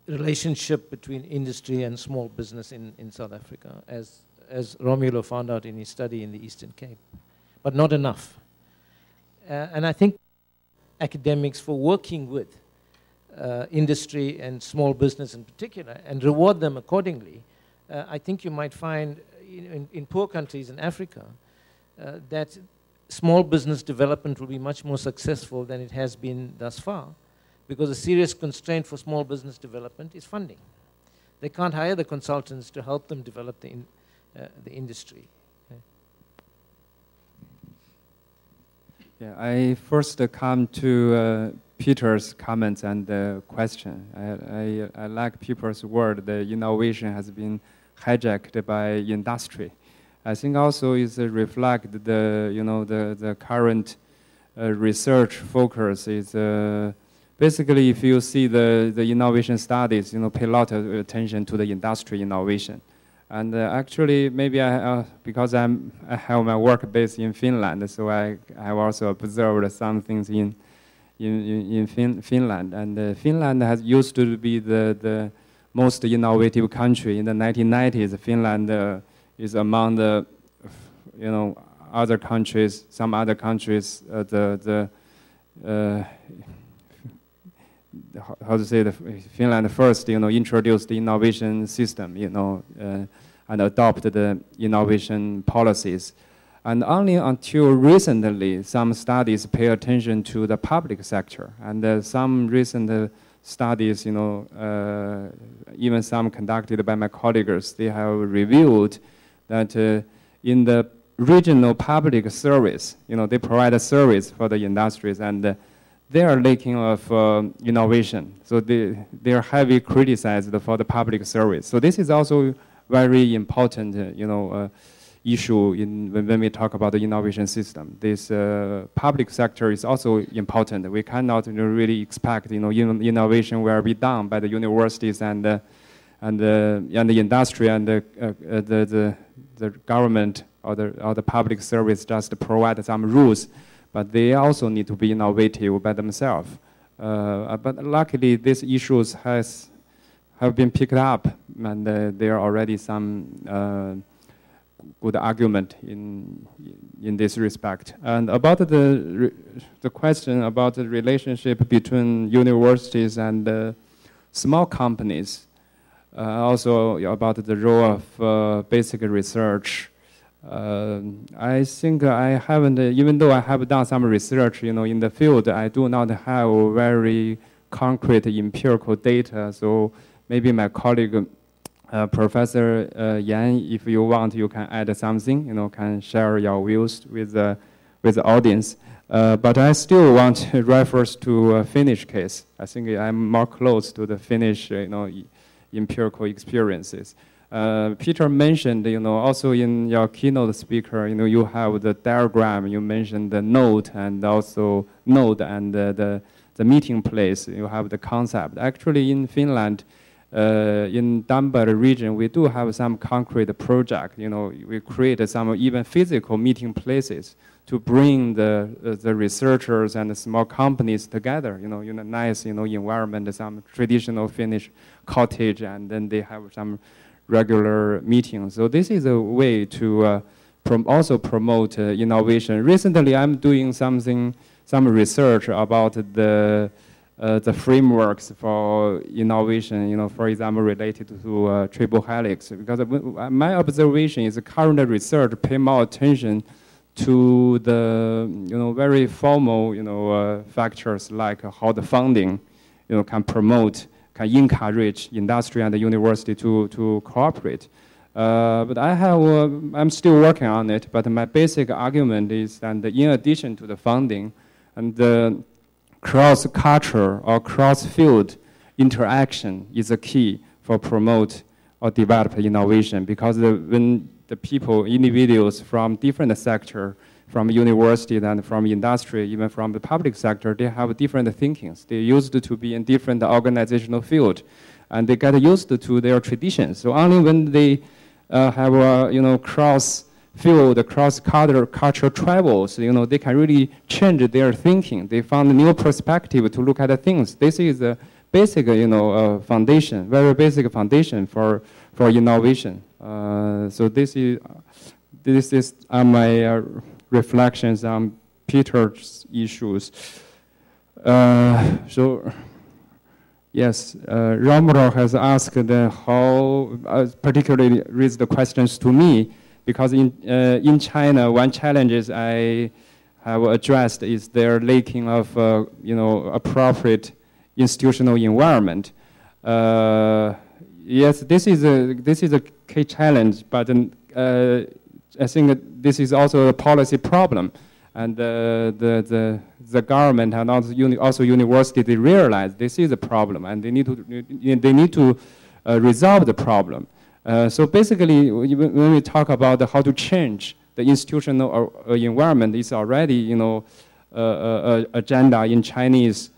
relationship between industry and small business in South Africa, as Romulo found out in his study in the Eastern Cape, but not enough. And I think academics, for working with industry and small business in particular, and reward them accordingly, I think you might find in poor countries in Africa that small business development will be much more successful than it has been thus far, because a serious constraint for small business development is funding. They can't hire the consultants to help them develop the industry. Yeah, I first come to Peter's comments and question. I like Peter's word, the innovation has been hijacked by industry. I think also it reflects the current research focus is basically, if you see the innovation studies, pay a lot of attention to the industry innovation. And actually, maybe because I have my work based in Finland, so I have also observed some things in Finland. And Finland has used to be the most innovative country in the 1990s. Finland is among the, other countries, some other countries, how to say, Finland first, introduced the innovation system, and adopted the innovation policies. And only until recently, some studies pay attention to the public sector. And some recent studies, even some conducted by my colleagues, they have revealed that in the regional public service, they provide a service for the industries, and they are lacking of innovation. So they are heavily criticized for the public service. So this is also very important, issue when we talk about the innovation system. This public sector is also important. We cannot really expect, innovation will be done by the universities and the industry and the government or the public service just to provide some rules, but they also need to be innovative by themselves. But luckily, these issues have been picked up, and there are already some good argument in this respect. And about the question about the relationship between universities and small companies, also about the role of basic research. I think I haven't, even though I have done some research, in the field, I do not have very concrete empirical data. So maybe my colleague, Professor Yan, if you want, you can add something, can share your views with the audience. But I still want to refer to a Finnish case. I think I'm more close to the Finnish, empirical experiences. Peter mentioned, also in your keynote speaker, you have the diagram. You mentioned the node and also node and the meeting place. You have the concept. Actually, in Finland, in Danberg region, we do have some concrete project. We create some even physical meeting places to bring the researchers and the small companies together. In a nice, environment, some traditional Finnish cottage, and then they have some regular meetings. So this is a way to also promote innovation. Recently, I'm doing some research about the frameworks for innovation, for example, related to triple helix. Because my observation is the current research pay more attention to the very formal factors like how the funding can promote, can encourage industry and the university to cooperate. But I'm still working on it. But my basic argument is that in addition to the funding and the cross-culture or cross-field interaction is a key for promote or develop innovation, because when the people, individuals from different sectors, from university and from industry, even from the public sector, they have different thinkings. They used to be in different organizational field, and they get used to their traditions. So only when they have cross-field, cross-culture travels, they can really change their thinking. They found a new perspective to look at the things. This is a basic, foundation, very basic foundation for innovation. So this is my reflections on Peter's issues. So yes, Romero has asked how, particularly raised the questions to me, because in China, one challenge is I have addressed is their lacking of appropriate institutional environment. Yes, this is a key challenge, but I think this is also a policy problem, and the government and also university, they realize this is a problem, and they need to resolve the problem. So basically, when we talk about how to change the institutional environment, it's already agenda in Chinese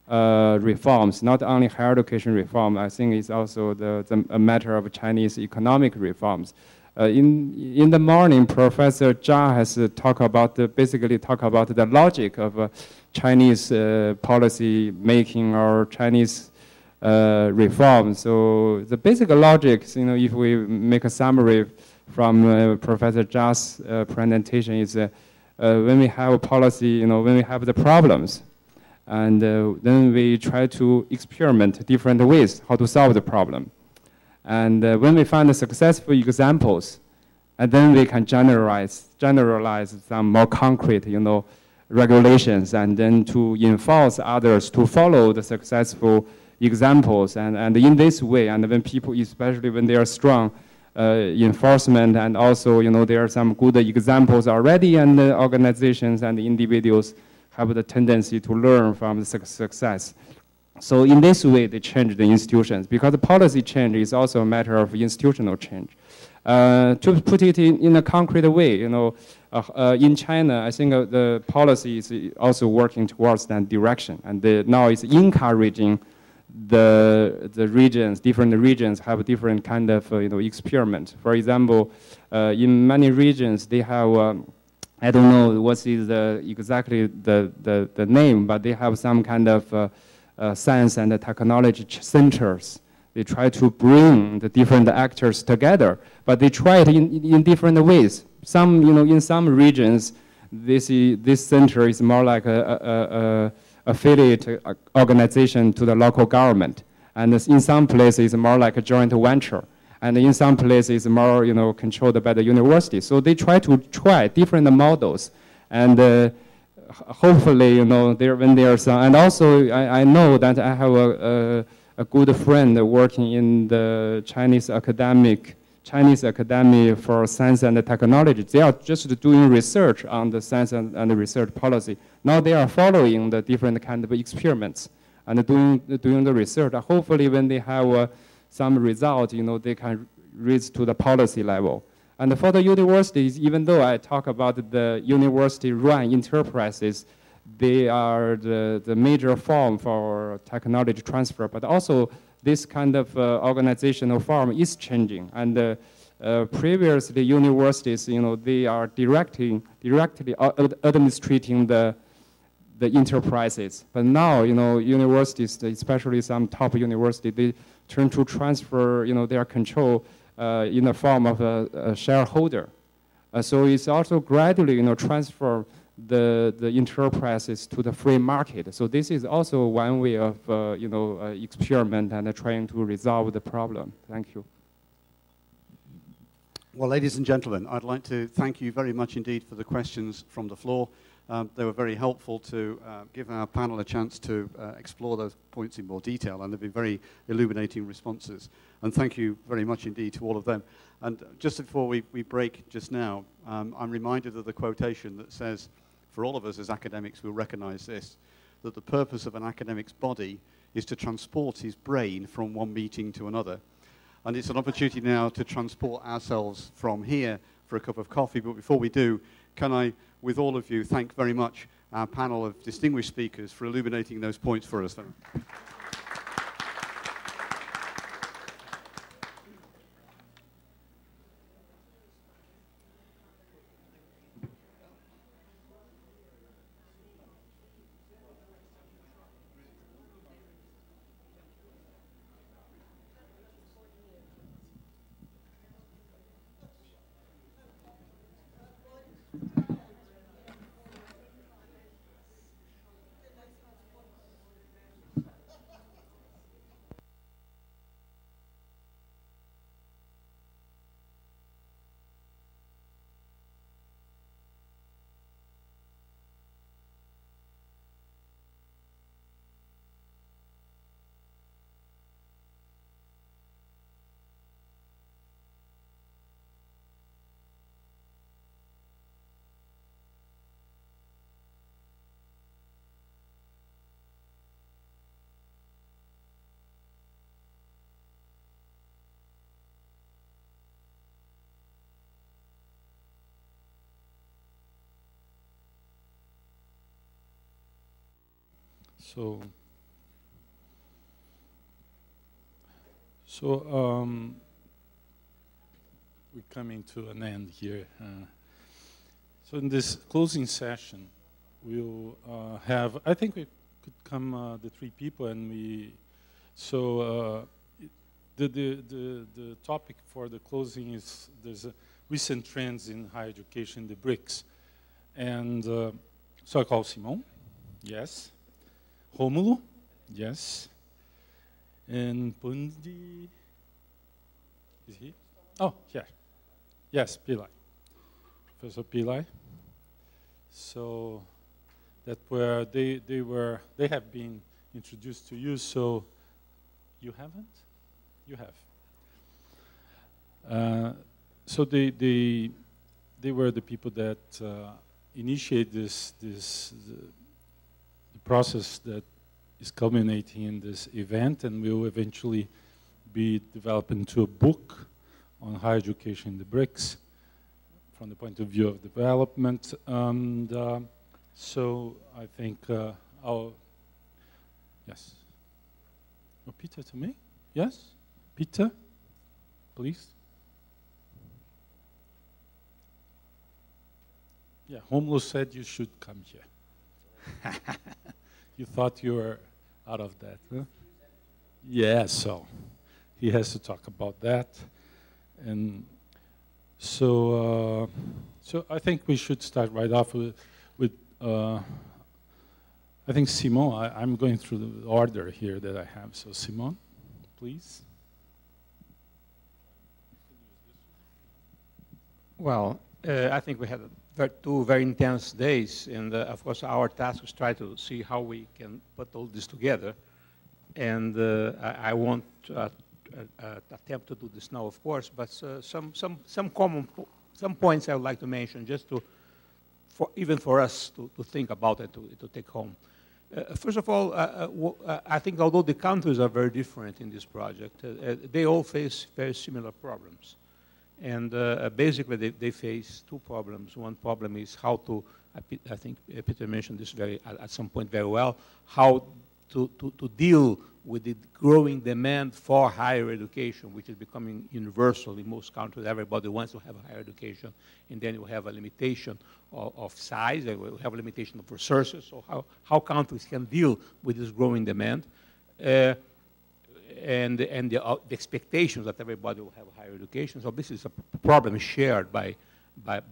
reforms, not only higher education reform. I think it's also a matter of Chinese economic reforms. In the morning, Professor Zhang has basically talk about the logic of Chinese policy making or Chinese reform. So the basic logic, if we make a summary from Professor Zhang's presentation, is when we have a policy, when we have the problems, and then we try to experiment different ways how to solve the problem. And when we find the successful examples, and then we can generalize some more concrete, regulations, and then to enforce others to follow the successful examples. And in this way, and when people, especially when they are strong enforcement, and also, there are some good examples already, and the organizations and the individuals have the tendency to learn from the success. So in this way, they change the institutions, because the policy change is also a matter of institutional change. To put it in a concrete way, in China, I think the policy is also working towards that direction, and now it's encouraging the regions, different regions have different kind of experiment. For example, in many regions they have I don't know what is exactly the name, but they have some kind of science and technology centers. They try to bring the different actors together, but they try it in different ways. Some, in some regions, this center is more like a affiliate organization to the local government, and in some places, it's more like a joint venture. and in some places more, controlled by the university. So they try different models, and hopefully, when there's some, and also I know that I have a good friend working in the Chinese Academy for Science and Technology. They are just doing research on the science and research policy. Now they are following the different kind of experiments and doing the research. Hopefully, when they have some result, they can reach to the policy level. And for the universities, even though I talk about the university-run enterprises, they are the major form for technology transfer, but also this kind of organizational form is changing. And previously, universities, they are directly administrating the enterprises. But now, universities, especially some top universities, they turn to transfer, their control in the form of a shareholder. So it's also gradually, transfer the enterprises to the free market. So this is also one way of, experiment and trying to resolve the problem. Thank you. Well, ladies and gentlemen, I'd like to thank you very much indeed for the questions from the floor. They were very helpful to give our panel a chance to explore those points in more detail, and they've been very illuminating responses. And thank you very much indeed to all of them. And just before we break just now, I'm reminded of the quotation that says, for all of us as academics, we'll recognize this, that the purpose of an academic's body is to transport his brain from one meeting to another. And it's an opportunity now to transport ourselves from here for a cup of coffee. But before we do, can I, with all of you, thank very much our panel of distinguished speakers for illuminating those points for us. We're coming to an end here. So in this closing session, we'll have, I think we could come, the three people, and the topic for the closing is there's recent trends in higher education, the BRICS. And so I call Simon, yes. Romulo, yes. And Pundi, is he? Oh, yeah. Yes, Pillai. Professor Pillai. So that were they have been introduced to you, so you haven't? You have. So they were the people that initiate the process that is culminating in this event, and will eventually be developed into a book on higher education in the BRICS from the point of view of development. And so I think yes. Oh, Peter to me? Yes? Peter, please. Yeah, Romulo said you should come here. You thought you were out of that, huh? Yeah, so he has to talk about that. And so I think we should start right off with I think Simon, I'm going through the order here that I have. So Simon, please. Well, I think we had two very intense days, and of course our task is try to see how we can put all this together. And I won't attempt to do this now, of course, but some points I would like to mention, just to, even for us to think about it, to take home. First of all, I think although the countries are very different in this project, they all face very similar problems. And basically, they face two problems. One problem is how to, I think Peter mentioned this at some point very well, how to deal with the growing demand for higher education, which is becoming universal in most countries. Everybody wants to have higher education, and then you have a limitation of size, and we have a limitation of resources, so how countries can deal with this growing demand. And the expectations that everybody will have higher education. So this is a problem shared by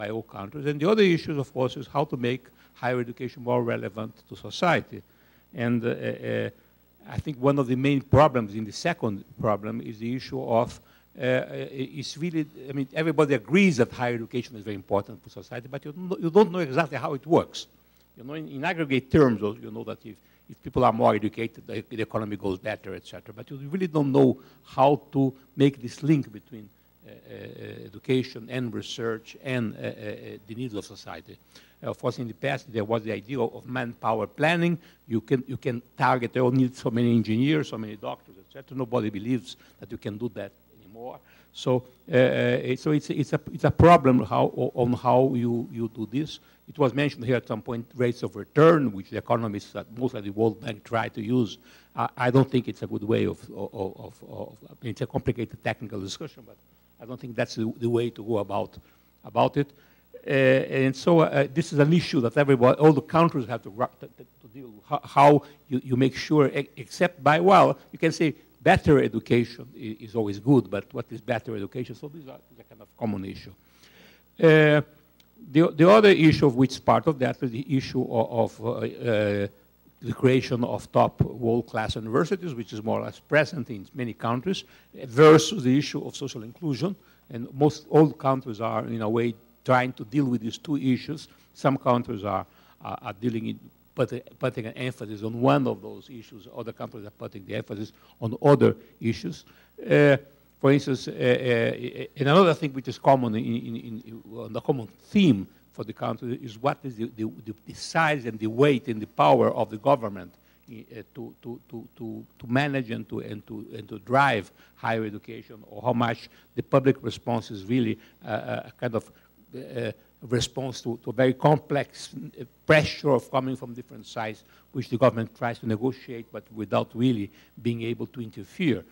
all countries. And the other issue, of course, is how to make higher education more relevant to society. And I think one of the main problems in the second problem is the issue of, it's really, I mean, everybody agrees that higher education is very important for society, but you don't know exactly how it works. You know, in aggregate terms, you know that if people are more educated, the economy goes better, etc. But you really don't know how to make this link between education and research and the needs of society. Of course, in the past, there was the idea of manpower planning. You can target, you need so many engineers, so many doctors, etc. Nobody believes that you can do that anymore. So, it's a problem on how you do this. It was mentioned here at some point, rates of return, which the economists at most of the World Bank try to use. I don't think it's a good way of I mean, it's a complicated technical discussion, but I don't think that's the way to go about it. And so this is an issue that everybody, all the countries have to deal with. How you make sure, except by, well, you can say better education is always good, but what is better education? So these are kind of common issue. The other issue of which part of that is the issue of the creation of top world-class universities, which is more or less present in many countries, versus the issue of social inclusion. And all countries are, in a way, trying to deal with these two issues. Some countries are dealing putting an emphasis on one of those issues. Other countries are putting the emphasis on other issues. For instance, another thing which is common the common theme for the country is what is the size and the weight and the power of the government to manage and to drive higher education, or how much the public response is really a kind of response to a very complex pressure of coming from different sides, which the government tries to negotiate, but without really being able to interfere.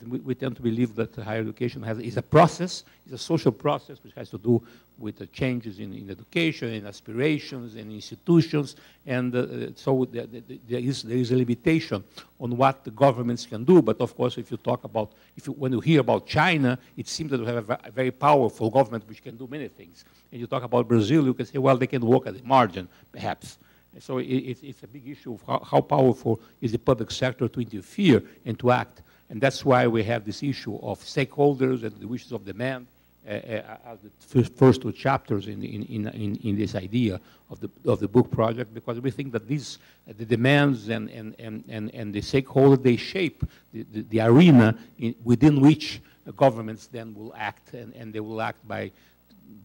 We tend to believe that higher education is a process, is a social process, which has to do with the changes in education, in aspirations, in institutions, and so there is a limitation on what the governments can do. But of course, if you talk about, when you hear about China, it seems that we have a very powerful government which can do many things. And you talk about Brazil, you can say, well, they can work at the margin, perhaps. So it's a big issue of how powerful is the public sector to interfere and to act. And that's why we have this issue of stakeholders and the wishes of demand as the first two chapters in this idea of the book project, because we think that these the demands and the stakeholders, they shape the arena within which governments then will act, and they will act by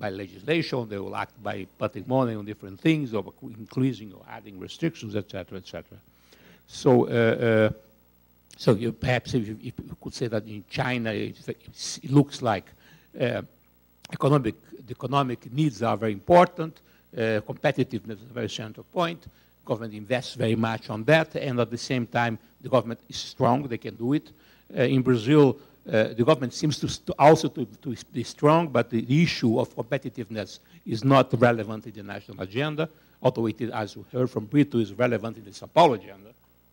legislation, they will act by putting money on different things, or increasing or adding restrictions, etc., etc. So. So perhaps if you could say that in China, it looks like the economic needs are very important, competitiveness is a very central point, government invests very much on that, and at the same time, the government is strong, they can do it. In Brazil, the government seems to also be strong, but the issue of competitiveness is not relevant in the national agenda, although it is, as we heard from Brito, is relevant in the São Paulo agenda,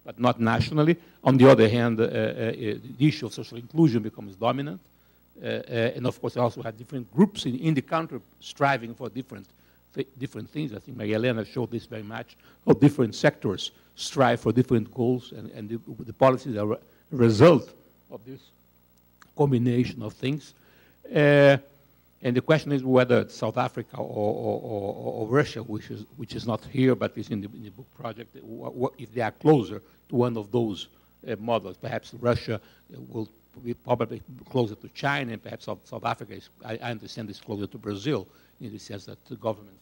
but not nationally. On the other hand, the issue of social inclusion becomes dominant. And of course, we also have different groups in the country striving for different things. I think Maria Helena showed this very much, how different sectors strive for different goals, and the policies are a result of this combination of things. And the question is whether South Africa or Russia, which is not here but is in the book project, if they are closer to one of those models. Perhaps Russia will be probably closer to China, and perhaps South Africa is, I understand, is closer to Brazil, in the sense that the government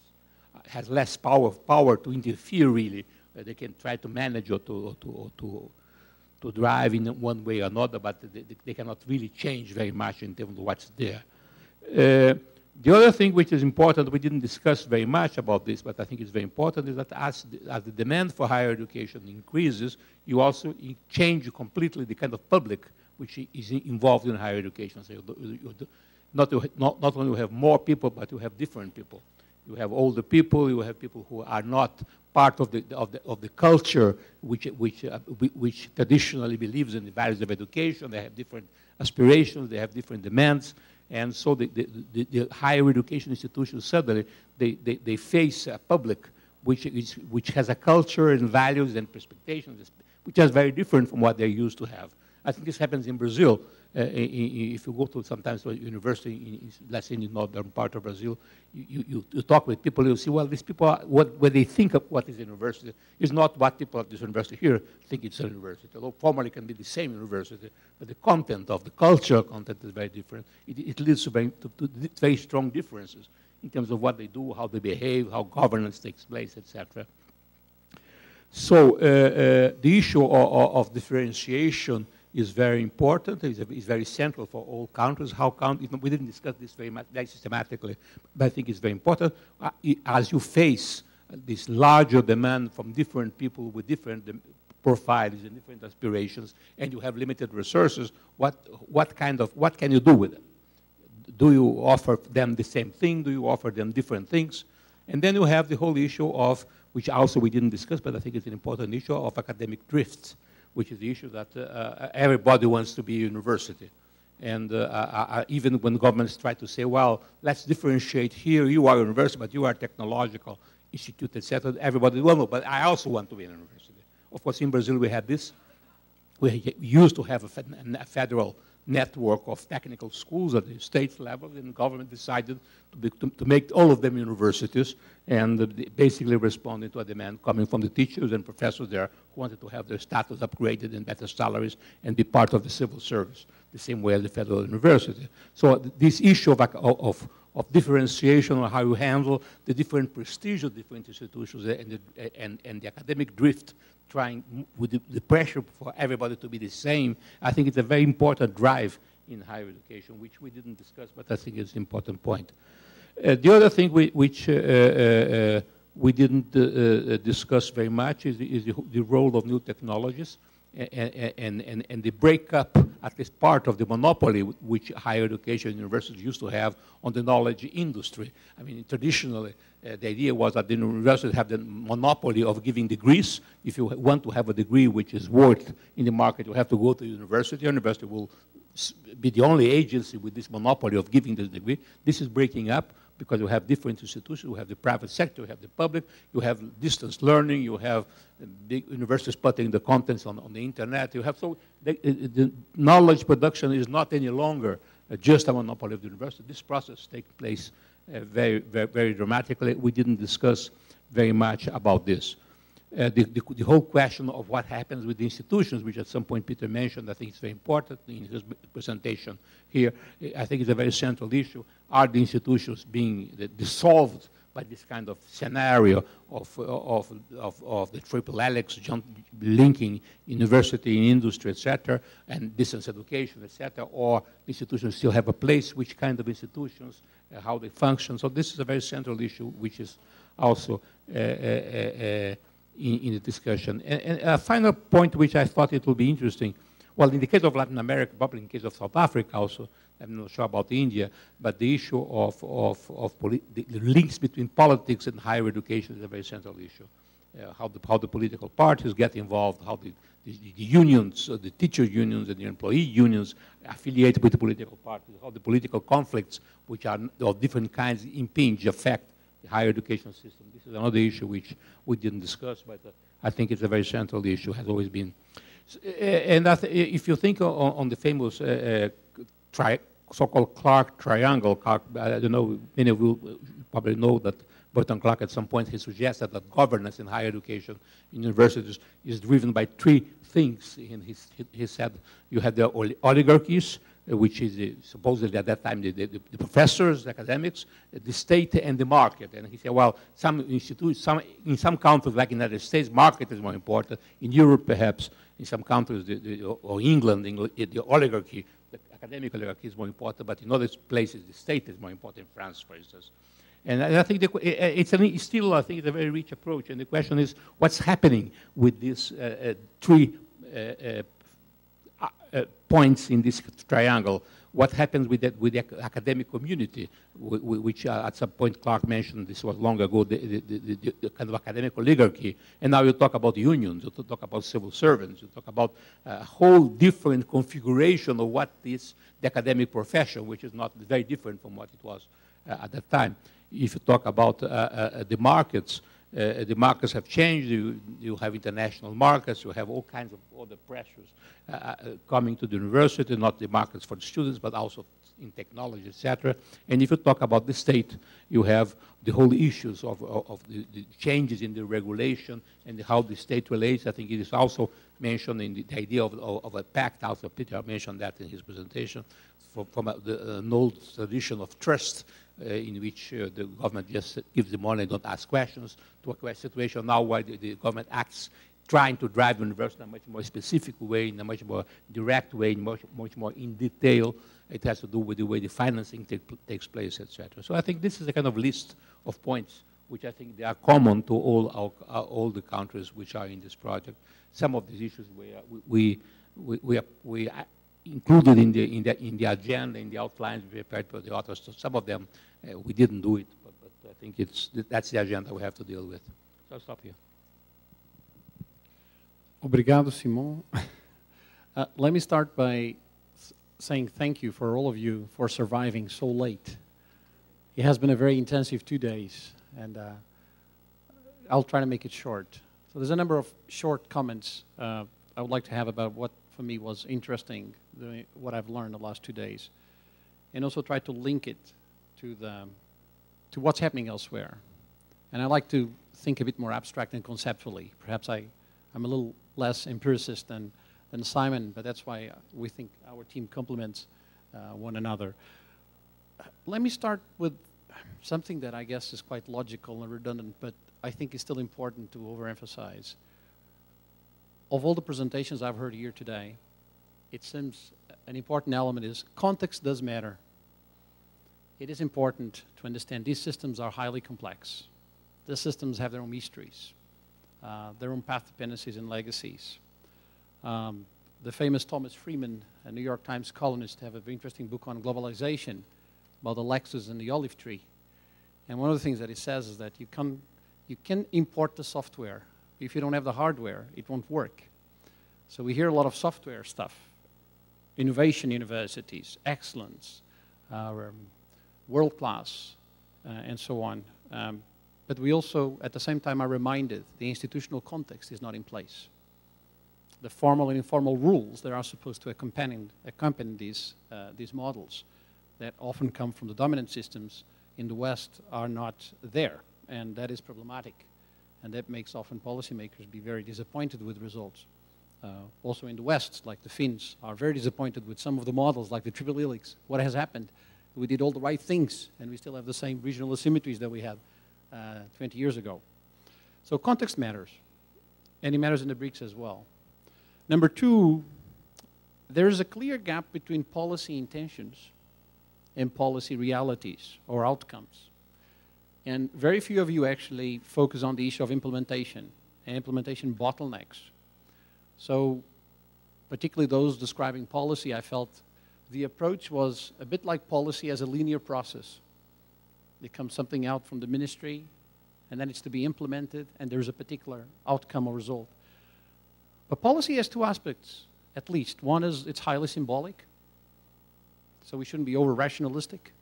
has less power to interfere, really. They can try to manage or to drive in one way or another, but they cannot really change very much in terms of what's there. The other thing which is important, we didn't discuss very much about this, but I think it's very important, is that as the demand for higher education increases, you also change completely the kind of public which is involved in higher education. So not only you have more people, but you have different people. You have older people, you have people who are not part of the culture which traditionally believes in the values of education. They have different aspirations, they have different demands. And so the higher education institutions suddenly, they face a public which has a culture and values and expectations which is very different from what they're used to have. I think this happens in Brazil. If you go to sometimes to a university, let's say in the northern part of Brazil, you talk with people, you see, well, these people, what they think of what is a university is not what people at this university here think it's a university. Although formally can be the same university, but the content of the culture content is very different. It leads to very strong differences in terms of what they do, how they behave, how governance takes place, etc. So the issue of differentiation is very important. It's very central for all countries. We didn't discuss this very systematically, but I think it's very important. As you face this larger demand from different people with different profiles and different aspirations, and you have limited resources, what can you do with them? Do you offer them the same thing? Do you offer them different things? And then you have the whole issue of, which also we didn't discuss, but I think it's an important issue, of academic drift, which is the issue that everybody wants to be a university. And even when governments try to say, well, let's differentiate here, you are a university, but you are a technological institute, etc., everybody, well, no, but I also want to be a university. Of course, in Brazil we had this. We used to have a federal network of technical schools at the state level, and the government decided to make all of them universities, and basically responding to a demand coming from the teachers and professors there who wanted to have their status upgraded and better salaries and be part of the civil service, the same way as the federal university. So this issue of differentiation, or how you handle the different prestige of different institutions and the academic drift, trying with the pressure for everybody to be the same, I think it's a very important drive in higher education, which we didn't discuss, but I think it's an important point. The other thing which we didn't discuss very much is the role of new technologies and the breakup, at least part of the monopoly which higher education universities used to have on the knowledge industry. I mean, traditionally, the idea was that the universities have the monopoly of giving degrees. If you want to have a degree which is worth in the market, you have to go to university. University will be the only agency with this monopoly of giving the degree. This is breaking up because you have different institutions. You have the private sector, you have the public, you have distance learning, you have big universities putting the contents on the internet. You have, so the knowledge production is not any longer just a monopoly of the university. This process takes place very, very, very dramatically. We didn't discuss very much about this. The whole question of what happens with the institutions, which at some point Peter mentioned, I think it's very important in his presentation here. I think it's a very central issue. Are the institutions being dissolved by this kind of scenario of the triple helix linking university and industry, etc., and distance education, etc., or institutions still have a place? Which kind of institutions, how they function? So this is a very central issue, which is also in the discussion. And a final point which I thought it would be interesting, well, in the case of Latin America, probably in the case of South Africa also, I'm not sure about India, but the issue of the links between politics and higher education is a very central issue. How the political parties get involved, how the unions, the teacher unions and the employee unions affiliate with the political parties, how the political conflicts, which are of different kinds, impinge, affect the higher education system. This is another issue which we didn't discuss, but I think it's a very central issue, has always been. And if you think on the famous so-called Clark triangle. Clark, I don't know, many of you probably know that Burton Clark at some point he suggested that governance in higher education in universities is driven by three things. And he said you have the oligarchies, which is supposedly at that time the professors, the academics, the state, and the market. And he said, well, some institutions, in some countries, like in the United States, market is more important. In Europe, perhaps, in some countries, or England, the oligarchy, the academic oligarchy is more important, but in other places, the state is more important, in France, for instance. And I think it's still, I think, it's a very rich approach. And the question is, what's happening with these three points in this triangle? What happens with the academic community, which at some point Clark mentioned, this was long ago, the kind of academic oligarchy. And now you talk about unions, you talk about civil servants, you talk about a whole different configuration of what is the academic profession, which is not very different from what it was at that time. If you talk about the markets have changed. You have international markets. You have all kinds of other pressures coming to the university, not the markets for the students, but also in technology, etc. And if you talk about the state, you have the whole issues of the changes in the regulation and how the state relates. I think it is also mentioned in the idea of a pact. Also, Peter mentioned that in his presentation, from an old tradition of trust, in which the government just gives the money and don't ask questions, to a situation now where the government acts trying to drive the university in a much more specific way, in a much more direct way, much more in detail. It has to do with the way the financing takes place, etc. So I think this is a kind of list of points which I think they are common to all the countries which are in this project. Some of these issues we included in the agenda, in the outlines we prepared for the authors. So some of them we didn't do it, but I think that's the agenda we have to deal with. So I'll stop here. Obrigado, Simon. Let me start by saying thank you for all of you for surviving so late. It has been a very intensive 2 days, and I'll try to make it short. So there's a number of short comments I would like to have about what for me was interesting, what I've learned the last 2 days, and also try to link it to what's happening elsewhere. And I like to think a bit more abstract and conceptually. Perhaps I'm a little less empiricist than Simon, but that's why we think our team complements one another. Let me start with something that I guess is quite logical and redundant, but I think is still important to overemphasize. Of all the presentations I've heard here today, it seems an important element is context does matter. It is important to understand these systems are highly complex. The systems have their own mysteries, their own path dependencies and legacies. The famous Thomas Friedman, a New York Times columnist, have an interesting book on globalization about the Lexus and the olive tree. And one of the things that he says is that you can import the software. If you don't have the hardware, it won't work. So we hear a lot of software stuff, innovation universities, excellence, world class, and so on. But we also, at the same time, are reminded the institutional context is not in place. The formal and informal rules that are supposed to accompany these models that often come from the dominant systems in the West are not there, and that is problematic. And that makes often policymakers be very disappointed with results. Also in the West, like the Finns, are very disappointed with some of the models, like the triple helix. What has happened? We did all the right things, and we still have the same regional asymmetries that we had 20 years ago. So context matters, and it matters in the BRICS as well. Number two, there is a clear gap between policy intentions and policy realities or outcomes. And very few of you actually focus on the issue of implementation and implementation bottlenecks. So particularly those describing policy, I felt the approach was a bit like policy as a linear process. There comes something out from the ministry, and then it's to be implemented, and there's a particular outcome or result. But policy has two aspects, at least. One is it's highly symbolic, so we shouldn't be over-rationalistic.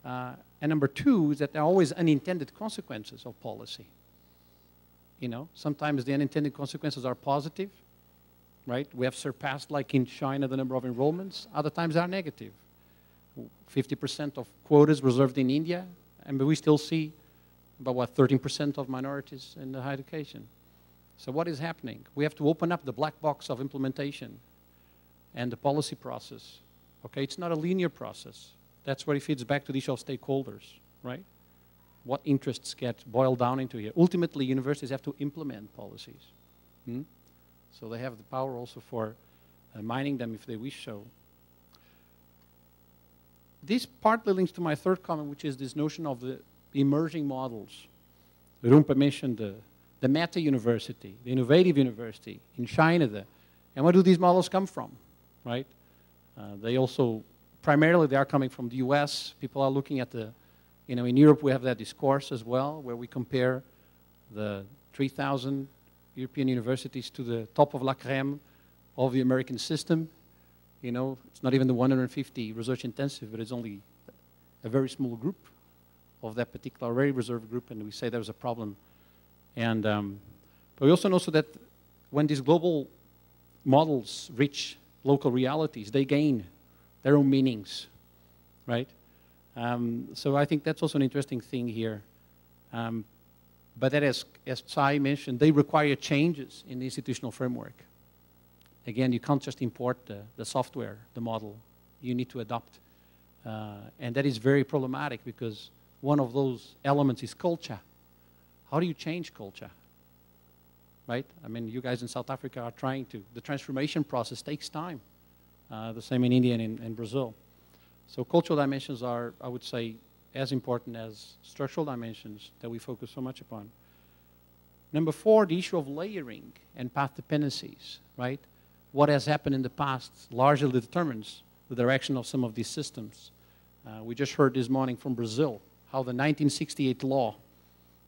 And number two is that there are always unintended consequences of policy. You know, sometimes the unintended consequences are positive, right? We have surpassed, like in China, the number of enrollments. Other times they are negative. 50% of quotas reserved in India, and we still see about, what, 13% of minorities in the higher education. So what is happening? We have to open up the black box of implementation and the policy process. Okay, it's not a linear process. That's where it feeds back to the issue of stakeholders, right? What interests get boiled down into here? Ultimately, universities have to implement policies. So they have the power also for mining them if they wish so. This partly links to my third comment, which is this notion of the emerging models. Rumpa mentioned the meta university, the innovative university in China. And where do these models come from, right? They also, primarily they are coming from the US. People are looking at in Europe we have that discourse as well, where we compare the 3,000 European universities to the top of la creme of the American system. It's not even the 150 research intensive, but it's only a very small group of that particular, very reserved group, and we say there's a problem. And but we also know so that when these global models reach local realities, they gain their own meanings, right? So I think that's also an interesting thing here. But that, as Tsai mentioned, they require changes in the institutional framework. Again, you can't just import the software, the model. You need to adopt. And that is very problematic because one of those elements is culture. How do you change culture? Right? I mean, you guys in South Africa are trying to. The transformation process takes time. The same in India and in Brazil. So cultural dimensions are, I would say, as important as structural dimensions that we focus so much upon. Number 4, the issue of layering and path dependencies, right? What has happened in the past largely determines the direction of some of these systems. We just heard this morning from Brazil how the 1968 law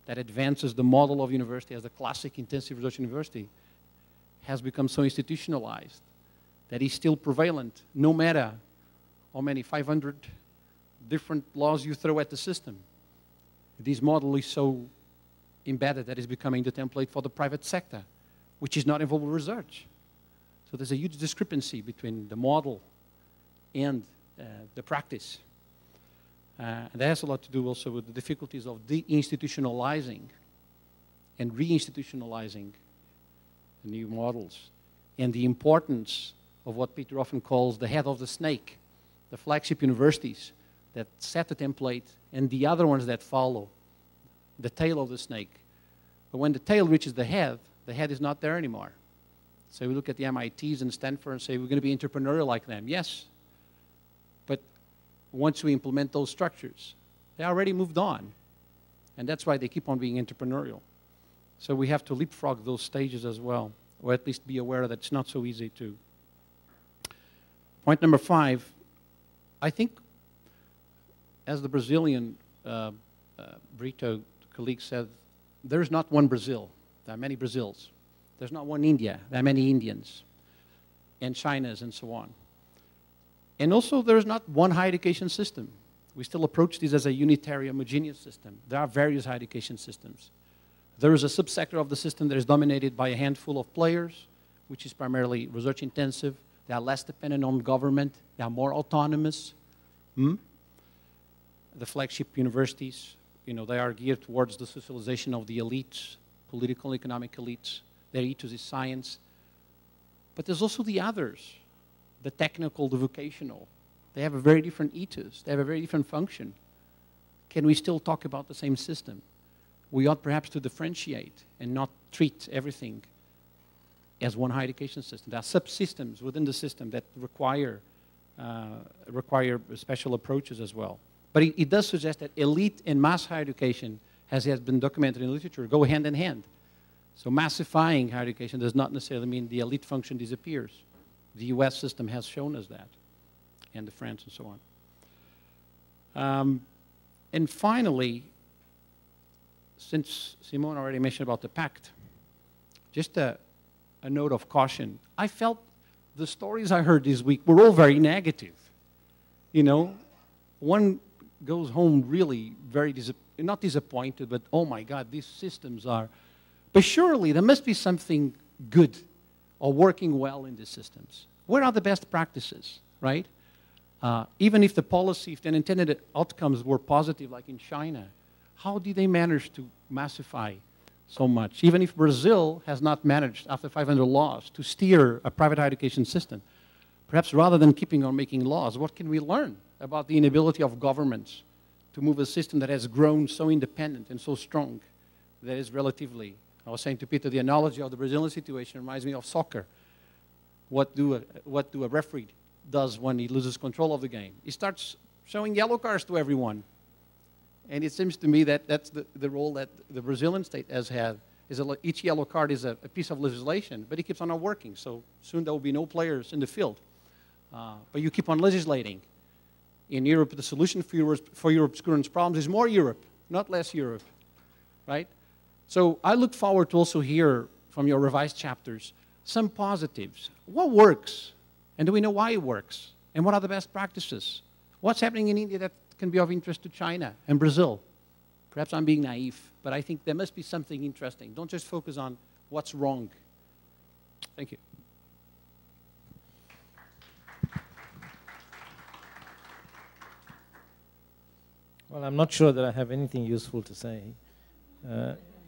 that advances the model of university as the classic intensive research university has become so institutionalized that is still prevalent no matter how many 500 different laws you throw at the system. This model is so embedded that it's becoming the template for the private sector, which is not involved with research. So there's a huge discrepancy between the model and the practice. And that has a lot to do also with the difficulties of deinstitutionalizing and reinstitutionalizing the new models, and the importance of what Peter often calls the head of the snake, the flagship universities that set the template and the other ones that follow, the tail of the snake. But when the tail reaches the head is not there anymore. So we look at the MITs and Stanford and say, we're going to be entrepreneurial like them. Yes, but once we implement those structures, they already moved on. And that's why they keep on being entrepreneurial. So we have to leapfrog those stages as well, or at least be aware that it's not so easy to. Point number 5, I think, as the Brazilian Brito colleague said, there's not one Brazil. There are many Brazils. There's not one India. There are many Indians and Chinas and so on. And also, there's not one higher education system. We still approach this as a unitary, homogeneous system. There are various higher education systems. There is a subsector of the system that is dominated by a handful of players, which is primarily research intensive. They are less dependent on government. They are more autonomous. The flagship universities, they are geared towards the socialization of the elites, political and economic elites. Their ethos is science. But there's also the others, the technical, the vocational. They have a very different ethos. They have a very different function. Can we still talk about the same system? We ought perhaps to differentiate and not treat everything as one higher education system. There are subsystems within the system that require special approaches as well. But it does suggest that elite and mass higher education, as has been documented in literature, go hand in hand. So massifying higher education does not necessarily mean the elite function disappears. The US system has shown us that, and the France and so on. And finally, since Simone already mentioned about the pact, just a note of caution. I felt the stories I heard this week were all very negative. One goes home really very, not disappointed, but oh my God, these systems are. But surely there must be something good or working well in these systems. Where are the best practices, right? Even if the policy, if the intended outcomes were positive, like in China, how did they manage to massify so much? Even if Brazil has not managed, after 500 laws, to steer a private higher education system, perhaps rather than keeping on making laws, what can we learn about the inability of governments to move a system that has grown so independent and so strong that is relatively, I was saying to Peter, the analogy of the Brazilian situation reminds me of soccer. What do a referee does when he loses control of the game? He starts showing yellow cards to everyone. And it seems to me that that's the role that the Brazilian state has had. Each yellow card is a piece of legislation, but it keeps on not working. So soon there will be no players in the field. But you keep on legislating. In Europe, the solution for Europe's current problems is more Europe, not less Europe, right? So I look forward to also hear from your revised chapters some positives. What works? And do we know why it works? And what are the best practices? What's happening in India that can be of interest to China and Brazil? Perhaps I'm being naive, but I think there must be something interesting. Don't just focus on what's wrong. Thank you. Well, I'm not sure that I have anything useful to say.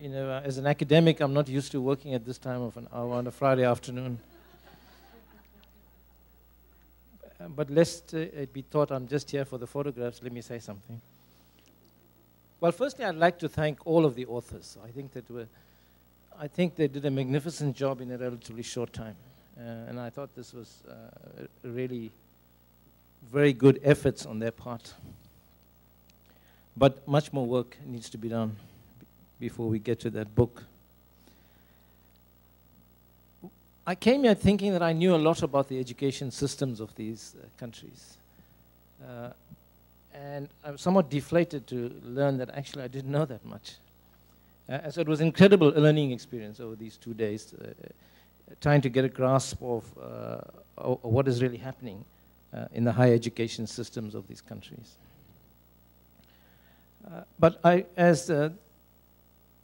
You know, as an academic, I'm not used to working at this time of an hour on a Friday afternoon. But lest it be thought I'm just here for the photographs, let me say something. Well, firstly, I'd like to thank all of the authors. I think they did a magnificent job in a relatively short time. And I thought this was really very good efforts on their part. But much more work needs to be done before we get to that book. I came here thinking that I knew a lot about the education systems of these countries. And I was somewhat deflated to learn that actually I didn't know that much. So it was an incredible learning experience over these 2 days, trying to get a grasp of what is really happening in the higher education systems of these countries. But as an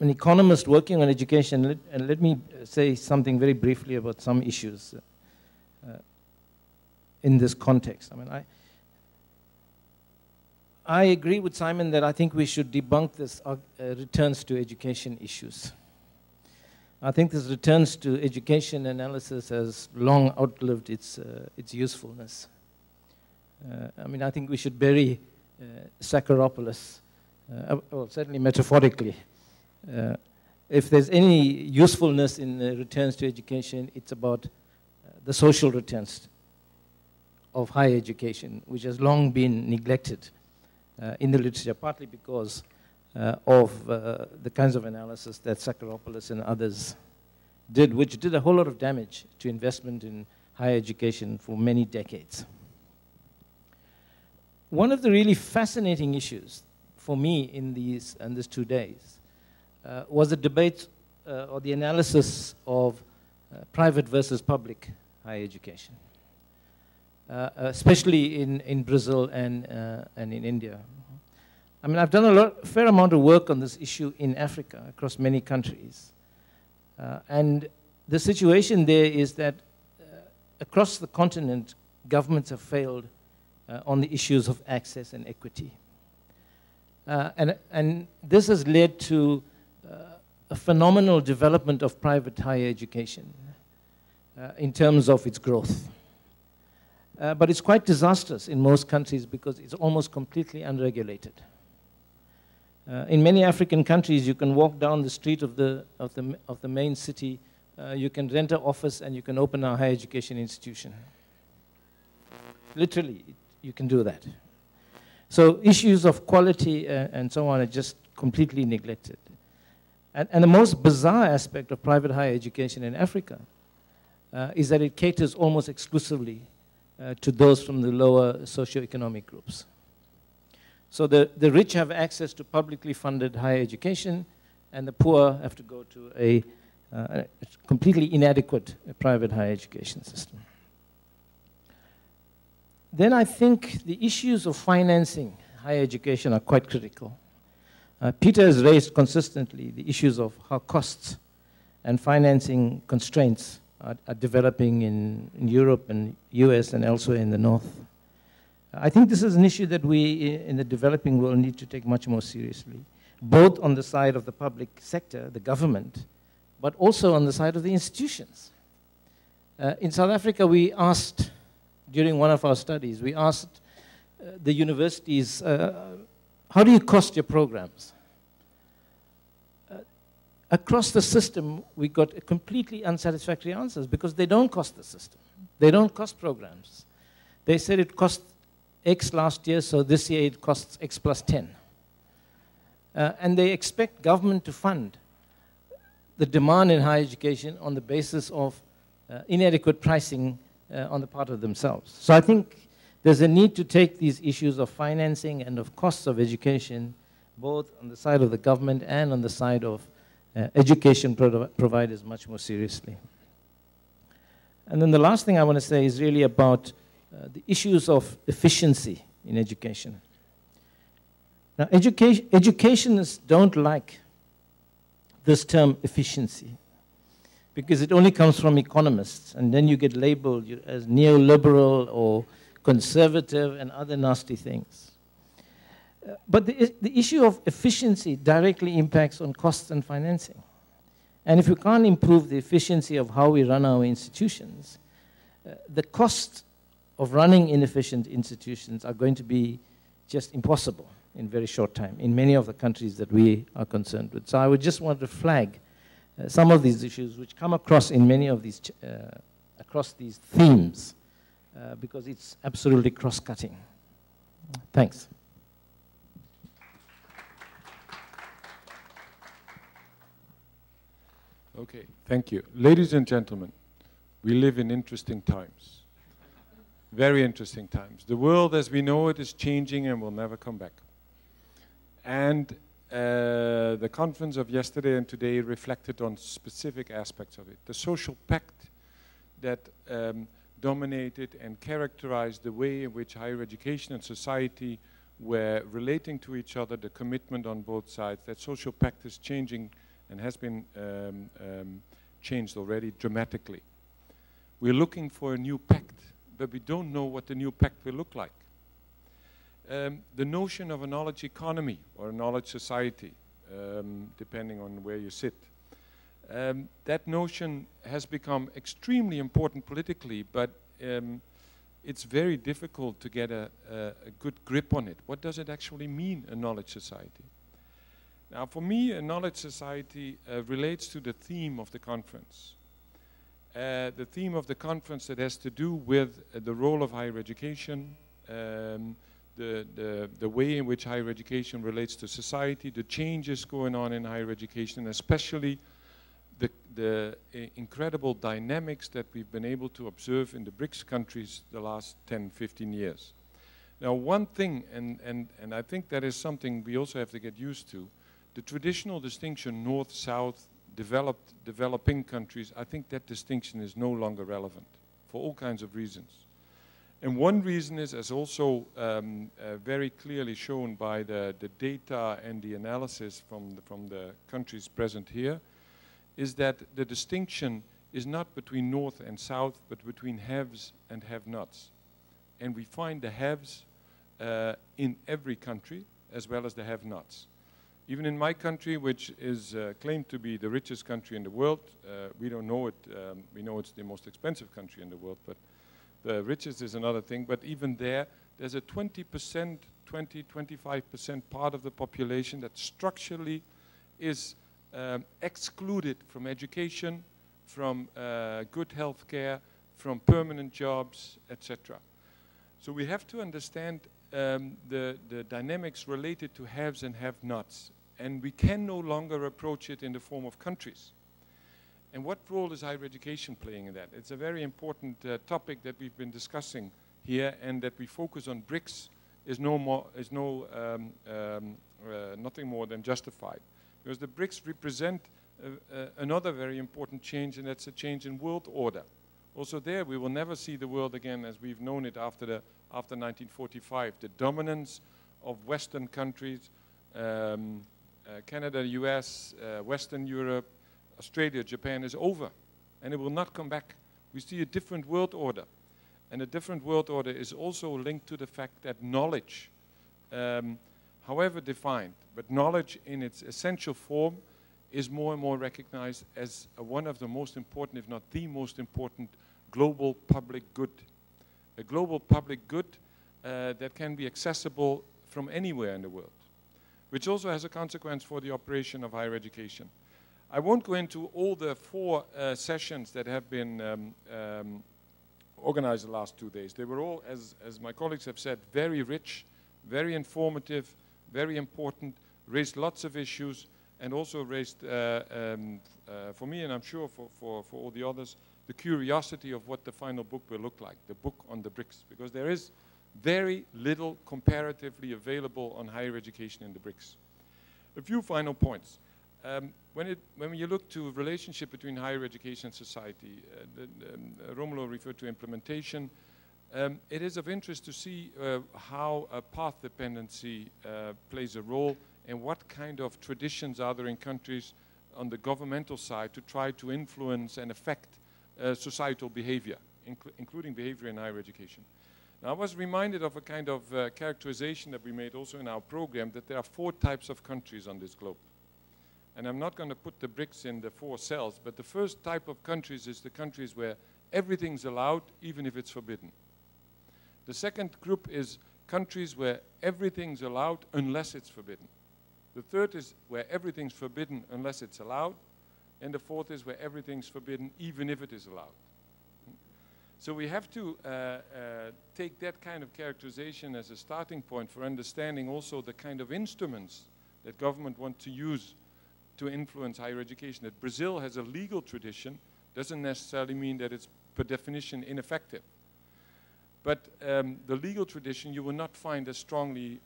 economist working on education, and let me say something very briefly about some issues in this context. I mean, I agree with Simon that I think we should debunk this returns to education issues. I think this returns to education analysis has long outlived its usefulness. I mean, I think we should bury Sakharopoulos. Well, certainly metaphorically. If there's any usefulness in returns to education, it's about the social returns of higher education, which has long been neglected in the literature, partly because of the kinds of analysis that Sakharopoulos and others did, which did a whole lot of damage to investment in higher education for many decades. One of the really fascinating issues for me in these 2 days was the debate or the analysis of private versus public higher education, especially in Brazil and in India. I mean, I've done a fair amount of work on this issue in Africa across many countries. And the situation there is that across the continent, governments have failed on the issues of access and equity. And this has led to a phenomenal development of private higher education in terms of its growth. But it's quite disastrous in most countries because it's almost completely unregulated. In many African countries, you can walk down the street of the main city, you can rent an office, and you can open a higher education institution. Literally, you can do that. So issues of quality and so on are just completely neglected. And the most bizarre aspect of private higher education in Africa is that it caters almost exclusively to those from the lower socioeconomic groups. So the rich have access to publicly funded higher education, and the poor have to go to a completely inadequate private higher education system. Then I think the issues of financing higher education are quite critical. Peter has raised consistently the issues of how costs and financing constraints are developing in Europe and US and elsewhere in the North. I think this is an issue that we in the developing world need to take much more seriously, both on the side of the public sector, the government, but also on the side of the institutions. In South Africa, we asked, during one of our studies, we asked the universities, how do you cost your programs? Across the system, we got completely unsatisfactory answers because they don't cost the system. They don't cost programs. They said it cost X last year, so this year it costs X plus 10. And they expect government to fund the demand in higher education on the basis of inadequate pricing on the part of themselves. So I think there's a need to take these issues of financing and of costs of education, both on the side of the government and on the side of education providers much more seriously. And then the last thing I want to say is really about the issues of efficiency in education. Now, educationists don't like this term efficiency because it only comes from economists, and then you get labeled as neoliberal or conservative and other nasty things. But the issue of efficiency directly impacts on costs and financing. And if we can't improve the efficiency of how we run our institutions, the cost of running inefficient institutions are going to be just impossible in very short time in many of the countries that we are concerned with. So I would just want to flag some of these issues which come across in many of these, across these themes because it's absolutely cross-cutting. Thanks. Okay, thank you. Ladies and gentlemen, we live in interesting times. Very interesting times. The world as we know it is changing and will never come back. And the conference of yesterday and today reflected on specific aspects of it. The social pact that dominated and characterized the way in which higher education and society were relating to each other, the commitment on both sides, that social pact is changing and has been changed already dramatically. We're looking for a new pact, but we don't know what the new pact will look like. The notion of a knowledge economy or a knowledge society, depending on where you sit, that notion has become extremely important politically, but it's very difficult to get a good grip on it. What does it actually mean, a knowledge society? Now, for me, a knowledge society relates to the theme of the conference. The theme of the conference that has to do with the role of higher education, the way in which higher education relates to society, the changes going on in higher education, especially the incredible dynamics that we've been able to observe in the BRICS countries the last 10, 15 years. Now, one thing, and I think that is something we also have to get used to, the traditional distinction north-south, developing countries, I think that distinction is no longer relevant for all kinds of reasons. And one reason is, as also very clearly shown by the data and the analysis from the countries present here, is that the distinction is not between north and south, but between haves and have-nots. And we find the haves in every country, as well as the have-nots. Even in my country, which is claimed to be the richest country in the world, we don't know it, we know it's the most expensive country in the world, but the richest is another thing. But even there's a 20%, 25% part of the population that structurally is excluded from education, from good health care, from permanent jobs, etc. So we have to understand the dynamics related to haves and have-nots. And we can no longer approach it in the form of countries. And what role is higher education playing in that? It's a very important topic that we've been discussing here, and that we focus on BRICS is nothing more than justified. Because the BRICS represent another very important change, and that's a change in world order. Also there, we will never see the world again as we've known it after 1945. The dominance of Western countries, Canada, US, Western Europe, Australia, Japan is over, and it will not come back. We see a different world order. And a different world order is also linked to the fact that knowledge, however defined, but knowledge in its essential form is more and more recognized as one of the most important, if not the most important, global public good. A global public good that can be accessible from anywhere in the world, which also has a consequence for the operation of higher education. I won't go into all the 4 sessions that have been organized the last 2 days. They were all, as my colleagues have said, very rich, very informative, very important, raised lots of issues, and also raised, for me, and I'm sure for all the others, the curiosity of what the final book will look like, the book on the BRICS, because there is very little comparatively available on higher education in the BRICS. A few final points. When you look to relationship between higher education and society, Romulo referred to implementation. It is of interest to see how a path dependency plays a role and what kind of traditions are there in countries on the governmental side to try to influence and affect societal behavior, including behavior in higher education. Now, I was reminded of a kind of characterization that we made also in our program, that there are 4 types of countries on this globe. And I'm not going to put the BRICS in the 4 cells, but the first type of countries is the countries where everything's allowed, even if it's forbidden. The second group is countries where everything's allowed unless it's forbidden. The third is where everything's forbidden unless it's allowed. And the fourth is where everything's forbidden even if it is allowed. So we have to take that kind of characterization as a starting point for understanding also the kind of instruments that government want to use to influence higher education. That Brazil has a legal tradition doesn't necessarily mean that it's per definition ineffective. But the legal tradition you will not find as strongly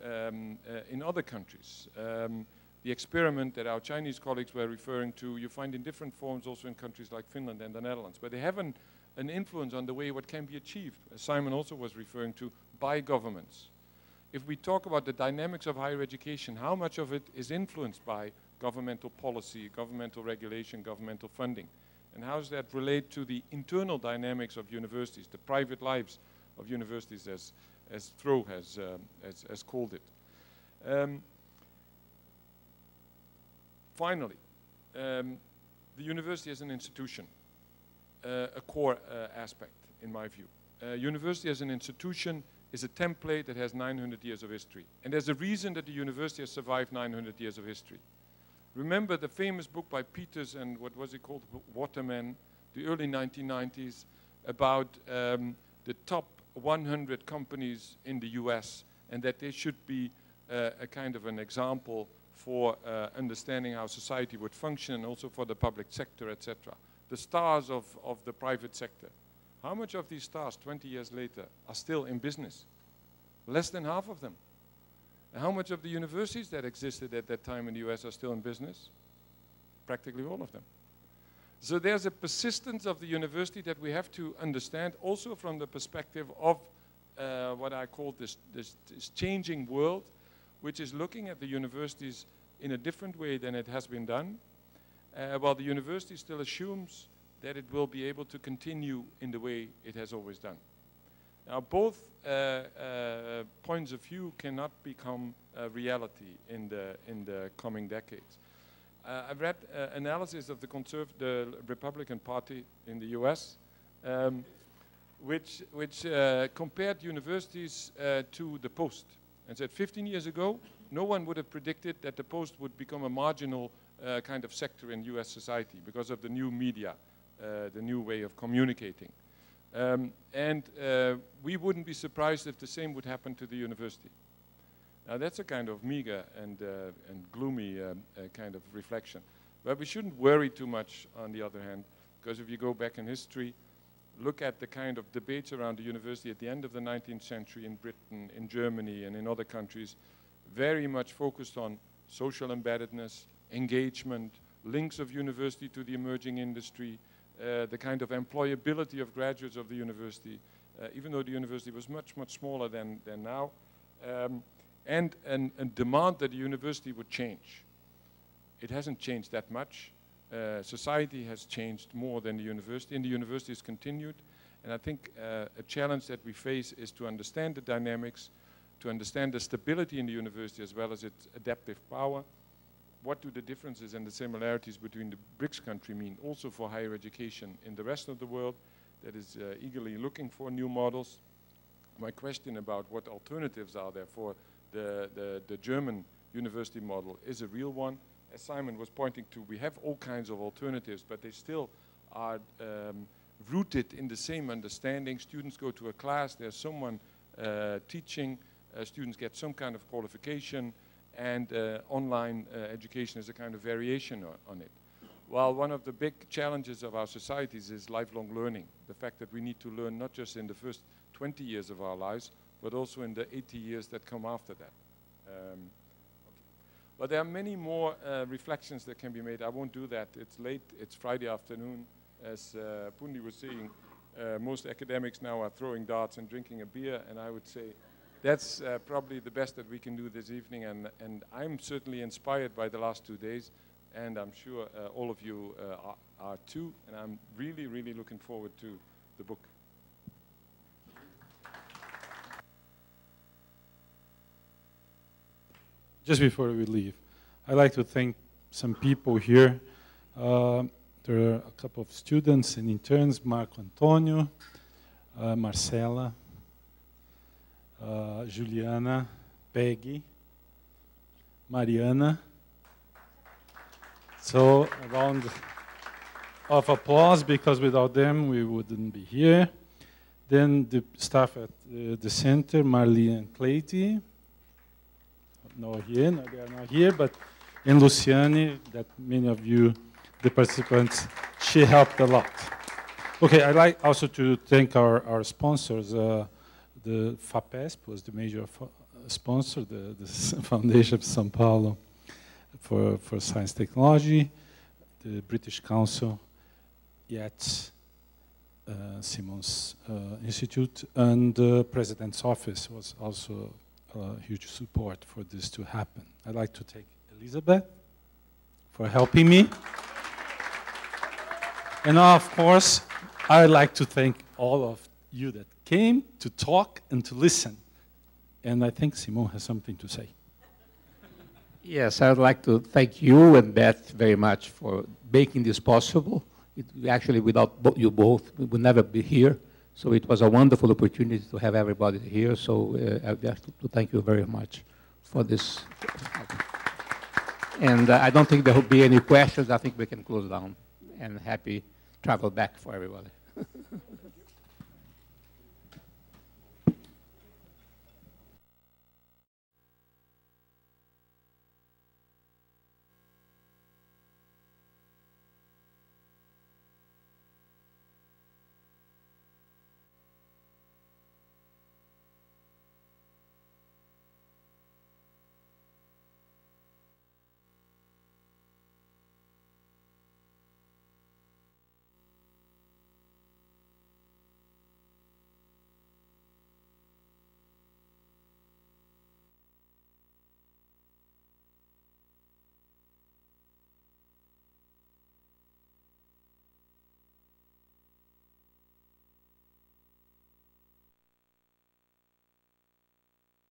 in other countries. The experiment that our Chinese colleagues were referring to, you find in different forms also in countries like Finland and the Netherlands, where they have an influence on the way what can be achieved, as Simon also was referring to, by governments. If we talk about the dynamics of higher education, how much of it is influenced by governmental policy, governmental regulation, governmental funding? And how does that relate to the internal dynamics of universities, the private lives of universities, as Throw has called it? Finally, the university as an institution, a core aspect, in my view. University as an institution is a template that has 900 years of history. And there's a reason that the university has survived 900 years of history. Remember the famous book by Peters and what was it called, Waterman, the early 1990s, about the top 100 companies in the US, and that they should be a kind of an example for understanding how society would function, and also for the public sector, etc. The stars of the private sector. How much of these stars 20 years later are still in business? Less than half of them. And how much of the universities that existed at that time in the US are still in business? Practically all of them. So there's a persistence of the university that we have to understand also from the perspective of what I call this changing world, which is looking at the universities in a different way than it has been done, while the university still assumes that it will be able to continue in the way it has always done. Now, both points of view cannot become a reality in the coming decades. I've read analysis of the Republican Party in the US, which compared universities to the Post, and said 15 years ago, no one would have predicted that the Post would become a marginal kind of sector in US society because of the new media, the new way of communicating. We wouldn't be surprised if the same would happen to the university. Now that's a kind of meager and gloomy kind of reflection. But we shouldn't worry too much, on the other hand, because if you go back in history, look at the kind of debates around the university at the end of the 19th century in Britain, in Germany, and in other countries, very much focused on social embeddedness, engagement, links of university to the emerging industry, the kind of employability of graduates of the university, even though the university was much, much smaller than now, and demand that the university would change. It hasn't changed that much. Society has changed more than the university, and the university has continued. And I think a challenge that we face is to understand the dynamics, to understand the stability in the university as well as its adaptive power. What do the differences and the similarities between the BRICS country mean also for higher education in the rest of the world that is eagerly looking for new models? My question about what alternatives are there for the German university model is a real one. As Simon was pointing to, we have all kinds of alternatives, but they still are rooted in the same understanding. Students go to a class, there's someone teaching, students get some kind of qualification, and online education is a kind of variation on it. While one of the big challenges of our societies is lifelong learning, the fact that we need to learn not just in the first 20 years of our lives, but also in the 80 years that come after that. But there are many more reflections that can be made. I won't do that. It's late. It's Friday afternoon. As Pundi was saying, most academics now are throwing darts and drinking a beer, and I would say that's probably the best that we can do this evening. And I'm certainly inspired by the last 2 days, and I'm sure all of you are too. And I'm really, really looking forward to the book. Just before we leave, I'd like to thank some people here. There are a couple of students and interns, Marco Antonio, Marcela, Juliana, Peggy, Mariana. So a round of applause, because without them we wouldn't be here. Then the staff at the center, Marlene and Clayty. No, here, no, they are not here, but in Luciani, that many of you, the participants, she helped a lot. Okay, I'd like also to thank our sponsors. The FAPESP was the major sponsor, the Foundation of São Paulo for Science Technology, the British Council, YETS, Simon's Institute, and the President's Office was also huge support for this to happen. I'd like to thank Elizabeth for helping me. And of course, I'd like to thank all of you that came to talk and to listen. And I think Simon has something to say. Yes, I would like to thank you and Beth very much for making this possible. Actually, without you both, we would never be here. So it was a wonderful opportunity to have everybody here. So I'd like to thank you very much for this. And I don't think there will be any questions. I think we can close down. And happy travel back for everybody.